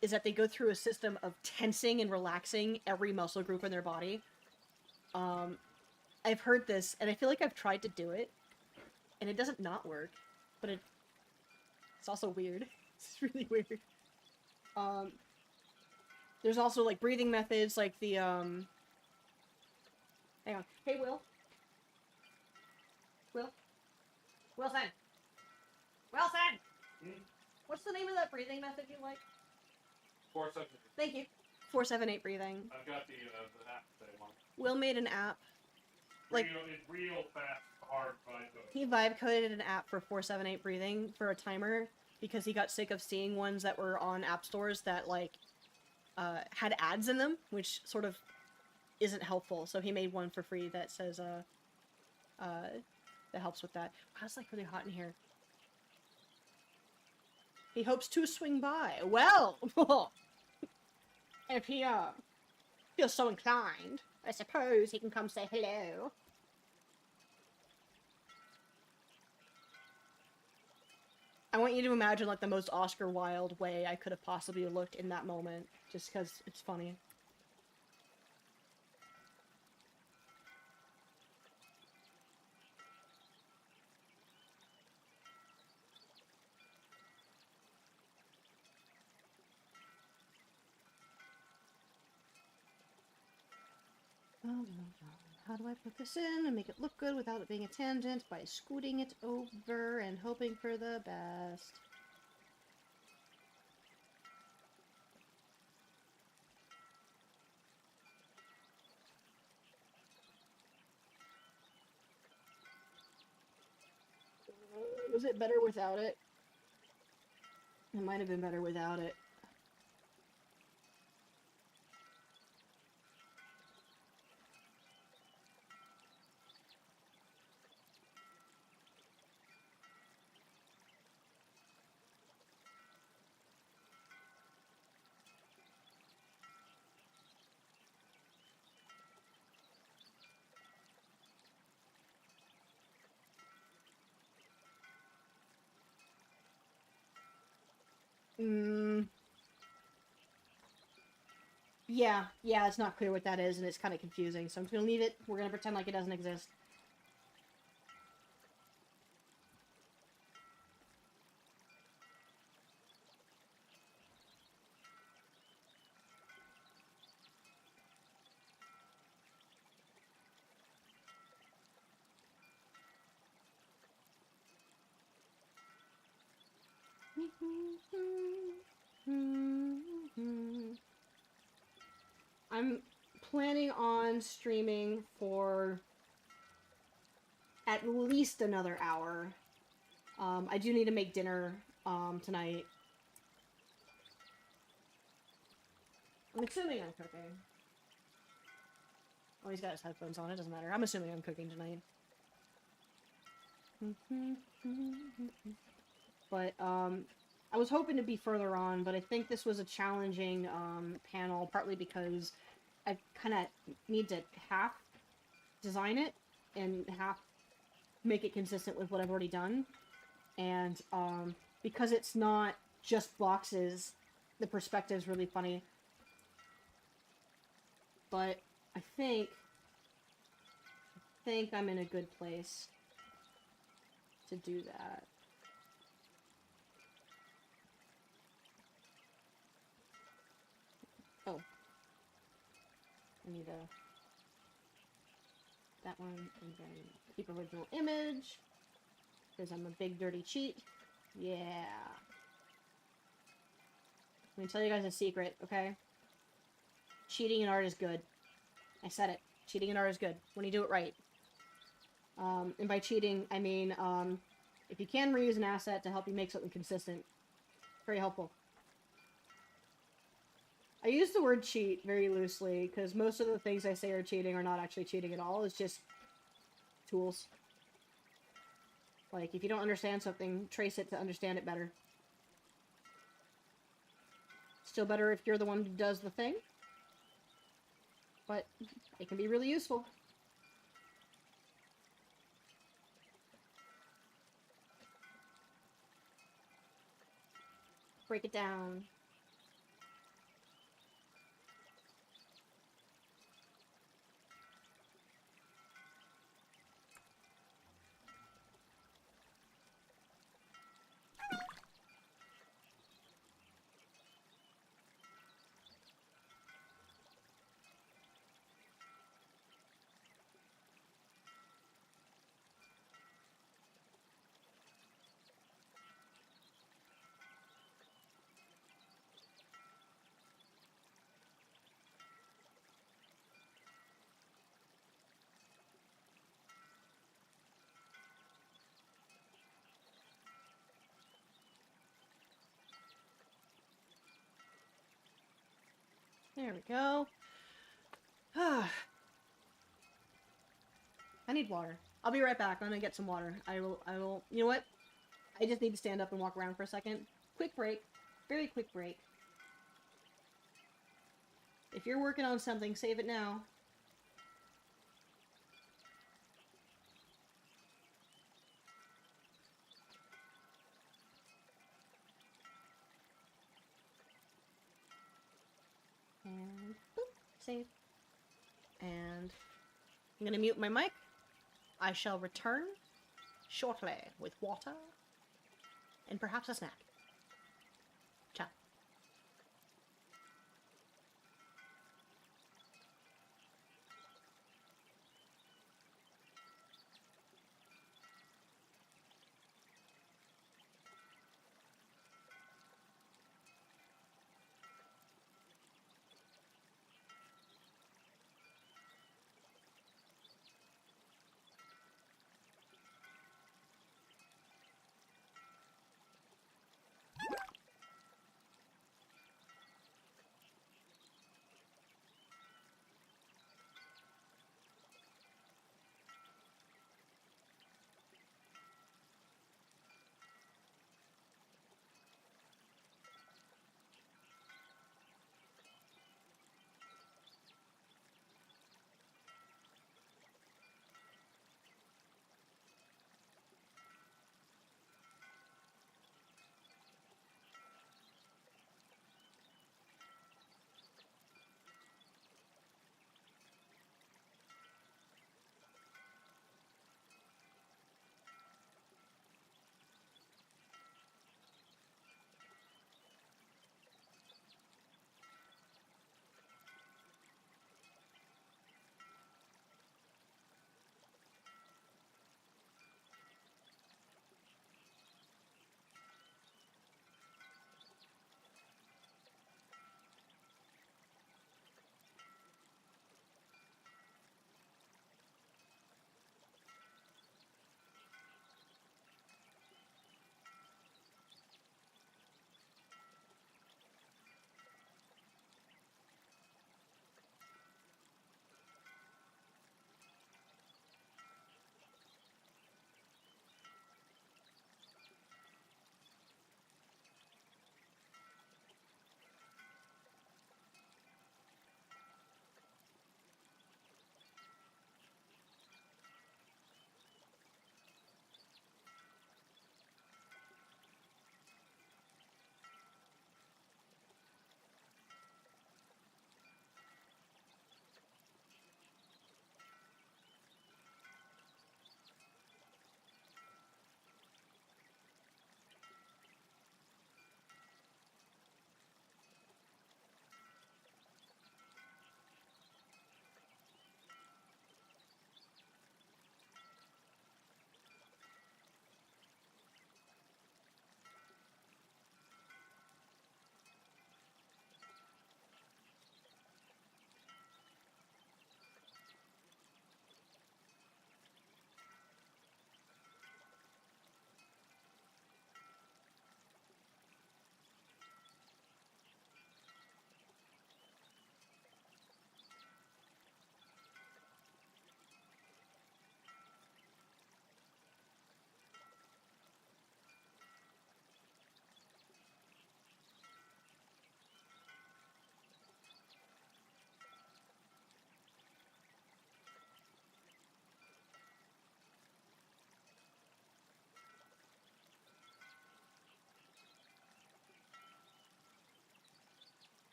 is that they go through a system of tensing and relaxing every muscle group in their body. I've heard this, and I feel like I've tried to do it, and it doesn't not work, but it's also weird. It's really weird. There's also, like, breathing methods, like the, hang on. Hey, Will? Will? Wilson! Wilson! Hmm? What's the name of that breathing method you like? 4-7. Thank you. 4-7-8 breathing. I've got the app that I want. Will made an app. Like, It's real fast, hard vibe code. he vibe coded an app for 4-7-8 breathing for a timer because he got sick of seeing ones that were on app stores that, like, had ads in them, which sort of isn't helpful. So he made one for free that says, that helps with that. Wow, it's like really hot in here. He hopes to swing by. Well, if he, feels so inclined, I suppose he can come say hello. I want you to imagine, like, the most Oscar Wilde way I could have possibly looked in that moment, just because it's funny. How do I put this in and make it look good without it being a tangent? By scooting it over and hoping for the best. Was it better without it? It might have been better without it. Yeah, it's not clear what that is, and it's kind of confusing, so I'm just gonna leave it. We're gonna pretend like it doesn't exist. I'm planning on streaming for at least another hour. I do need to make dinner tonight. I'm assuming I'm cooking. Oh, he's got his headphones on. It doesn't matter. I'm assuming I'm cooking tonight. But, I was hoping to be further on, but I think this was a challenging, panel, partly because I kind of need to half design it and half make it consistent with what I've already done. And, because it's not just boxes, the perspective's really funny. But I think I'm in a good place to do that. Oh. I need that one, and then keep original image, because I'm a big dirty cheat. Yeah. Let me tell you guys a secret, okay? Cheating in art is good. I said it. Cheating in art is good, when you do it right. And by cheating, I mean, if you can reuse an asset to help you make something consistent, very helpful. I use the word cheat very loosely, because most of the things I say are cheating are not actually cheating at all. It's just tools. Like, if you don't understand something, trace it to understand it better. Still better if you're the one who does the thing. But it can be really useful. Break it down. There we go. I need water. I'll be right back. I'm gonna get some water. I will, you know what? I just need to stand up and walk around for a second. Quick break. Very quick break. If you're working on something, save it now. Save. And I'm gonna mute my mic. I shall return shortly with water and perhaps a snack. Ciao.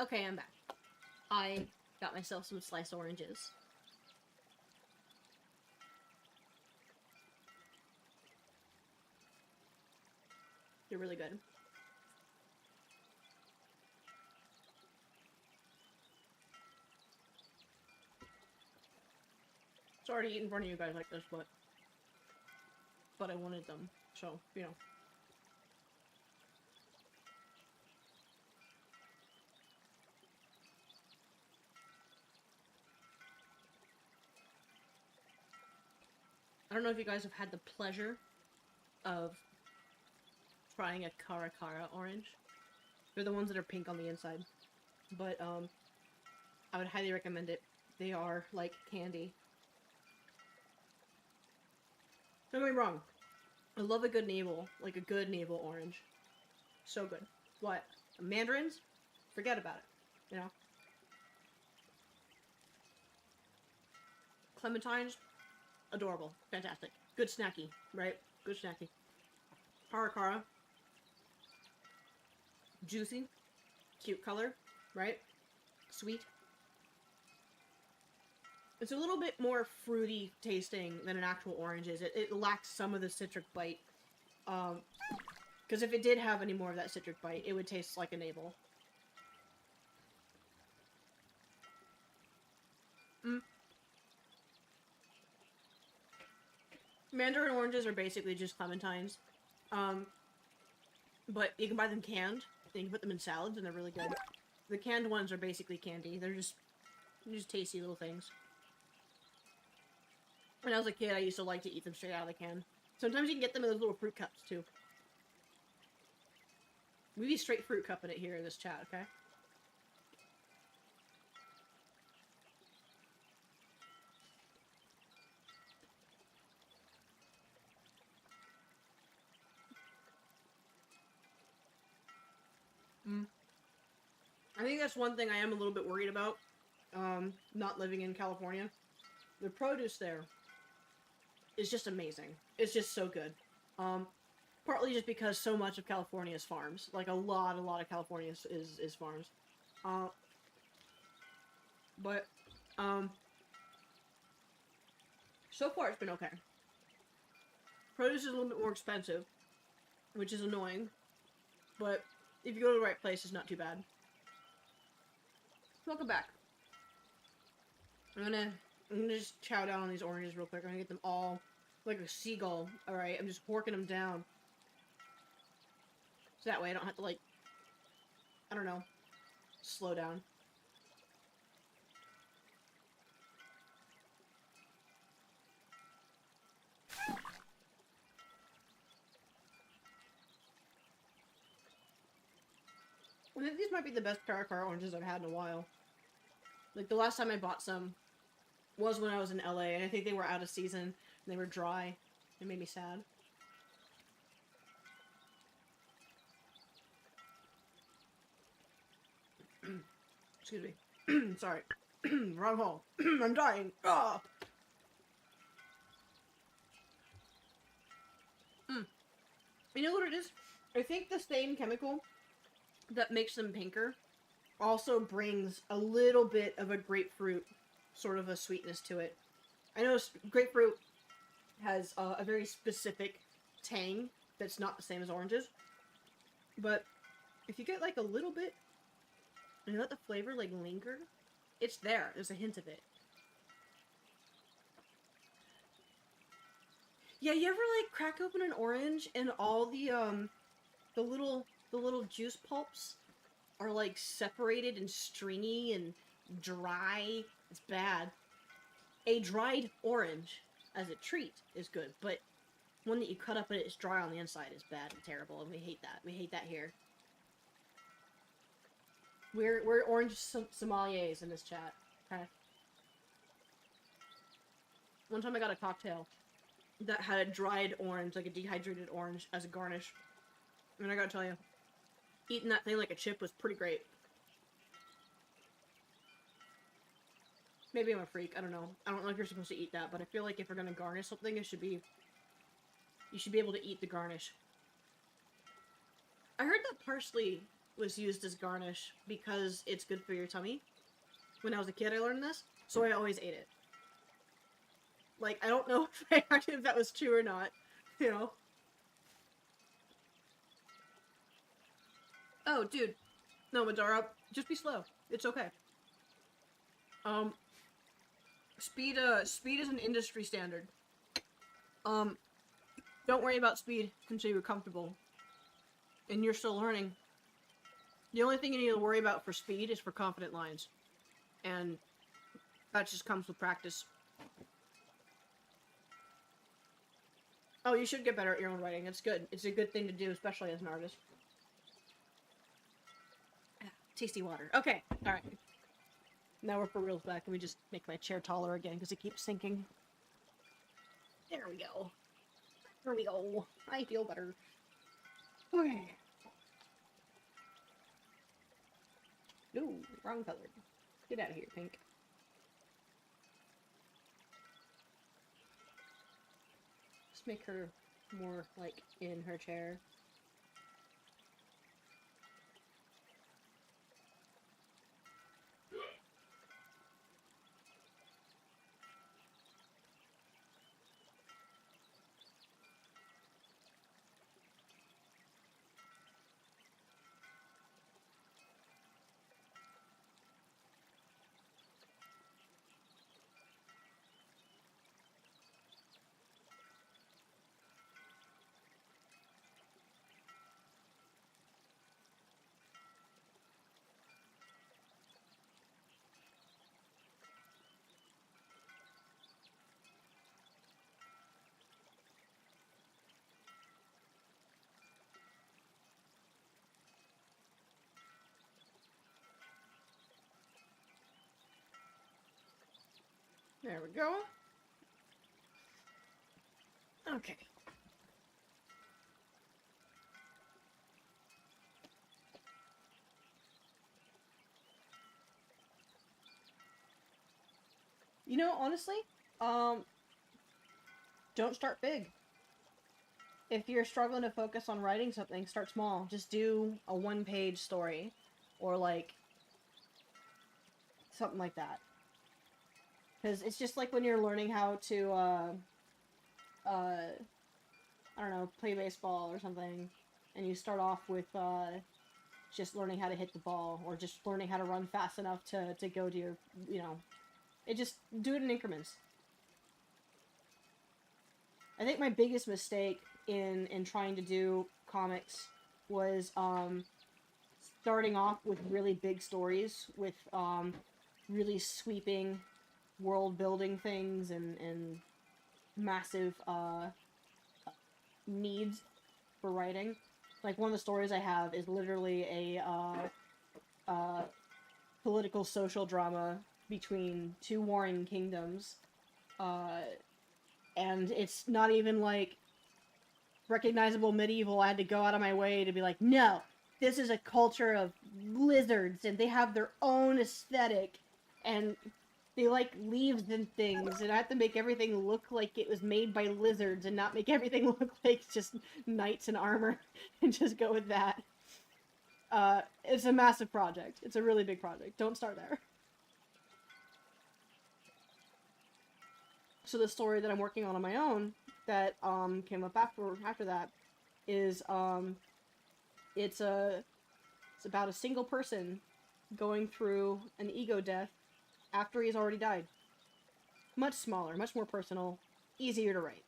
Okay, I'm back. I got myself some sliced oranges. They're really good. Sorry to eat in front of you guys like this, but I wanted them, so, you know. I don't know if you guys have had the pleasure of trying a Cara Cara orange. They're the ones that are pink on the inside. But, I would highly recommend it. They are like candy. Don't get me wrong. I love a good navel, like a good navel orange. So good. What? Mandarins? Forget about it. You know? Clementines? Adorable. Fantastic. Good snacky, right? Good snacky. Cara Cara. Juicy. Cute color, right? Sweet. It's a little bit more fruity tasting than an actual orange is. It lacks some of the citric bite. Because if it did have any more of that citric bite, it would taste like a navel. Mandarin oranges are basically just clementines. But you can buy them canned. You can put them in salads and they're really good. The canned ones are basically candy. They're just tasty little things. When I was a kid, I used to like to eat them straight out of the can. Sometimes you can get them in those little fruit cups, too. We be straight fruit cupping it here in this chat, okay? I think that's one thing I am a little bit worried about, not living in California. The produce there is just amazing. It's just so good. Partly just because so much of California is farms. Like, a lot of California is farms. But, so far it's been okay. Produce is a little bit more expensive, which is annoying. But, if you go to the right place, it's not too bad. Welcome back. I'm gonna just chow down on these oranges real quick. I'm gonna get them all like a seagull. Alright, I'm just working them down. So that way I don't have to, like, I don't know, slow down. I think these might be the best Caracara oranges I've had in a while. Like, the last time I bought some was when I was in LA, and I think they were out of season, and they were dry. It made me sad. Excuse me. Sorry. Wrong hole. I'm dying. Ah! You know what it is? I think the same chemical that makes them pinker also brings a little bit of a grapefruit sort of a sweetness to it. I know grapefruit has a very specific tang that's not the same as oranges, but if you get like a little bit and you let the flavor like linger, it's there. There's a hint of it. Yeah, you ever like crack open an orange and all the little juice pulps are like separated and stringy and dry? It's bad. A dried orange as a treat is good, but one that you cut up and it's dry on the inside is bad and terrible, and we hate that. We hate that here. We're orange sommeliers in this chat. Okay. One time I got a cocktail that had a dried orange, like a dehydrated orange, as a garnish. And I gotta tell you, eating that thing like a chip was pretty great. Maybe I'm a freak, I don't know. I don't know if you're supposed to eat that, but I feel like if you're gonna garnish something, it should be... You should be able to eat the garnish. I heard that parsley was used as garnish because it's good for your tummy. When I was a kid, I learned this, so I always ate it. Like, I don't know if that was true or not, you know? Oh, dude. No, Madara, just be slow. It's okay. Speed is an industry standard. Don't worry about speed until you're comfortable. And you're still learning. The only thing you need to worry about for speed is for confident lines. And that just comes with practice. Oh, you should get better at your own writing. It's good. It's a good thing to do, especially as an artist. Tasty water. Okay, alright. Now we're for reals back. Let me just make my chair taller again because it keeps sinking. There we go. There we go. I feel better. Okay. No, wrong color. Get out of here, pink. Just make her more, like, in her chair. There we go. Okay. You know, honestly, don't start big. If you're struggling to focus on writing something, start small. Just do a one-page story. Or, like, something like that. Because it's just like when you're learning how to, I don't know, play baseball or something. And you start off with, just learning how to hit the ball. Or just learning how to run fast enough to go to your, you know... It just... do it in increments. I think my biggest mistake in trying to do comics was, starting off with really big stories, with, really sweeping world-building things and massive, needs for writing. Like, one of the stories I have is literally a political social drama between two warring kingdoms, and it's not even, like, recognizable medieval. I had to go out of my way to be like, no, this is a culture of lizards, and they have their own aesthetic, and they like leaves and things, and I have to make everything look like it was made by lizards, and not make everything look like just knights in armor, and just go with that. It's a massive project. It's a really big project. Don't start there. So the story that I'm working on my own, that, came up after that, is, it's about a single person going through an ego death after he's already died. Much smaller, much more personal, easier to write.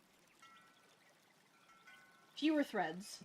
Fewer threads.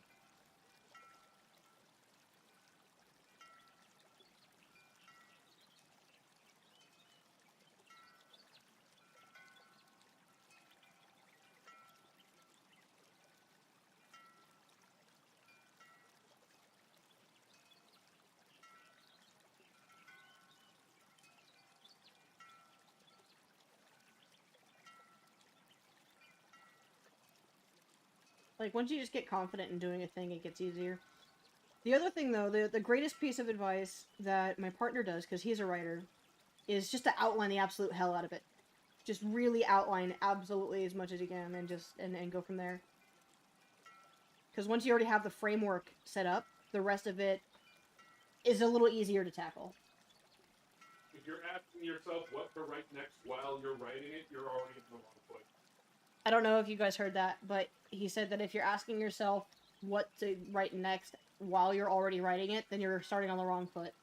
Like, once you just get confident in doing a thing, it gets easier. The other thing, though, the greatest piece of advice that my partner does, because he's a writer, is just to outline the absolute hell out of it. Just really outline absolutely as much as you can, and just, and go from there. Because once you already have the framework set up, the rest of it is a little easier to tackle. If you're asking yourself what to write next while you're writing it, you're already in the wrong foot. I don't know if you guys heard that, but he said that if you're asking yourself what to write next while you're already writing it, then you're starting on the wrong foot.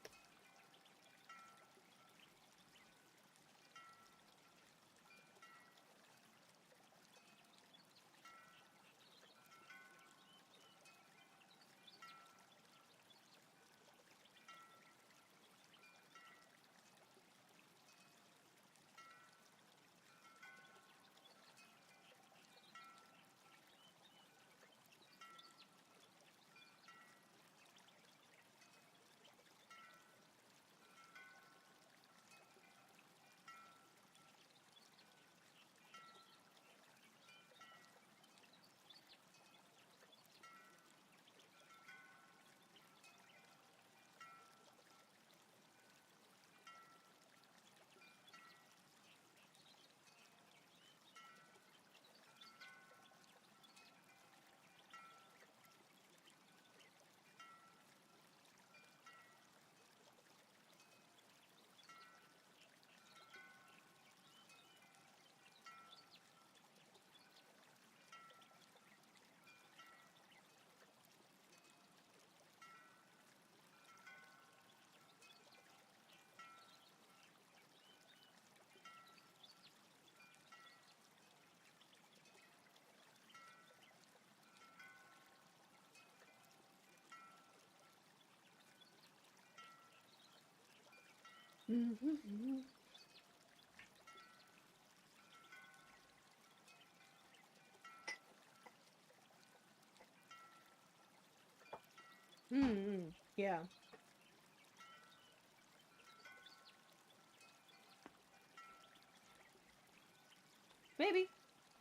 Yeah. Maybe.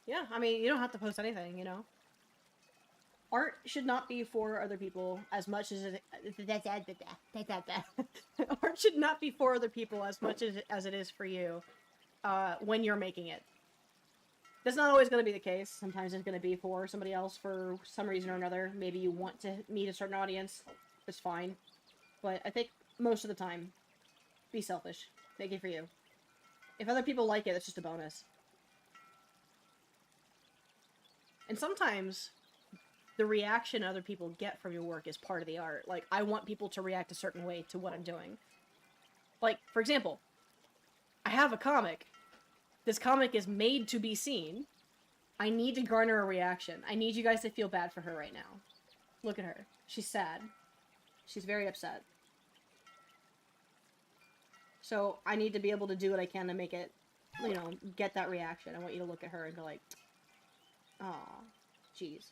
Yeah, I mean, you don't have to post anything, you know? Art should not be for other people as much as it... Art should not be for other people as much as it is for you when you're making it. That's not always going to be the case. Sometimes it's going to be for somebody else for some reason or another. Maybe you want to meet a certain audience. That's fine. But I think most of the time, be selfish. Make it for you. If other people like it, that's just a bonus. And sometimes the reaction other people get from your work is part of the art. Like, I want people to react a certain way to what I'm doing. Like, for example, I have a comic. This comic is made to be seen. I need to garner a reaction. I need you guys to feel bad for her right now. Look at her. She's sad. She's very upset. So, I need to be able to do what I can to make it, you know, get that reaction. I want you to look at her and go like, aw, jeez.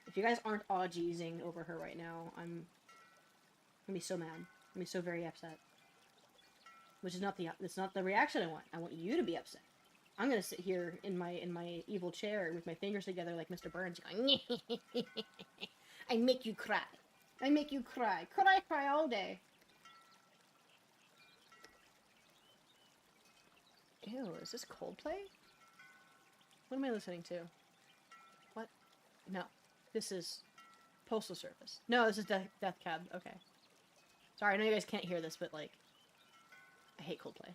If you guys aren't aw-jeezing over her right now, I'm gonna be so mad. I'm gonna be so very upset. Which is not the reaction I want. I want you to be upset. I'm gonna sit here in my evil chair with my fingers together like Mr. Burns going, I make you cry. I make you cry. Cry all day. Ew, is this Coldplay? What am I listening to? What? No. This is Postal Service. No, this is Death Cab. Okay. Sorry, I know you guys can't hear this, but, like, I hate Coldplay.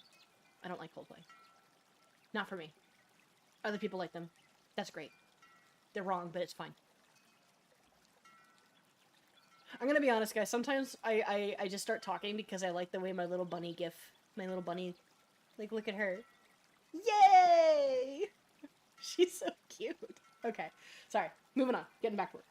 I don't like Coldplay. Not for me. Other people like them. That's great. They're wrong, but it's fine. I'm gonna be honest, guys. Sometimes I just start talking because I like the way my little bunny like, look at her. Yay! She's so cute. Okay. Sorry. Moving on. Getting back to work.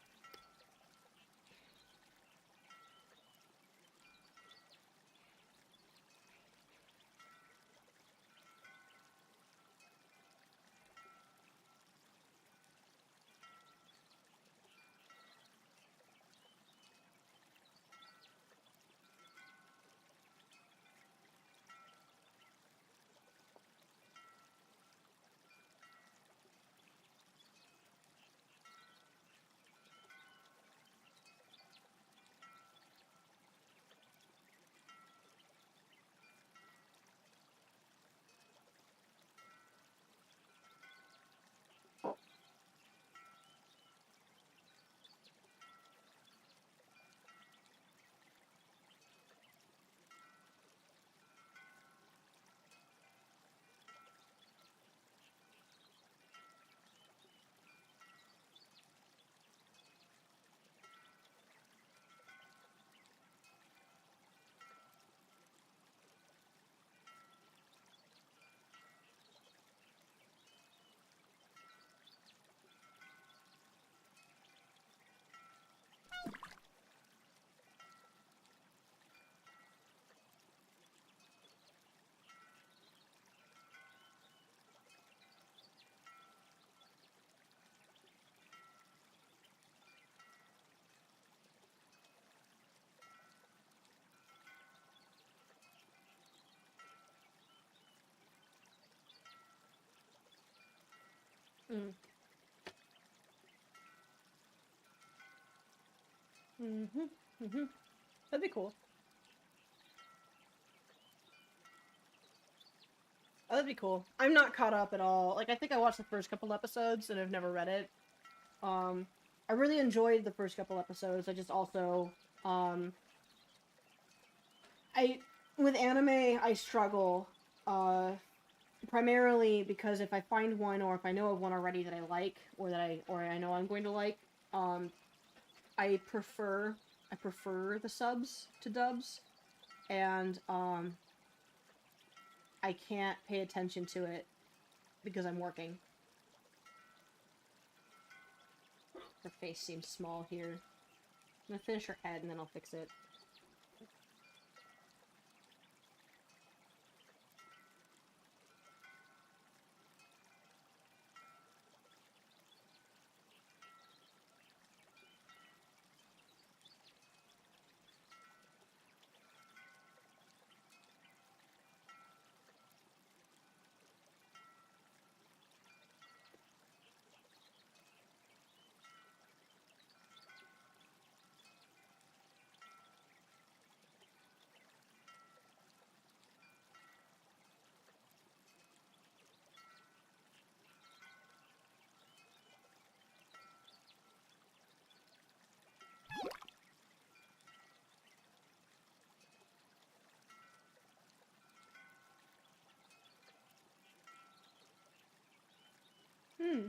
Mm. Mm-hmm. Mm-hmm. That'd be cool. Oh, that'd be cool. I'm not caught up at all. Like, I think I watched the first couple episodes and I've never read it. I really enjoyed the first couple episodes. I just also, I, with anime, I struggle, primarily because if I find one or if I know of one already that I like or or I know I'm going to like, um, I prefer the subs to dubs, and, I can't pay attention to it because I'm working. Her face seems small here. I'm gonna finish her head and then I'll fix it.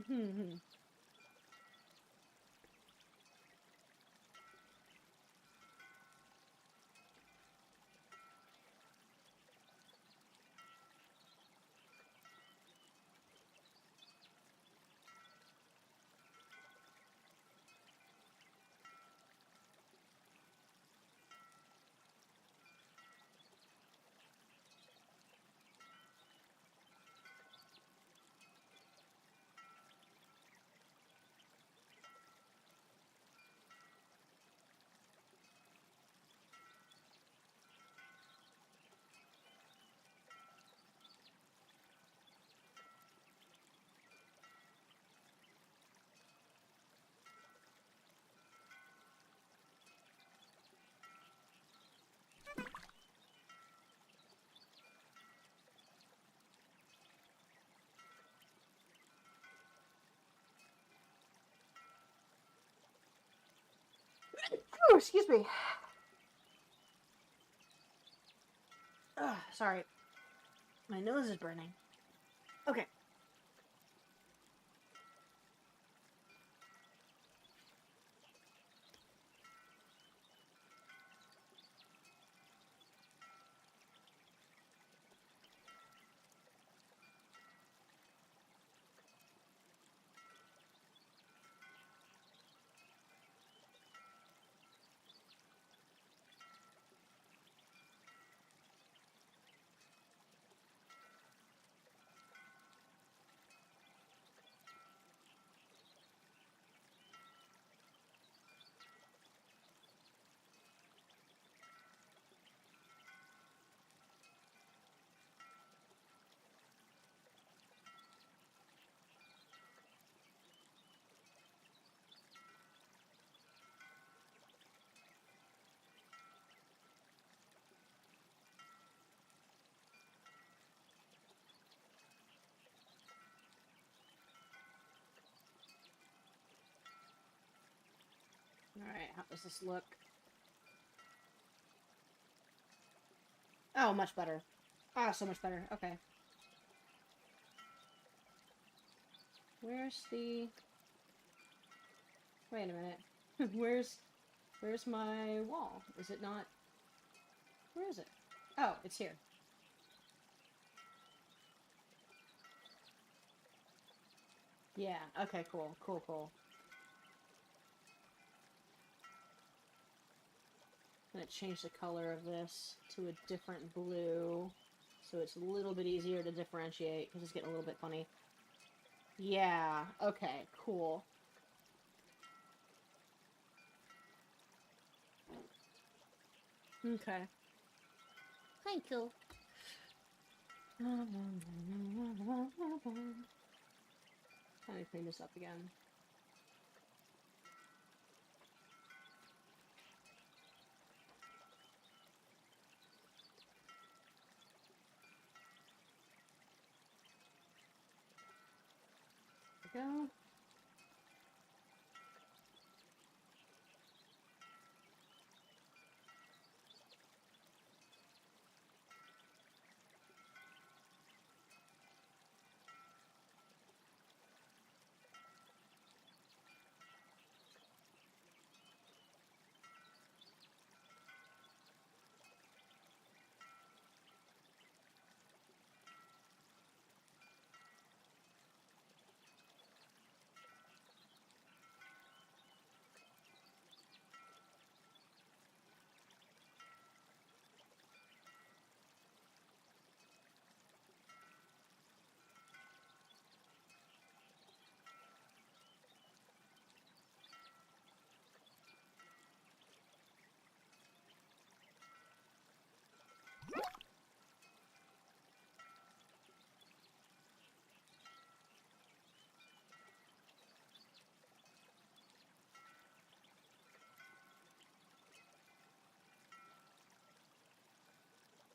Hmm. Oh, excuse me. Ugh, sorry. My nose is burning. Okay. Alright, how does this look? Oh, much better. Ah, so much better. Okay. Where's the... Wait a minute. Where's my wall? Is it not... Where is it? Oh, it's here. Yeah, okay, cool. Cool, cool. I'm gonna change the color of this to a different blue, so it's a little bit easier to differentiate, because it's getting a little bit funny. Yeah, okay, cool. Okay. Thank you. Time to clean this up again. There we go.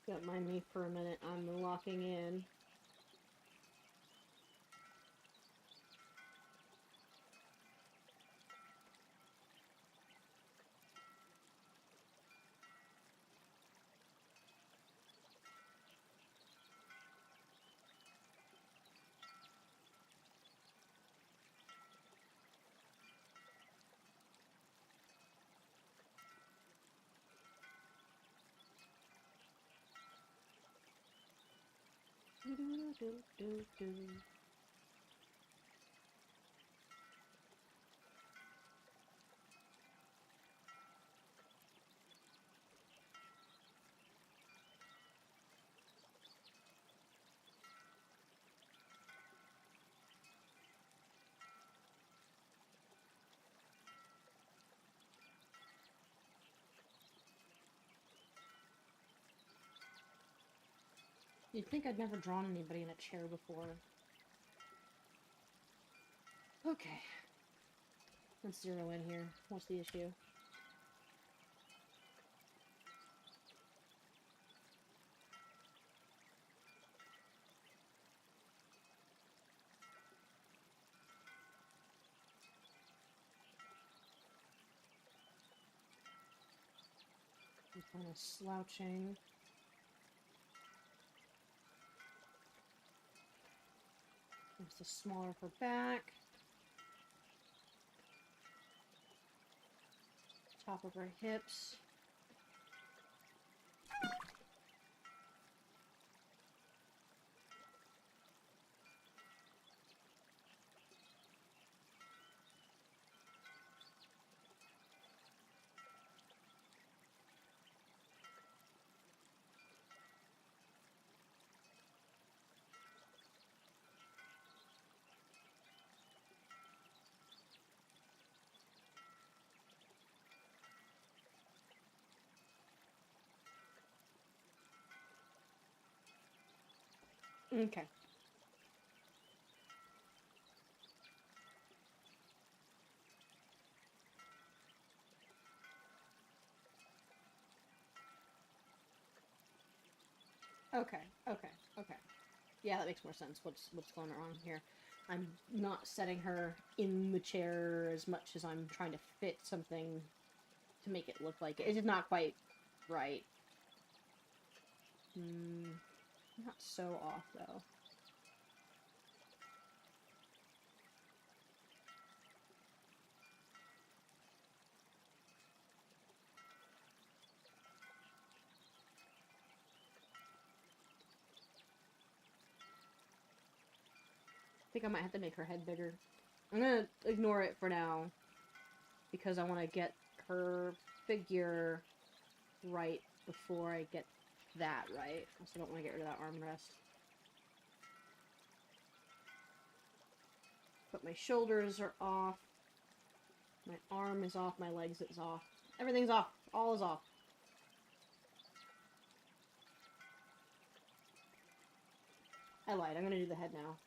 Don't mind me for a minute. I'm locking in. You'd think I'd never drawn anybody in a chair before. Okay. Let's zero in here. What's the issue? I'm kind of slouching. There's the smaller for back. Top of her hips. Okay. Okay, okay, okay. Yeah, that makes more sense. What's going on here? I'm not setting her in the chair as much as I'm trying to fit something to make it look like it. It's just not quite right. Not so off, though. I think I might have to make her head bigger. I'm gonna ignore it for now, because I want to get her figure right before I get that right. I also don't want to get rid of that armrest. But my shoulders are off. My arm is off. My legs is off. Everything's off. All is off. I lied. I'm gonna do the head now.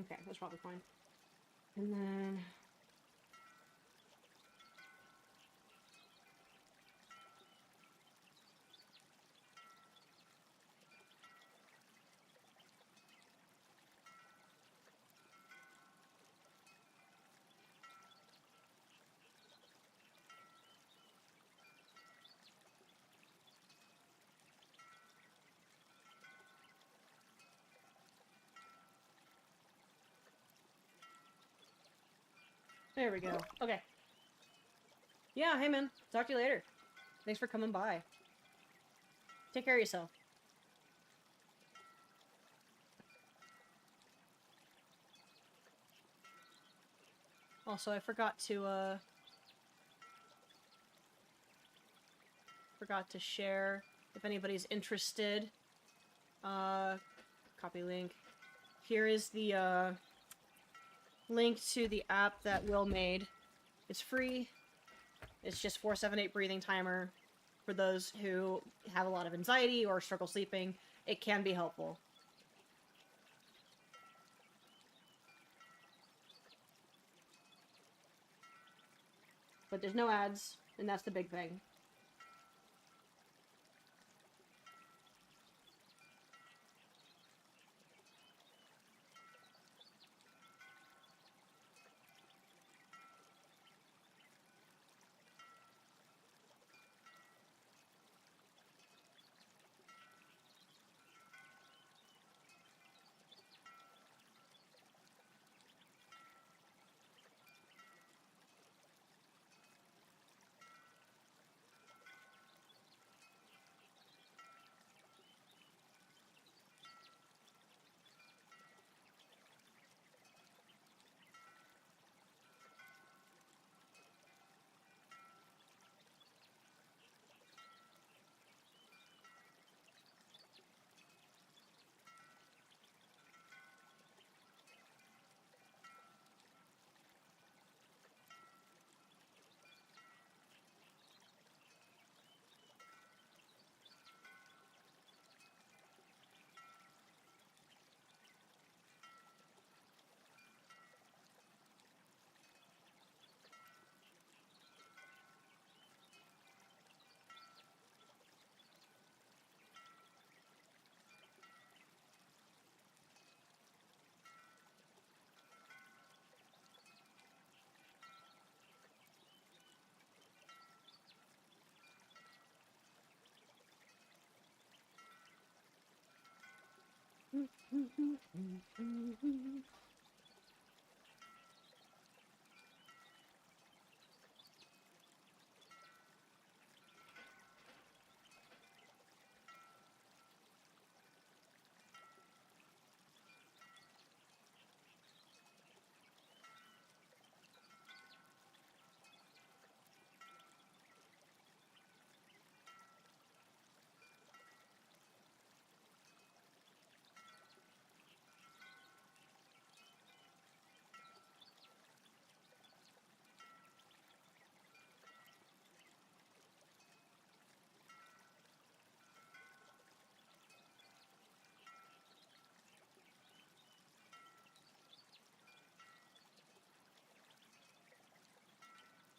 Okay, that's probably fine. And then... There we go. Okay. Yeah, hey man. Talk to you later. Thanks for coming by. Take care of yourself. Also, I forgot to share if anybody's interested. Copy link. Here is the link to the app that Will made. It's free. It's just 478 breathing timer. For those who have a lot of anxiety or struggle sleeping, it can be helpful. But there's no ads, and that's the big thing.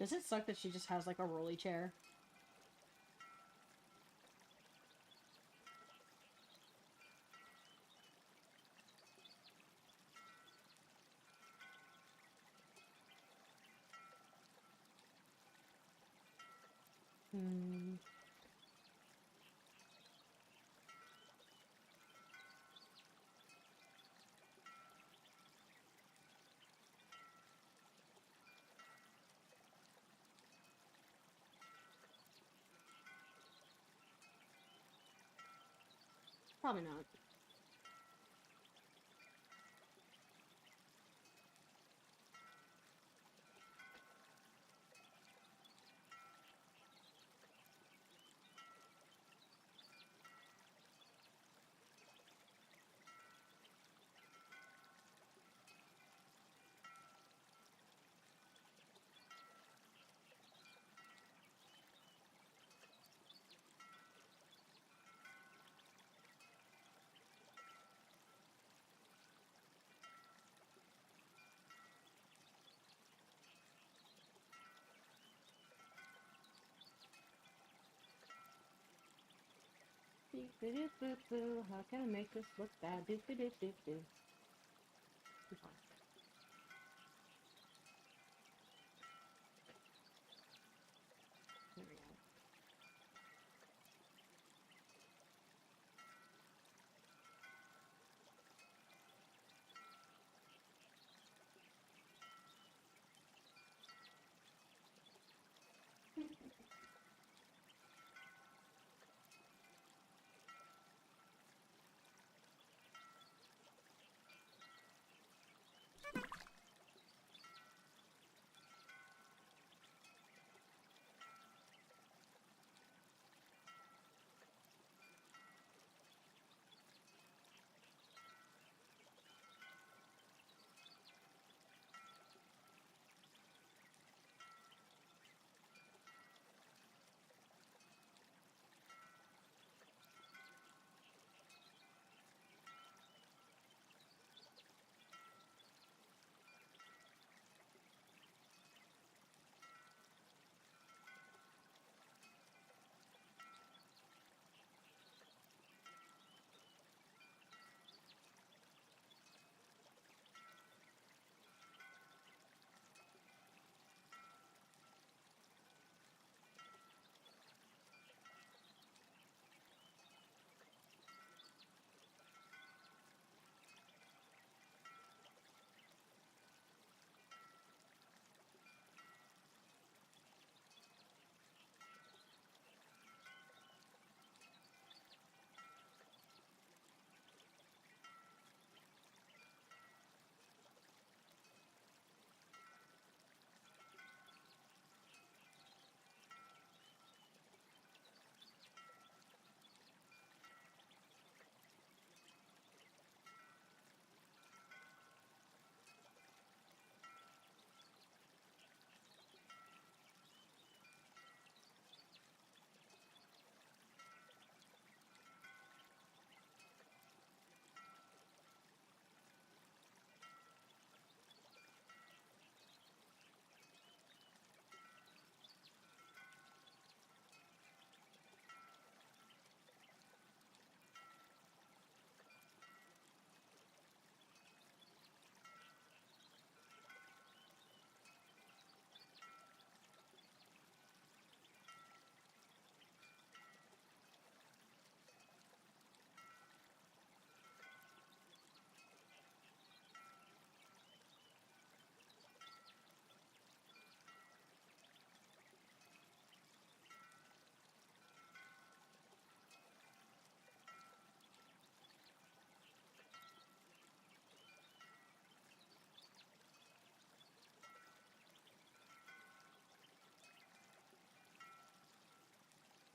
Does it suck that she just has like a rolly chair? Hmm. Probably not. Doo-ba-doo-boo-boo. How can I make this look bad? Doo-ba-doo-doo-doo. Be fine. There we go.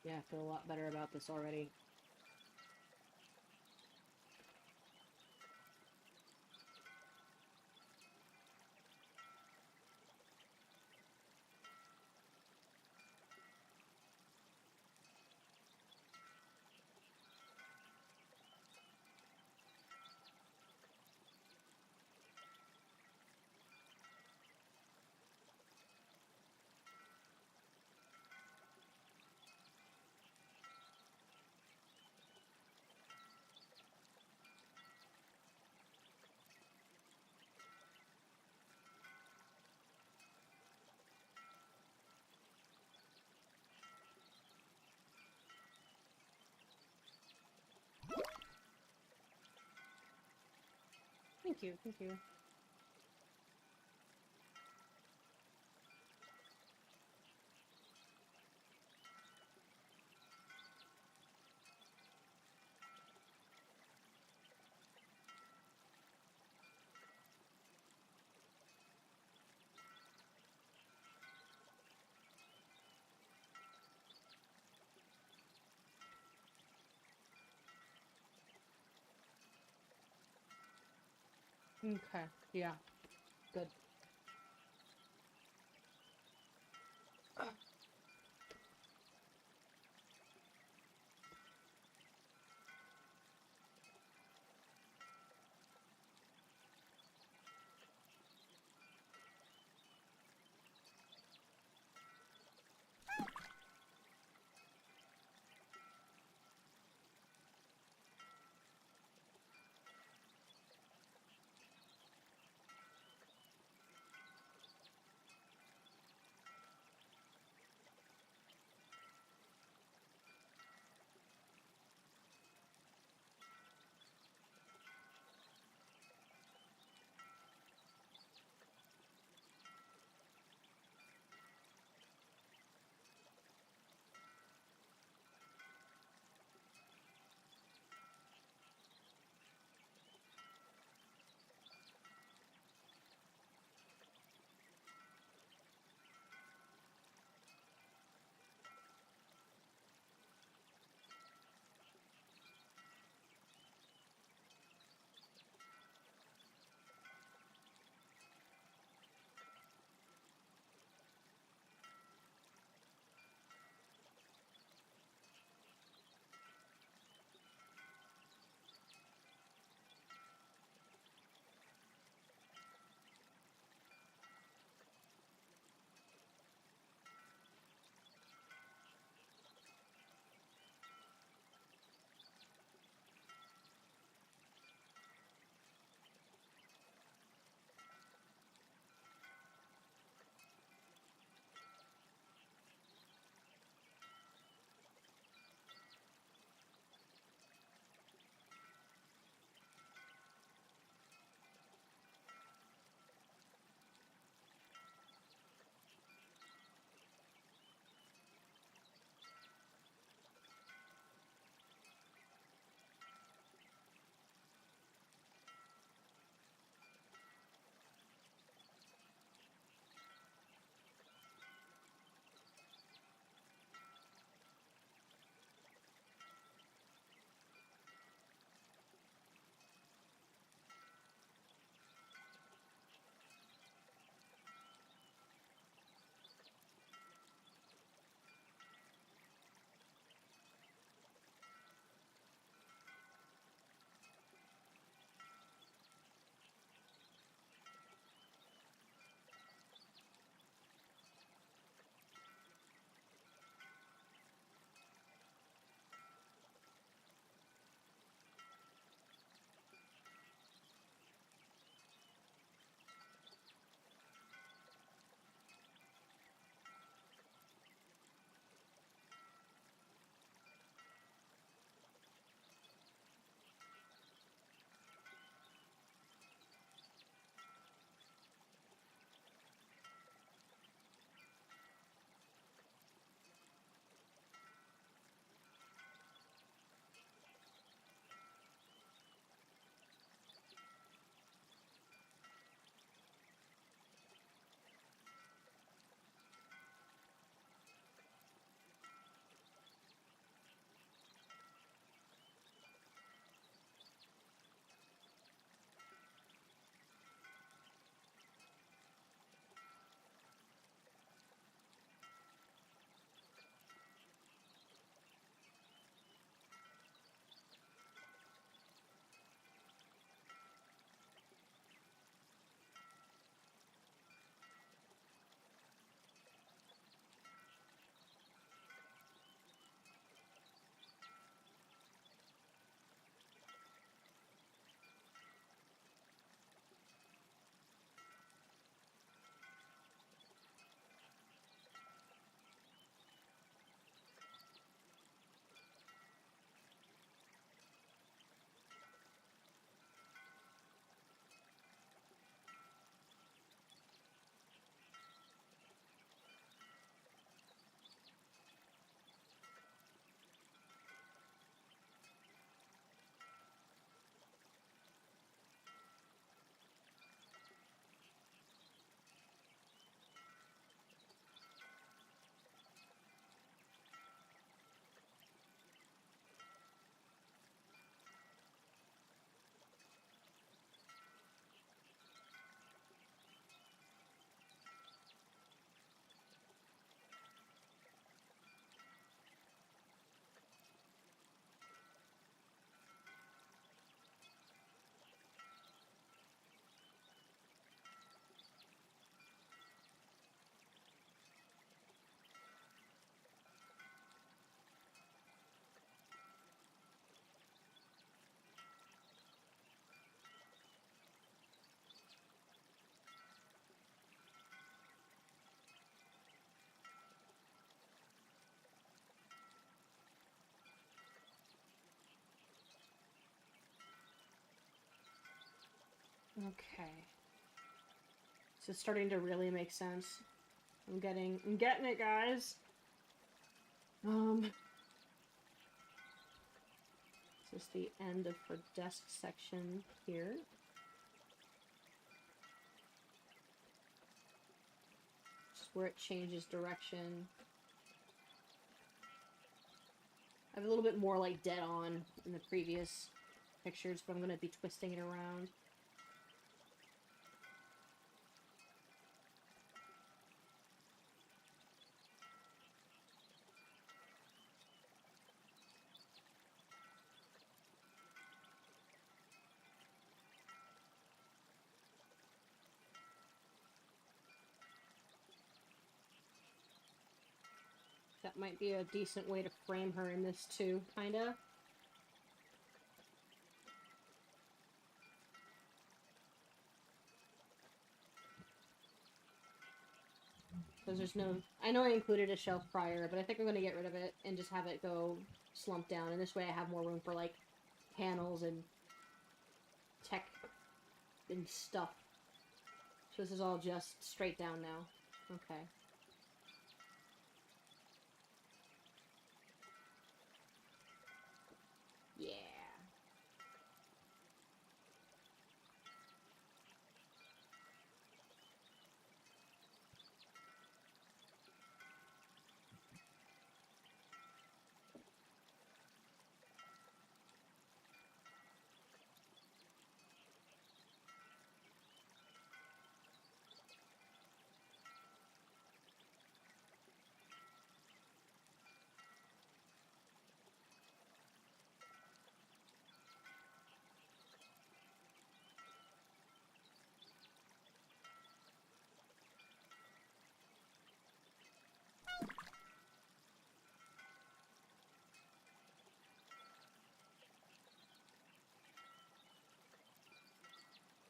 Yeah, I feel a lot better about this already. Thank you, thank you. Okay, yeah, good. Okay. So it's starting to really make sense. I'm getting it, guys. This is the end of her desk section here. Just where it changes direction. I have a little bit more like dead on in the previous pictures, but I'm gonna be twisting it around. That might be a decent way to frame her in this too, kinda. Because there's no... I know I included a shelf prior, but I think I'm going to get rid of it and just have it go slump down. And this way I have more room for, like, panels and tech and stuff. So this is all just straight down now. Okay. Yeah.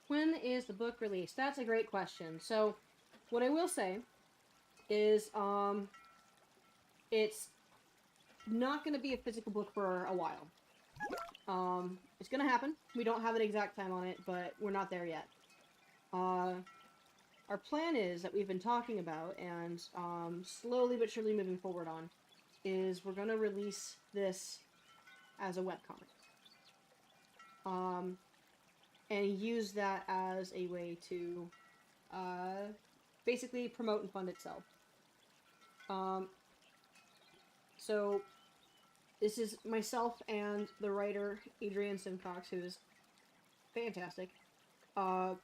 When is the book released? That's a great question. So, what I will say is, it's not going to be a physical book for a while. It's going to happen. We don't have an exact time on it, but we're not there yet. Our plan is, that we've been talking about, and slowly but surely moving forward on, is we're going to release this as a webcomic. And use that as a way to basically promote and fund itself. So this is myself and the writer Adrian Simcox, who is fantastic. You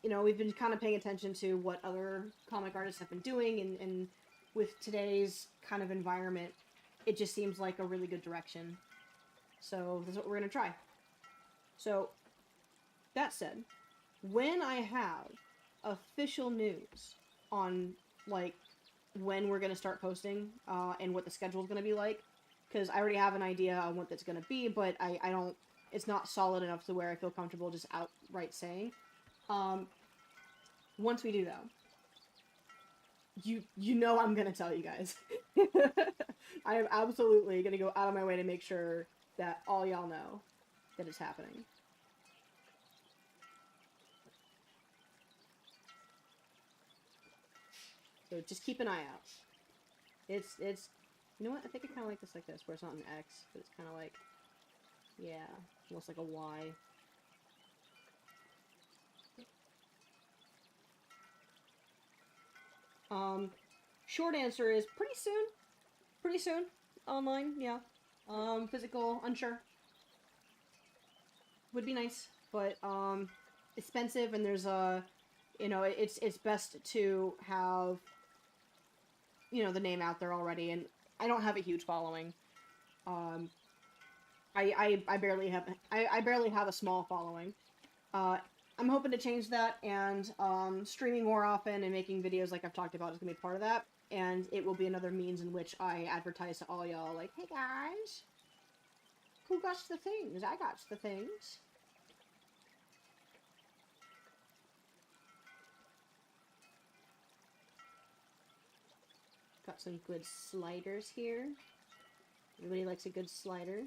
know, we've been kind of paying attention to what other comic artists have been doing, and with today's kind of environment, it just seems like a really good direction. So that's what we're going to try. So, that said, when I have official news on, like, when we're going to start posting, and what the schedule is going to be like, because I already have an idea on what that's going to be, but I don't, it's not solid enough to where I feel comfortable just outright saying. Once we do that, you know I'm going to tell you guys. I am absolutely going to go out of my way to make sure that all y'all know that it's happening. So just keep an eye out. It's, you know what, I think I kind of like this, where it's not an X, but it's kind of like, yeah, almost like a Y. Short answer is pretty soon. Pretty soon. Online, yeah. Physical, unsure. Would be nice, but, expensive, and there's you know, it's best to have, you know, the name out there already, and I don't have a huge following. I barely have a small following. I'm hoping to change that, and, streaming more often and making videos like I've talked about is gonna be part of that, and it will be another means in which I advertise to all y'all, like, hey guys, who got the things? I got the things. Got some good sliders here. Everybody likes a good slider.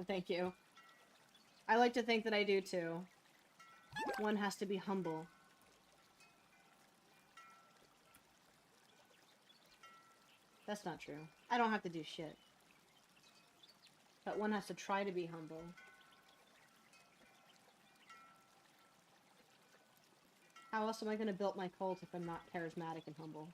Thank you. I like to think that I do too. One has to be humble. That's not true. I don't have to do shit. But one has to try to be humble. How else am I going to build my cult if I'm not charismatic and humble?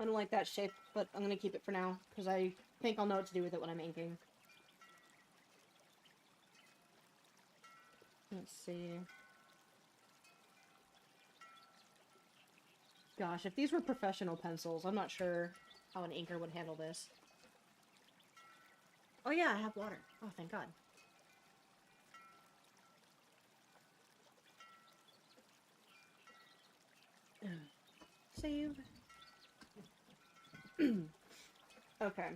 I don't like that shape, but I'm going to keep it for now, because I think I'll know what to do with it when I'm inking. Let's see. Gosh, if these were professional pencils, I'm not sure how an inker would handle this. Oh yeah, I have water. Oh, thank God. Save. Okay.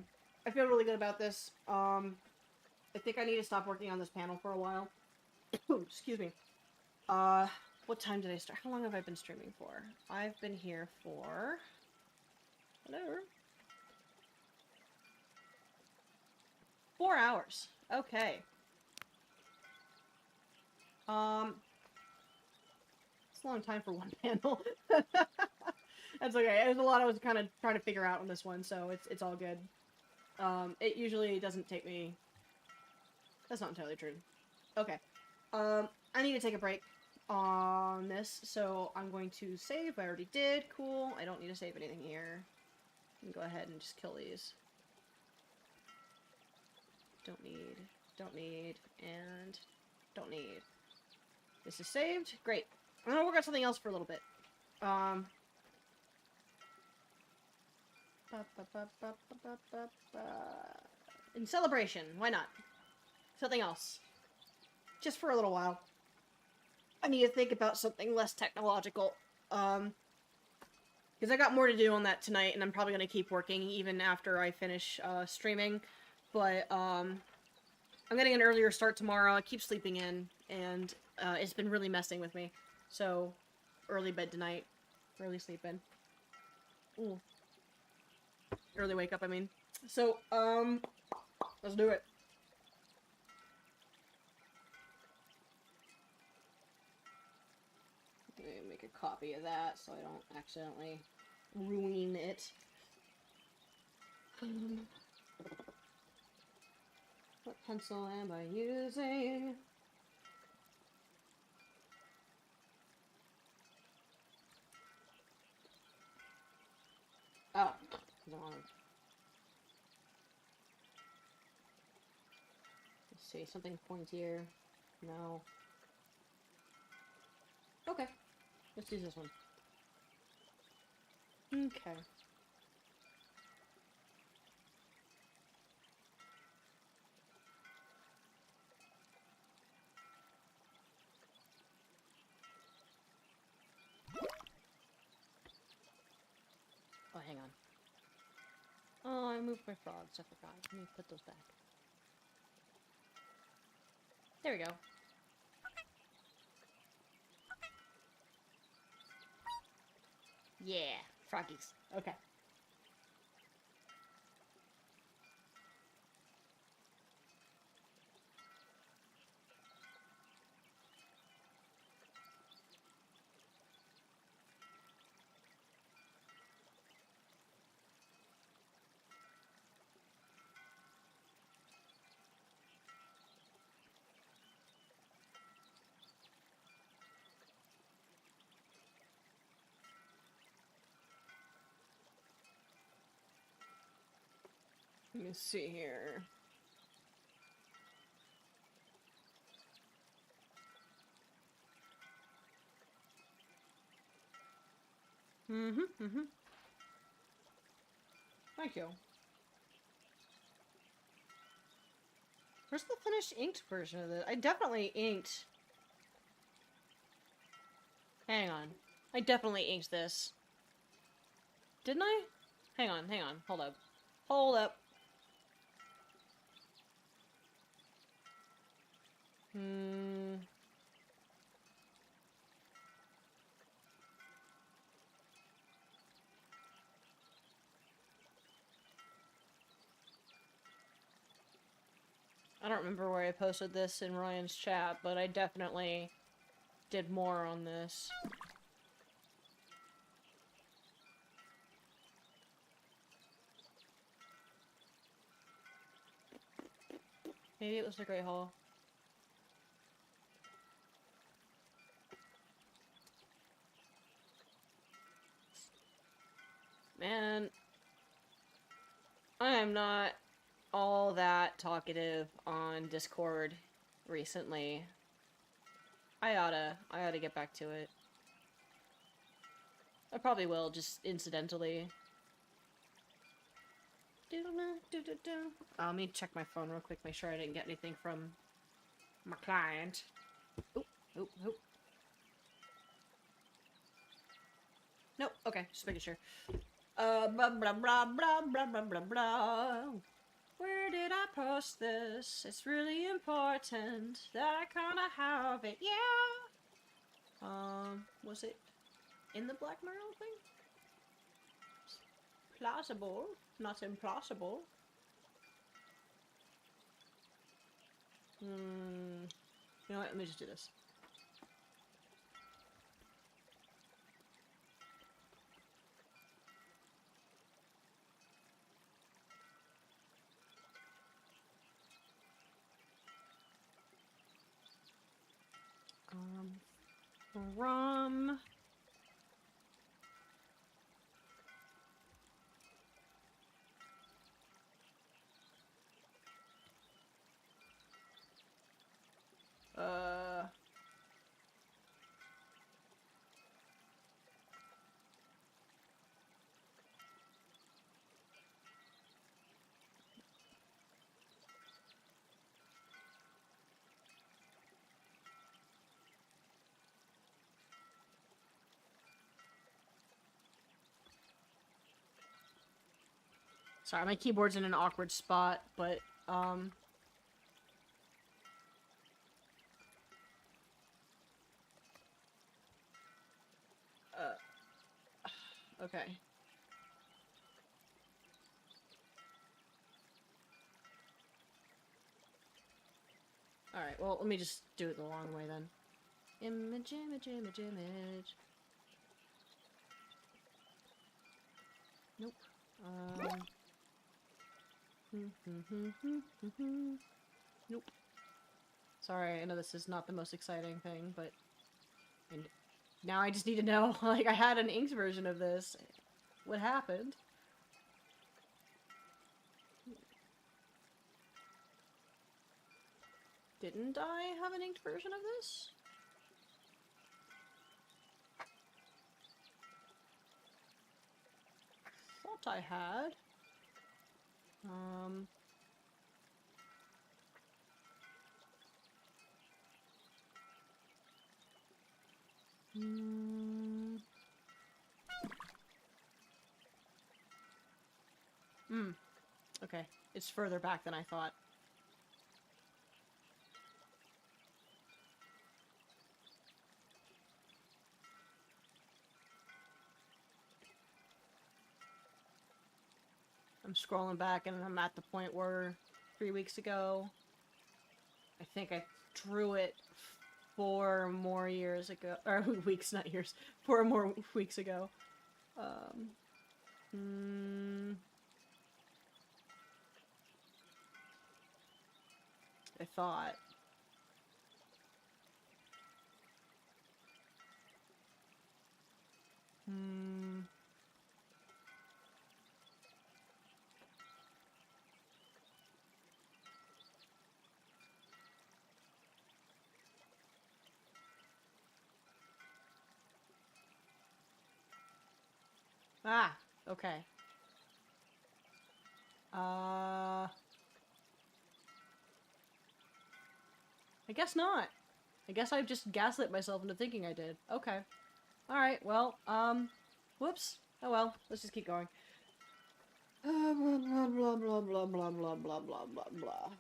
I feel really good about this. I think I need to stop working on this panel for a while. Excuse me. What time did I start? How long have I been streaming for? I've been here for... Hello? 4 hours. Okay. It's a long time for one panel. That's okay. There's a lot I was kind of trying to figure out on this one, so it's all good. It usually doesn't take me... That's not entirely true. Okay. I need to take a break on this, so I'm going to save. I already did. Cool. I don't need to save anything here. I can go ahead and just kill these. Don't need, and don't need. This is saved. Great. I'm gonna work on something else for a little bit. In celebration, why not? Something else. Just for a little while. I need to think about something less technological. Because I got more to do on that tonight, and I'm probably going to keep working even after I finish streaming. But I'm getting an earlier start tomorrow. I keep sleeping in, and it's been really messing with me. So, early bed tonight. Early sleep in. Ooh. Early wake up, I mean. So, let's do it. Make a copy of that so I don't accidentally ruin it. What pencil am I using? Oh, wrong. Let's see, something pointier. No. Okay. Let's use this one. Okay. Oh, hang on. Oh, I moved my frogs. I forgot. Let me put those back. There we go. Yeah, froggies. Okay. Let me see here. Thank you. Where's the finished inked version of this? I definitely inked. Hang on. I definitely inked this. Didn't I? Hang on. Hold up. Hold up. I don't remember where I posted this in Ryan's chat, but I definitely did more on this. Maybe it was the Great Hall. Man, I am not all that talkative on Discord recently. I oughta get back to it. I probably will, just incidentally. Let me check my phone real quick, make sure I didn't get anything from my client. Oop. Nope, okay, just making sure. Blah, blah, blah, blah, blah, blah, blah, blah. Where did I post this? It's really important that I kinda have it, yeah! Was it in the Black Merle thing? Plausible, not implausible. You know what, let me just do this. From... Sorry, my keyboard's in an awkward spot, but, okay. Alright, well, let me just do it the long way then. Image. Nope. Nope. Sorry, I know this is not the most exciting thing, but now I just need to know, like, I had an inked version of this. What happened? Didn't I have an inked version of this? Thought I had. Okay. It's further back than I thought. I'm scrolling back and I'm at the point where 3 weeks ago, I think I drew it 4 more years ago, or weeks, not years, 4 more weeks ago. I thought. Ah, okay. I guess not. I guess I just gaslit myself into thinking I did. Okay. Alright, well, whoops. Oh well, let's just keep going. Blah, blah, blah, blah, blah, blah, blah, blah, blah, blah, blah.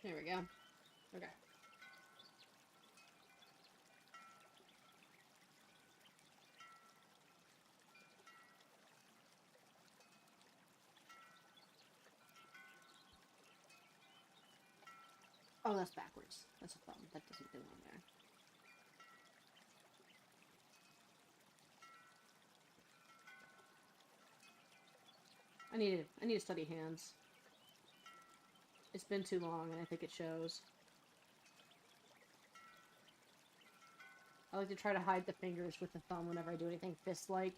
There we go. Okay. Oh, that's backwards. That's a thumb. That doesn't belong there. I need to study hands. It's been too long, and I think it shows. I like to try to hide the fingers with the thumb whenever I do anything fist-like,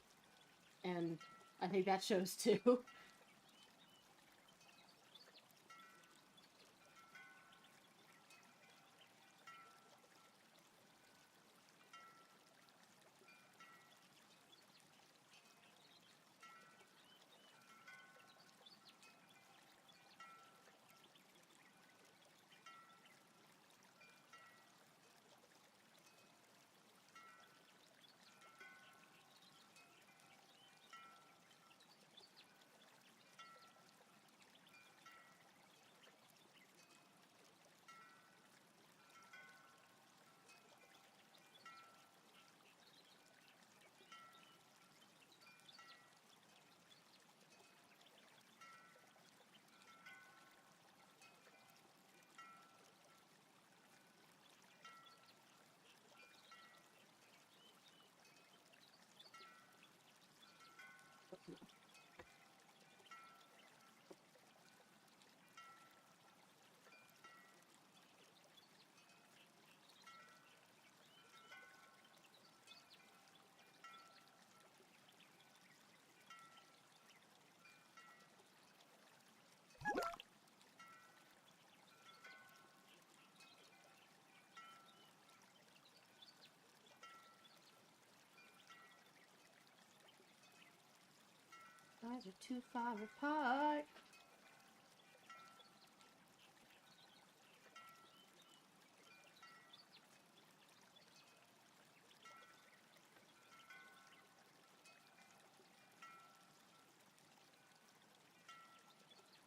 and I think that shows too. Eyes are too far apart.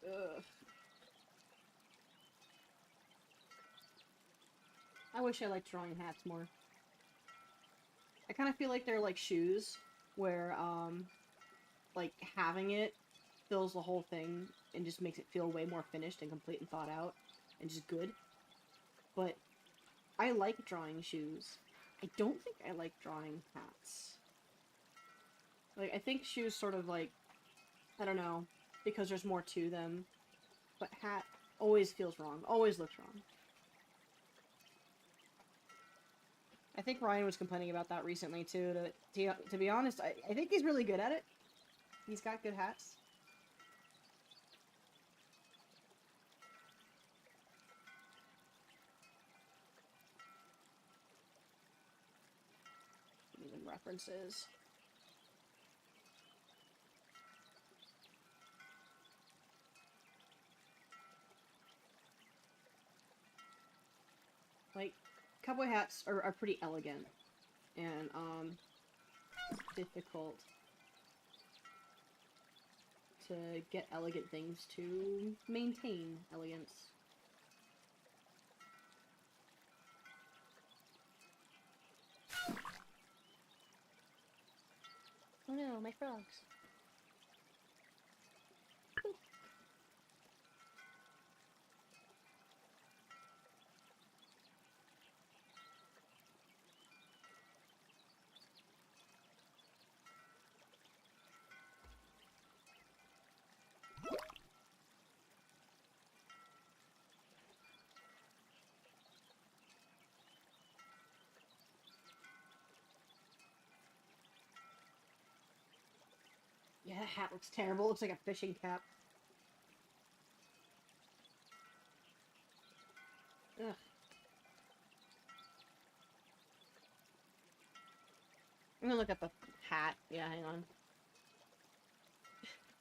Ugh. I wish I liked drawing hats more. I kind of feel like they're like shoes, where, like, having it fills the whole thing and just makes it feel way more finished and complete and thought out and just good. But I like drawing shoes. I don't think I like drawing hats. Like, I think shoes sort of like, I don't know, because there's more to them. But hat always feels wrong, always looks wrong. I think Ryan was complaining about that recently too. To be honest, I think he's really good at it. He's got good hats. Even references. Like, cowboy hats are pretty elegant and difficult to get elegant things to maintain elegance. Oh no, my frogs. Yeah, that hat looks terrible. It looks like a fishing cap. Ugh. I'm gonna look up a hat. Yeah, hang on.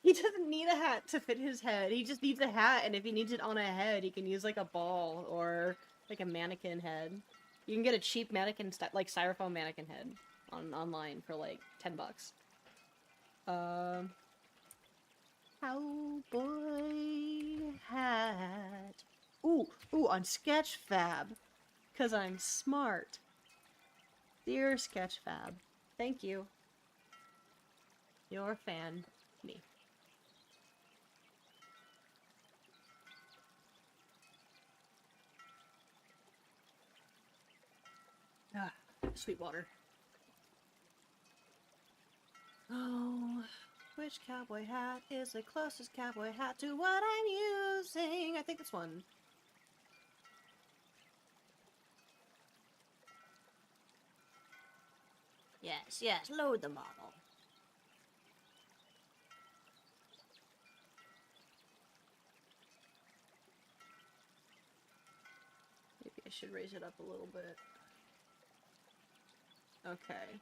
He doesn't need a hat to fit his head. He just needs a hat, and if he needs it on a head, he can use like a ball or like a mannequin head. You can get a cheap mannequin, like styrofoam mannequin head online for like $10. Cowboy hat. Ooh, on Sketchfab. 'Cause I'm smart. Dear Sketchfab, thank you. Your fan, me. Ah, sweet water. Oh, which cowboy hat is the closest cowboy hat to what I'm using? I think this one. Yes, load the model. Maybe I should raise it up a little bit. Okay.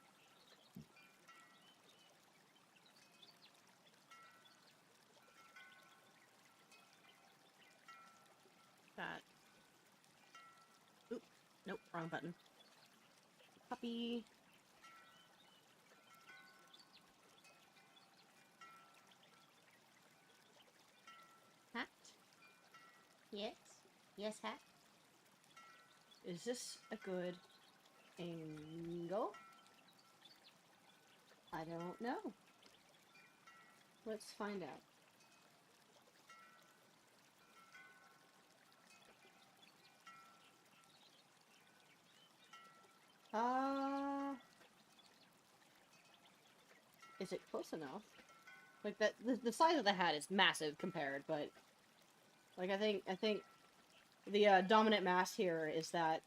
That. Oop. Nope, wrong button. Copy. Hat. Yes. Yes, hat. Is this a good angle? I don't know. Let's find out. Is it close enough? Like that, the size of the hat is massive compared, but like I think the dominant mass here is that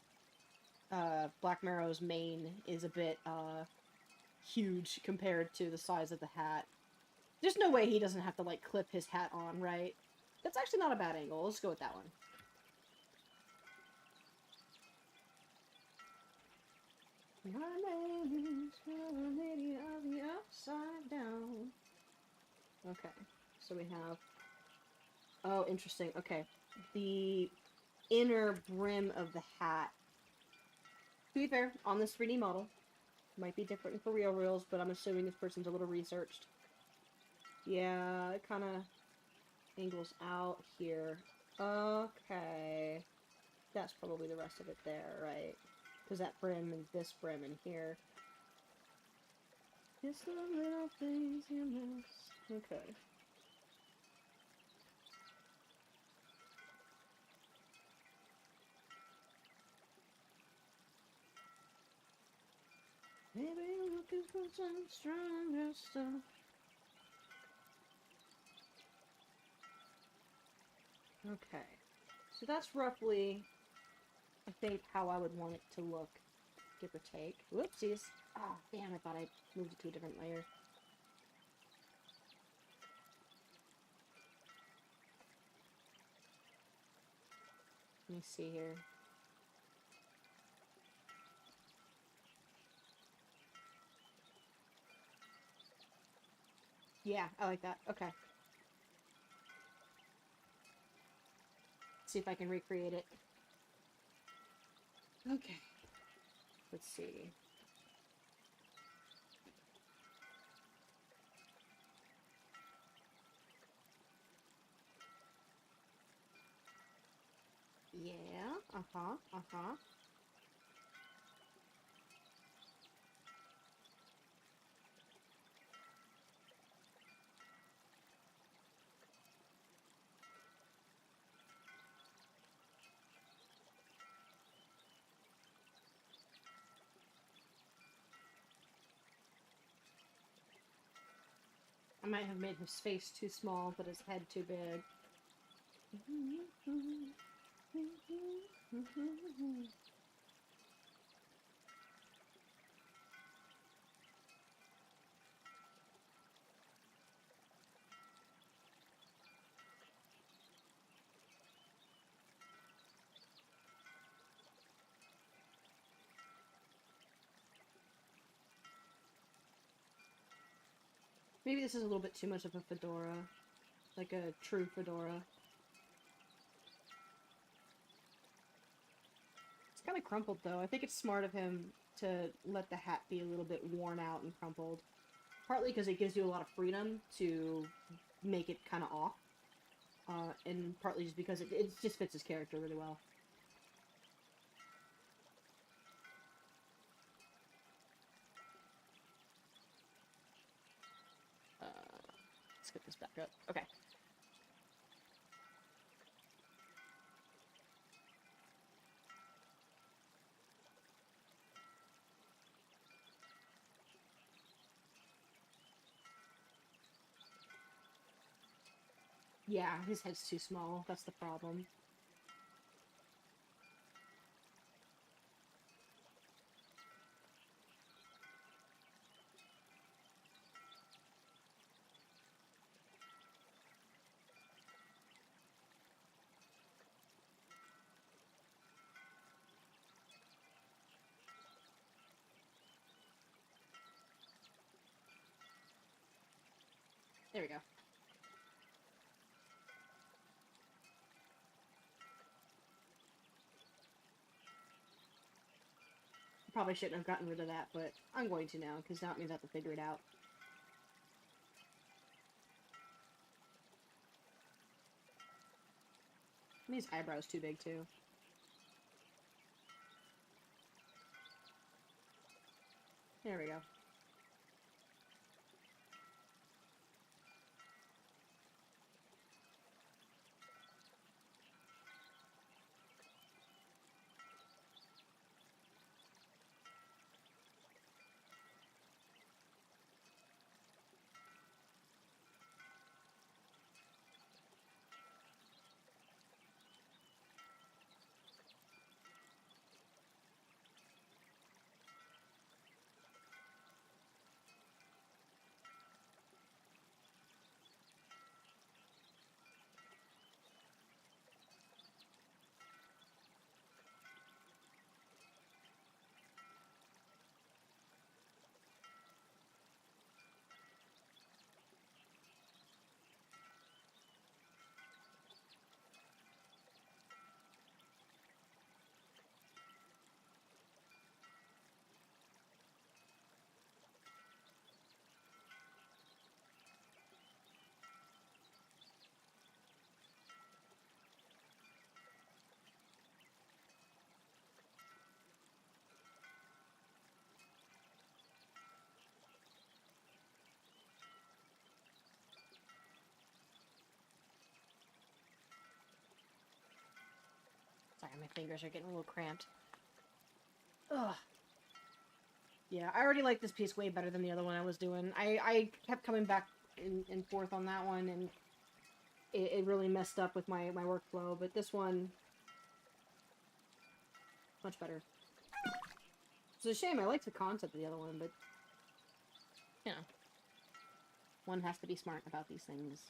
Black Marrow's mane is a bit huge compared to the size of the hat. There's no way he doesn't have to like clip his hat on, right? That's actually not a bad angle. Let's go with that one. My name is the Lady of the Upside Down. Okay, so we have... Oh, interesting. Okay. The inner brim of the hat. To be fair, on this 3D model, might be different for real reels, but I'm assuming this person's a little researched. Yeah, it kind of angles out here. Okay. That's probably the rest of it there, right? Because that brim and this brim in here. It's the little things you miss. Okay. Maybe looking for some stronger stuff. Okay. So that's roughly, I think, how I would want it to look, give or take. Whoopsies. Oh, damn, I thought I moved it to a different layer. Let me see here. Yeah, I like that. Okay. See if I can recreate it. Okay. Let's see. Yeah, uh-huh. might have made his face too small, but his head too big. Maybe this is a little bit too much of a fedora. Like a true fedora. It's kind of crumpled, though. I think it's smart of him to let the hat be a little bit worn out and crumpled. Partly because it gives you a lot of freedom to make it kind of off. And partly just because it just fits his character really well. Let's get this back up. Okay. Yeah, his head's too small. That's the problem. There we go. Probably shouldn't have gotten rid of that, but I'm going to now, because now it means I have to figure it out. And his eyebrows too big, too. There we go. Sorry, my fingers are getting a little cramped. Ugh. Yeah, I already like this piece way better than the other one I was doing. I kept coming back and forth on that one, and it really messed up with my workflow, but this one, much better. It's a shame, I like the concept of the other one, but, you know, one has to be smart about these things.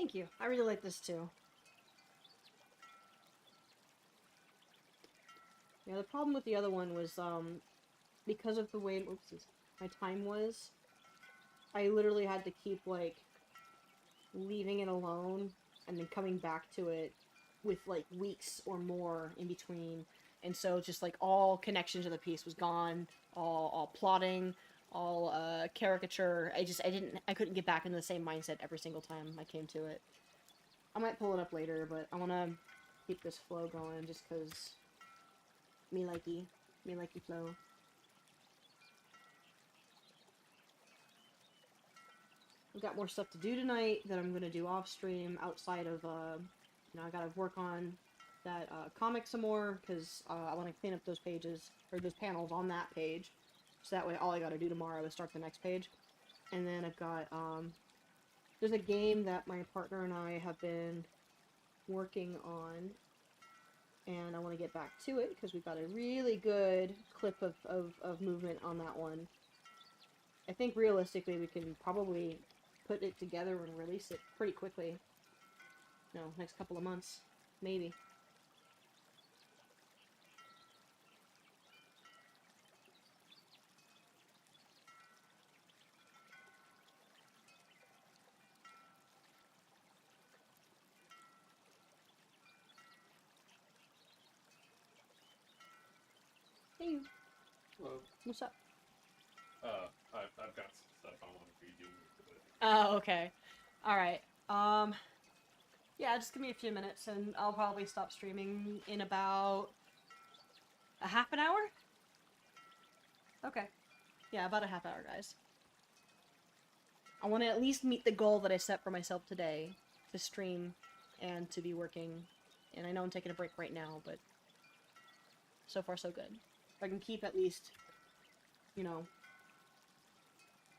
Thank you. I really like this too. Yeah, the problem with the other one was, because of the way, oopsies, my time was, I literally had to keep, like, leaving it alone and then coming back to it with, like, weeks or more in between. And so just, like, all connection to the piece was gone, all plotting, all, caricature. I couldn't get back into the same mindset every single time I came to it. I might pull it up later, but I want to keep this flow going just because me likey flow. I've got more stuff to do tonight that I'm going to do off stream outside of, you know, I got to work on that comic some more because I want to clean up those pages, or those panels on that page. So that way all I got to do tomorrow is start the next page. And then I've got, there's a game that my partner and I have been working on, and I want to get back to it because we've got a really good clip of movement on that one. I think realistically we can probably put it together and release it pretty quickly. No, next couple of months, maybe. Hey, Hello. what's up? I've got some stuff I want to read you. Oh, okay. Alright. Yeah, just give me a few minutes and I'll probably stop streaming in about a half an hour? Okay. Yeah, about a half hour, guys. I want to at least meet the goal that I set for myself today, to stream and to be working. And I know I'm taking a break right now, but so far so good. If I can keep at least, you know,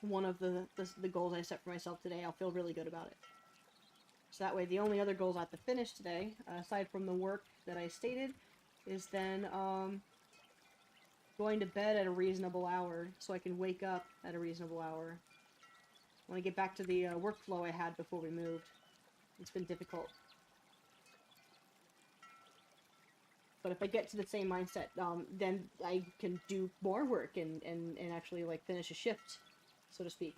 one of the goals I set for myself today, I'll feel really good about it. So that way, the only other goals I have to finish today, aside from the work that I stated, is then going to bed at a reasonable hour so I can wake up at a reasonable hour. I want to get back to the workflow I had before we moved. It's been difficult. But if I get to the same mindset, then I can do more work and actually, like, finish a shift, so to speak.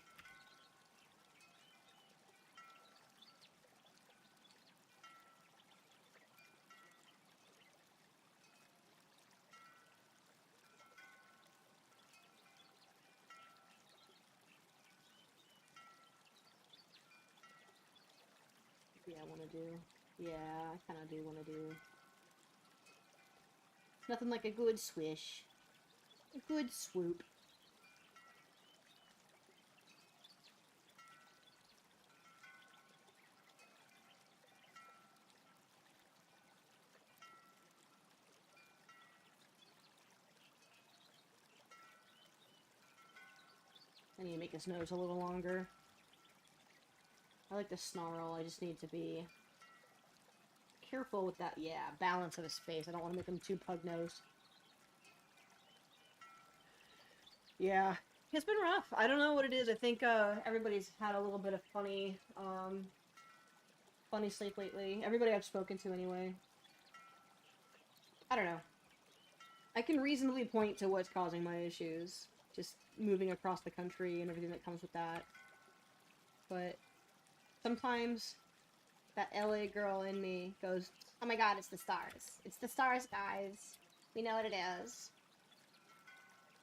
Yeah, I want to do. Yeah, I kind of do want to do. Nothing like a good swish. A good swoop. I need to make his nose a little longer. I like the snarl, I just need to be careful with that, yeah, balance of his face. I don't want to make him too pug-nosed. Yeah, it's been rough. I don't know what it is. I think everybody's had a little bit of funny sleep lately. Everybody I've spoken to anyway. I don't know. I can reasonably point to what's causing my issues. Just moving across the country and everything that comes with that. But sometimes that LA girl in me goes, Oh my god, it's the stars. It's the stars, guys. We know what it is.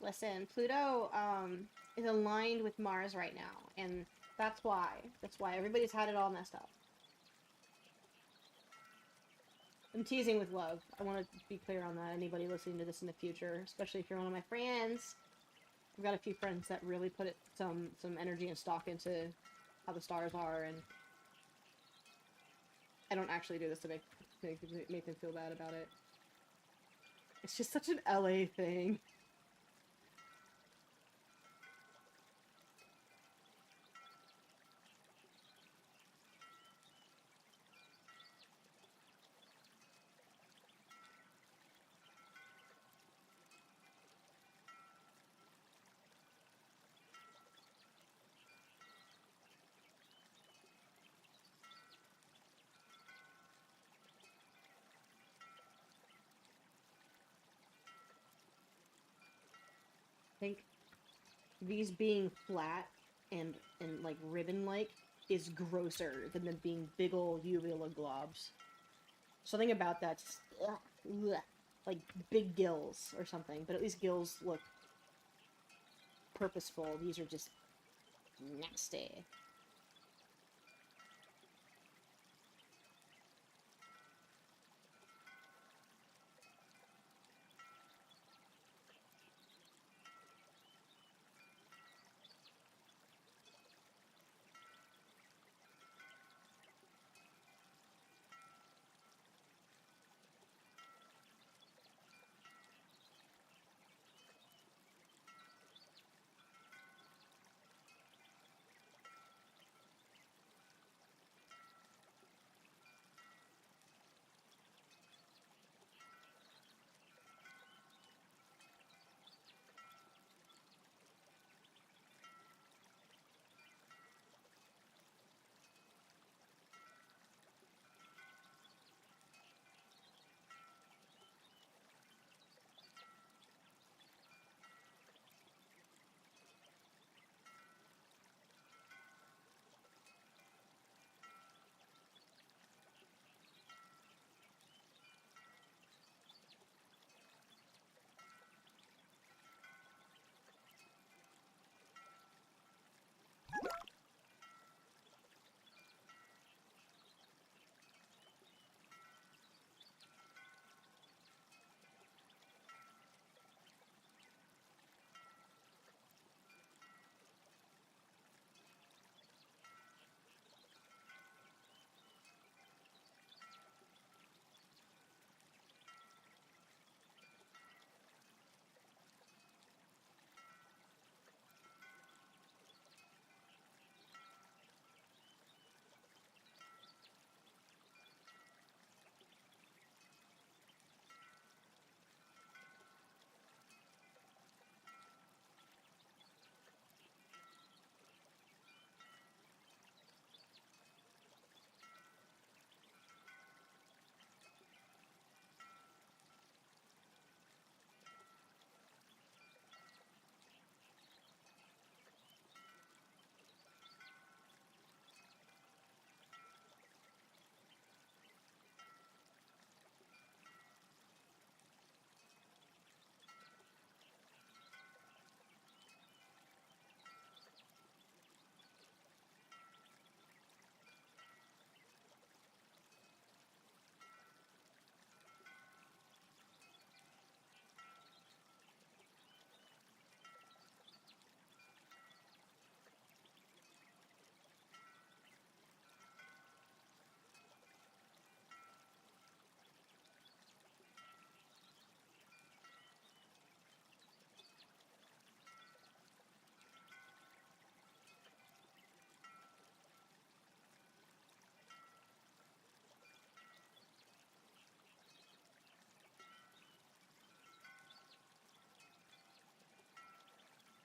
Listen, Pluto, is aligned with Mars right now, and that's why. That's why everybody's had it all messed up. I'm teasing with love. I want to be clear on that. Anybody listening to this in the future, especially if you're one of my friends. I've got a few friends that really put some energy and stock into how the stars are, and I don't actually do this to make them feel bad about it. It's just such an LA thing. think these being flat and like ribbon-like is grosser than them being big ol' uvula globs. Something about that just ugh, like big gills or something, but at least gills look purposeful. These are just nasty.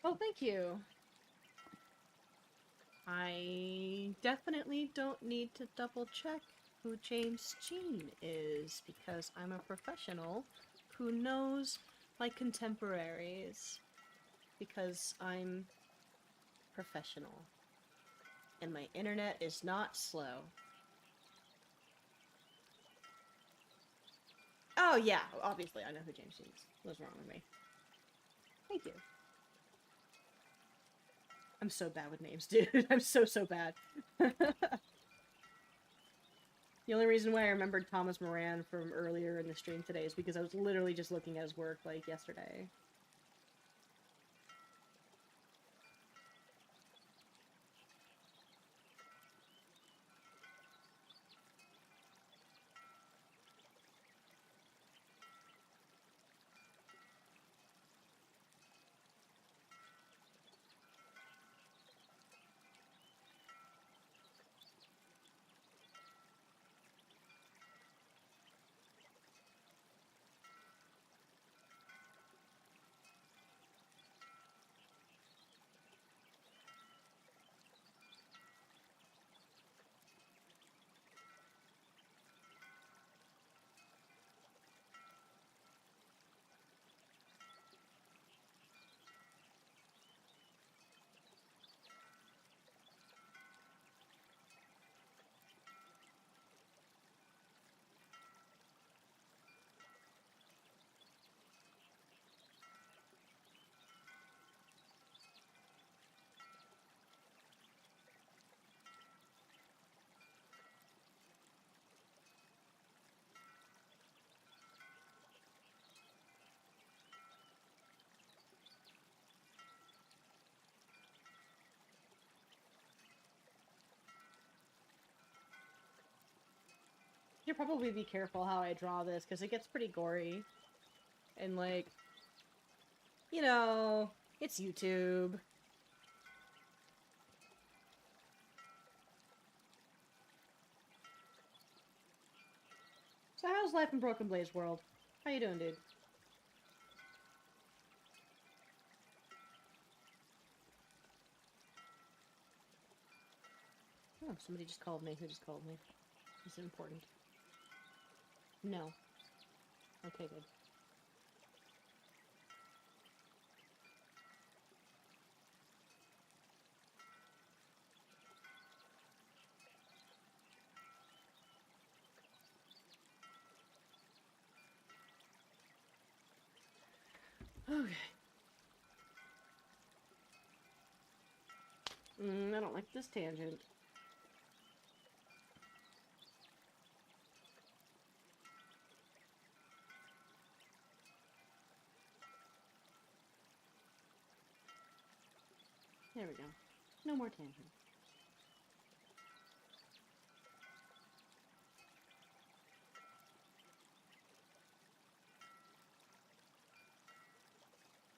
Oh, thank you. I definitely don't need to double check who James Jean is because I'm a professional who knows my contemporaries because I'm professional and my internet is not slow. Oh yeah, obviously I know who James Jean is. What's wrong with me? Thank you. I'm so bad with names, dude. I'm so bad. The only reason why I remembered Thomas Moran from earlier in the stream today is because I was literally just looking at his work, like, yesterday. You'll probably be careful how I draw this, because it gets pretty gory. And, like, you know, it's YouTube. So how's life in Broken Blaze world? How you doing, dude? Oh, somebody just called me. Who just called me? Is it important? No. Okay, good. Okay. I don't like this tangent. There we go. No more tangent.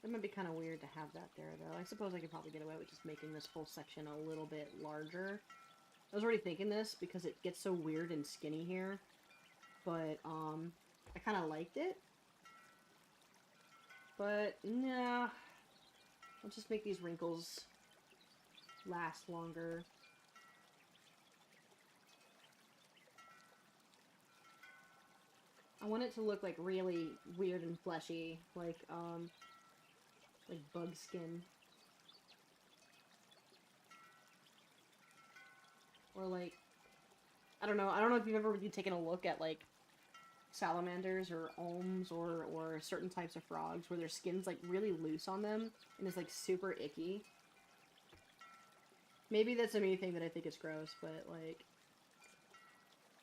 It might be kind of weird to have that there, though. I suppose I could probably get away with just making this whole section a little bit larger. I was already thinking this because it gets so weird and skinny here. But, I kind of liked it. But, nah. I'll just make these wrinkles last longer. I want it to look, like, really weird and fleshy. Like bug skin. Or, like, I don't know if you've ever really taken a look at, like, salamanders or olms or certain types of frogs where their skin's, like, really loose on them and is, like, super icky. Maybe that's a me thing that I think is gross, but, like,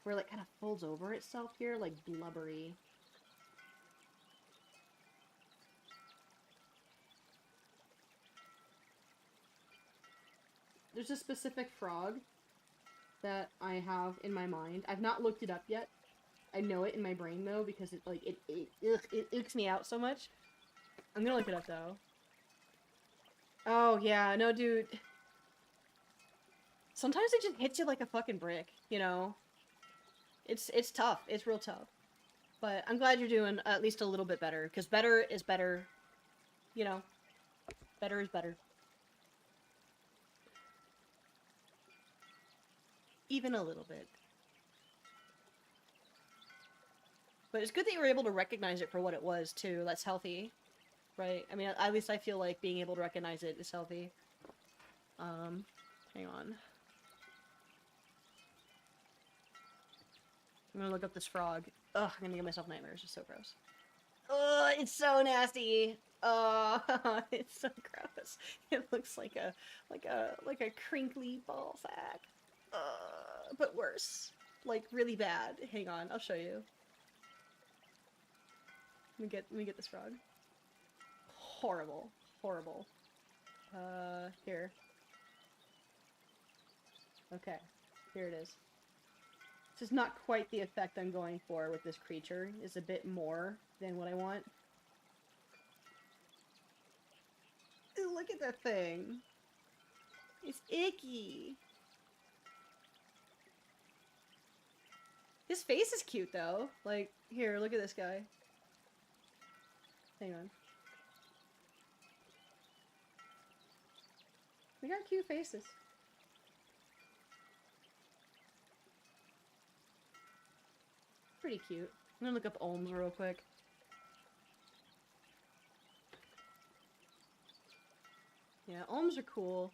where it, like, kind of folds over itself here, like, blubbery. There's a specific frog that I have in my mind. I've not looked it up yet. I know it in my brain, though, because it, like, it icks me out so much. I'm gonna look it up, though. Oh, yeah, no, dude. Sometimes it just hits you like a fucking brick, you know? It's tough. It's real tough. But I'm glad you're doing at least a little bit better, because better is better. You know? Better is better. Even a little bit. But it's good that you were able to recognize it for what it was, too. That's healthy. Right? I mean, at least I feel like being able to recognize it is healthy. Hang on. I'm gonna look up this frog. Ugh, I'm gonna give myself nightmares. It's so gross. Ugh, it's so nasty. It's so gross. It looks like a crinkly ball sack. But worse. Like, really bad. Hang on, I'll show you. Let me get this frog. Horrible. Horrible. Here. Okay. Here it is. This is not quite the effect I'm going for with this creature. It's a bit more than what I want. Ooh, look at that thing. It's icky. His face is cute, though. Like, here, look at this guy. Hang on. We got cute faces. Pretty cute. I'm gonna look up olms real quick. Yeah, olms are cool.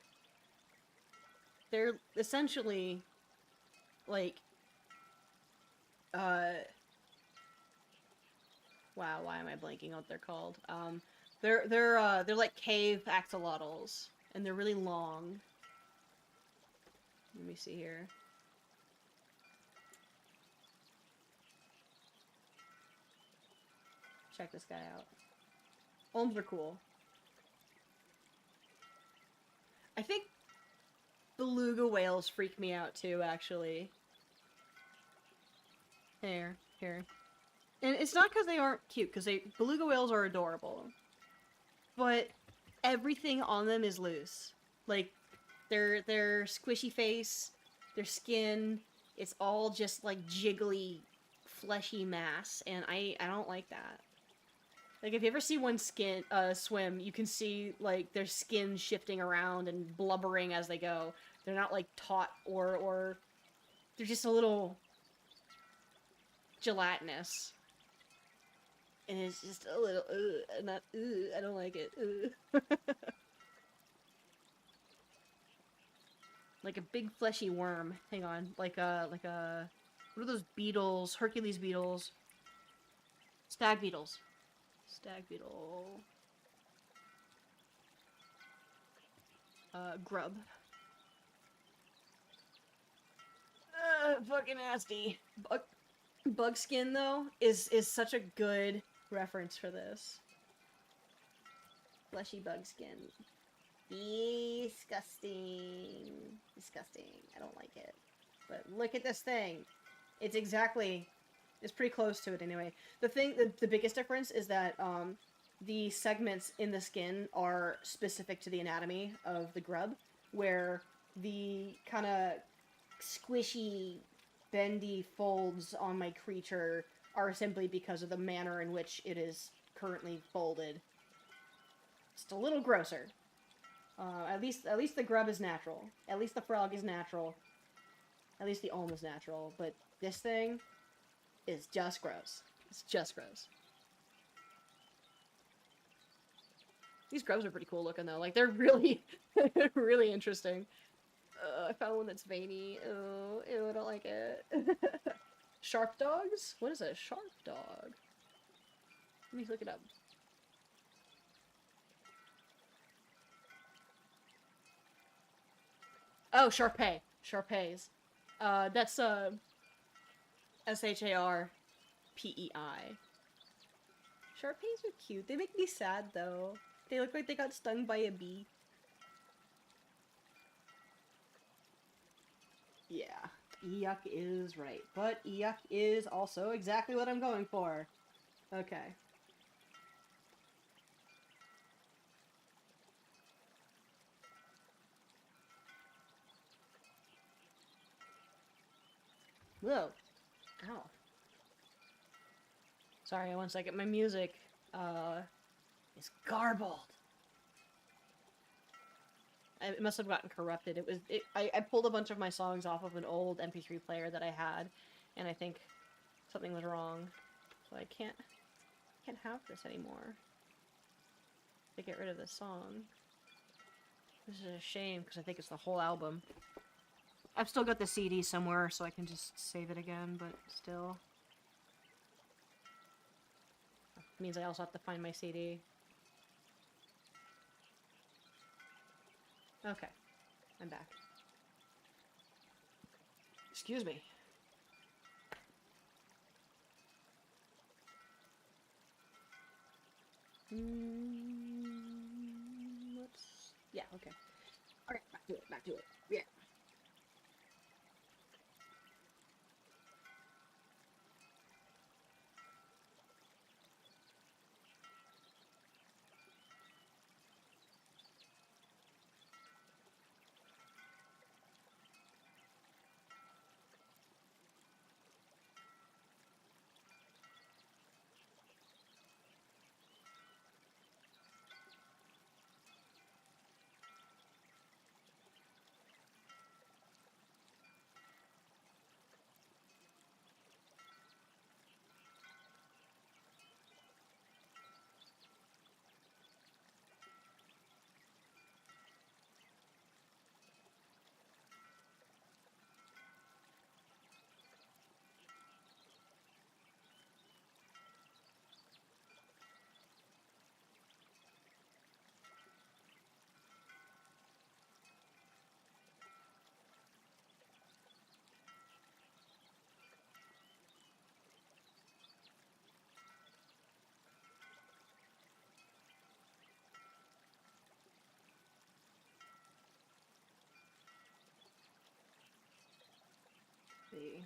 They're essentially like wow, why am I blanking on what they're called? They're like cave axolotls, and they're really long. Let me see here. Check this guy out. Olms are cool. I think beluga whales freak me out too, actually. Here. And it's not because they aren't cute, because beluga whales are adorable. But everything on them is loose. Like, their squishy face, their skin, it's all just like jiggly, fleshy mass, and I don't like that. Like, if you ever see one swim, you can see, like, their skin shifting around and blubbering as they go. They're not, like, taut or they're just a little gelatinous. And it's just a little, I don't like it, Like a big fleshy worm. Hang on. Like a, what are those beetles? Hercules beetles. Stag beetles. Stag beetle. Grub. Fucking nasty. Bug skin, though, is such a good reference for this. Fleshy bug skin. Disgusting. Disgusting. I don't like it. But look at this thing. It's pretty close to it anyway. The biggest difference is that, the segments in the skin are specific to the anatomy of the grub, where the kind of squishy, bendy folds on my creature are simply because of the manner in which it is currently folded. Just a little grosser. At least the grub is natural. At least the frog is natural. At least the olm is natural. But this thing is just gross. It's just gross. These grubs are pretty cool looking, though. Like, they're really, really interesting. I found one that's veiny. Ew, I don't like it. Sharp dogs? What is a sharp dog? Let me look it up. Oh, Sharpei. Sharpeis. That's, S-H-A-R-P-E-I. Sharpeis are cute. They make me sad, though. They look like they got stung by a bee. Yeah, Yuck is right. But Yuck is also exactly what I'm going for. Okay. Whoa. Ow. Sorry, one second. My music, is garbled. It must have gotten corrupted. I pulled a bunch of my songs off of an old MP3 player that I had, and I think something was wrong. So I can't have this anymore. To get rid of this song. This is a shame, because I think it's the whole album. I've still got the CD somewhere, so I can just save it again, but still. That means I also have to find my CD. Okay. I'm back. Excuse me. Yeah, okay. Okay, back to it. Yeah. See.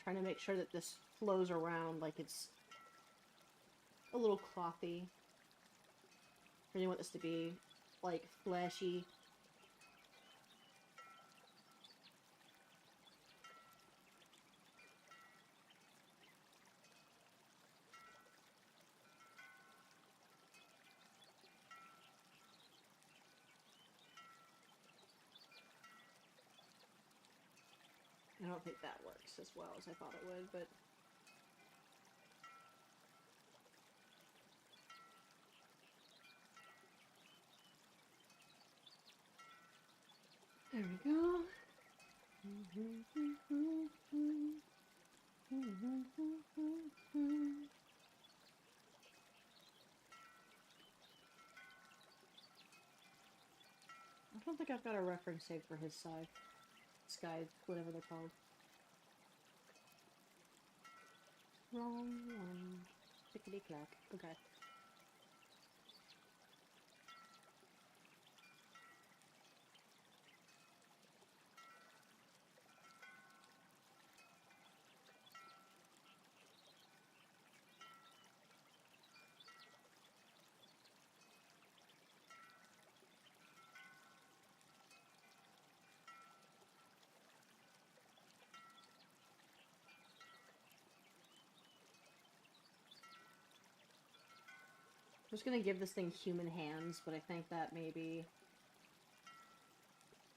trying to make sure that this flows around like it's a little clothy. Really want this to be, like, fleshy. I don't think that works as well as I thought it would, but... There we go. I don't think I've got a reference saved for his side. Scythe, whatever they're called. Wrong one. Clickety clack. Okay. I'm just gonna give this thing human hands, but I think that maybe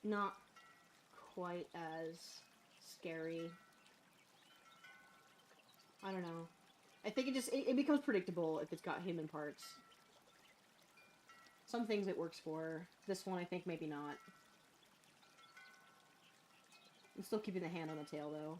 not quite as scary. I don't know. I think it becomes predictable if it's got human parts. Some things it works for. This one I think maybe not. I'm still keeping the hand on the tail though.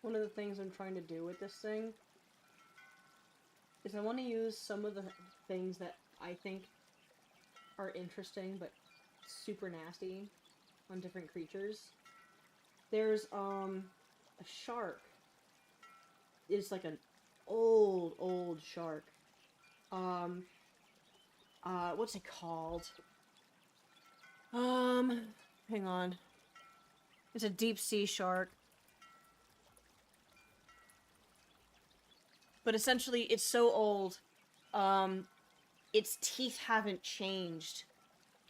one of the things I'm trying to do with this thing is I want to use some of the things that I think are interesting but super nasty on different creatures. There's a shark. It's like an old shark. What's it called? Hang on. It's a deep sea shark. But essentially, it's so old, its teeth haven't changed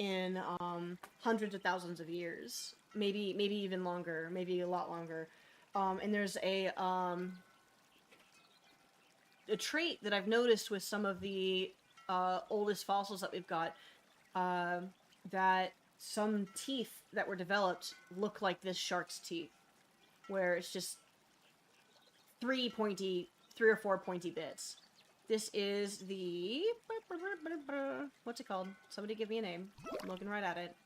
in, hundreds of thousands of years. Maybe even longer. Maybe a lot longer. And there's a trait that I've noticed with some of the, oldest fossils that we've got, that some teeth that were developed look like this shark's teeth. Where it's just three or four pointy bits. This is the... What's it called? Somebody give me a name. I'm looking right at it.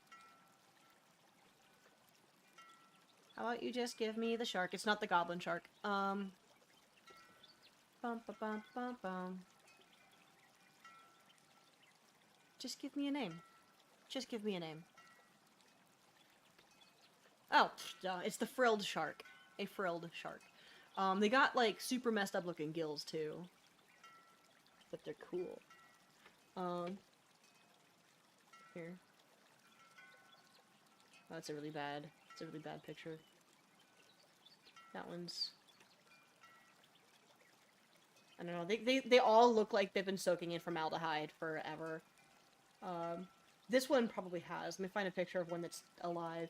How about you just give me the shark? It's not the goblin shark. Bum, bum, bum, bum, bum. Just give me a name. Just give me a name. Oh, duh, it's the frilled shark. A frilled shark. They got, like, super messed up looking gills, too. But they're cool. Here. Oh, it's a really bad picture. That one's... I don't know, they all look like they've been soaking in formaldehyde forever. This one probably has. Let me find a picture of one that's alive.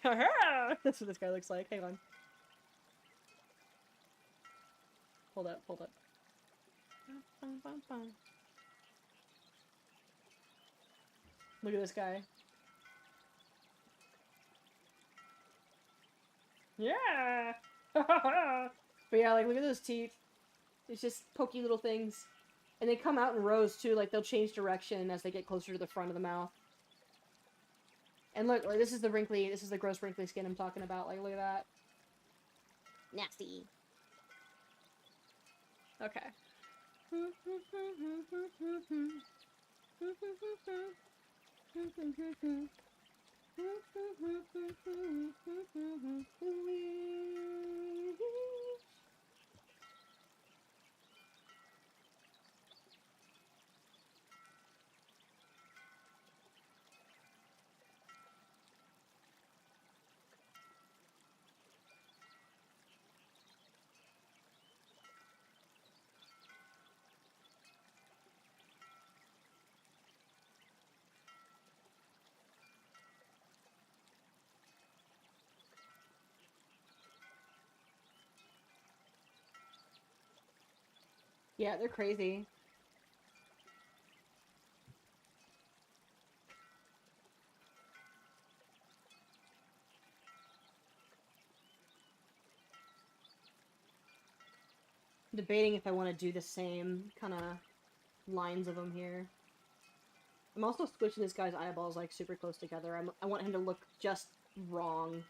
That's what this guy looks like. Hang on. Hold up. Look at this guy. Yeah! But yeah, like, look at those teeth. It's just pokey little things. And they come out in rows, too. Like, they'll change direction as they get closer to the front of the mouth. And look, like, this is the gross wrinkly skin I'm talking about. Like, look at that. Nasty. Okay. Yeah, they're crazy. Debating if I want to do the same kind of lines of them here. I'm also squishing this guy's eyeballs like super close together. I want him to look just wrong.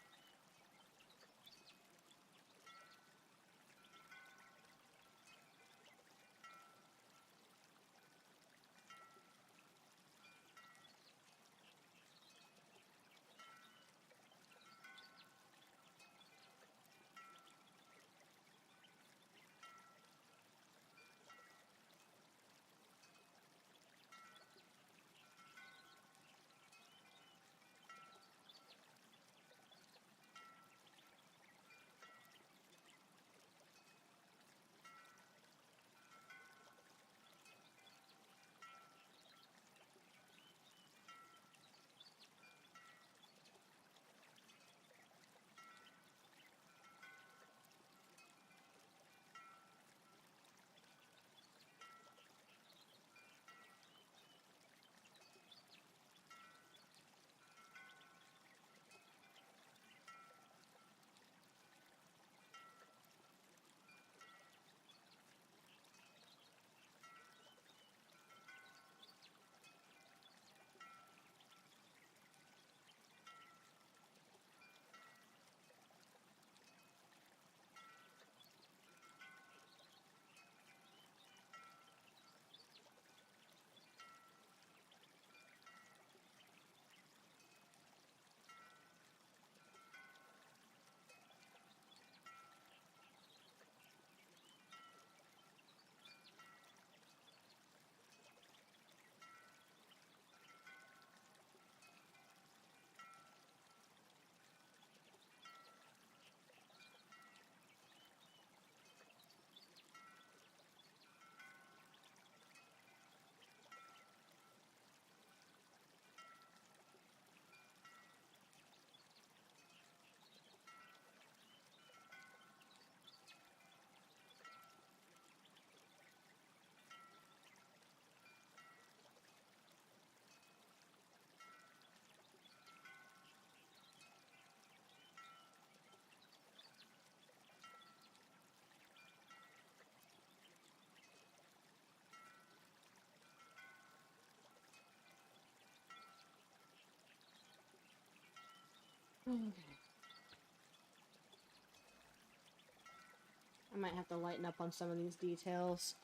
I might have to lighten up on some of these details.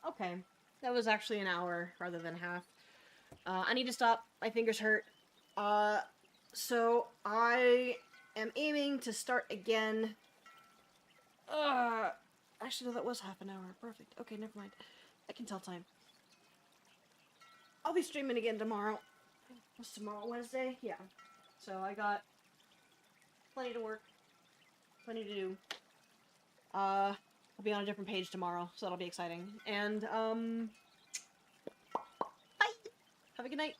Okay. That was actually an hour rather than half. I need to stop. My fingers hurt. So I am aiming to start again. Actually, no, that was half an hour. Perfect. Okay, never mind. I can tell time. I'll be streaming again tomorrow. What's tomorrow? Wednesday? Yeah. So I got plenty to work. Plenty to do. I'll be on a different page tomorrow, so that'll be exciting. And, bye! Have a good night.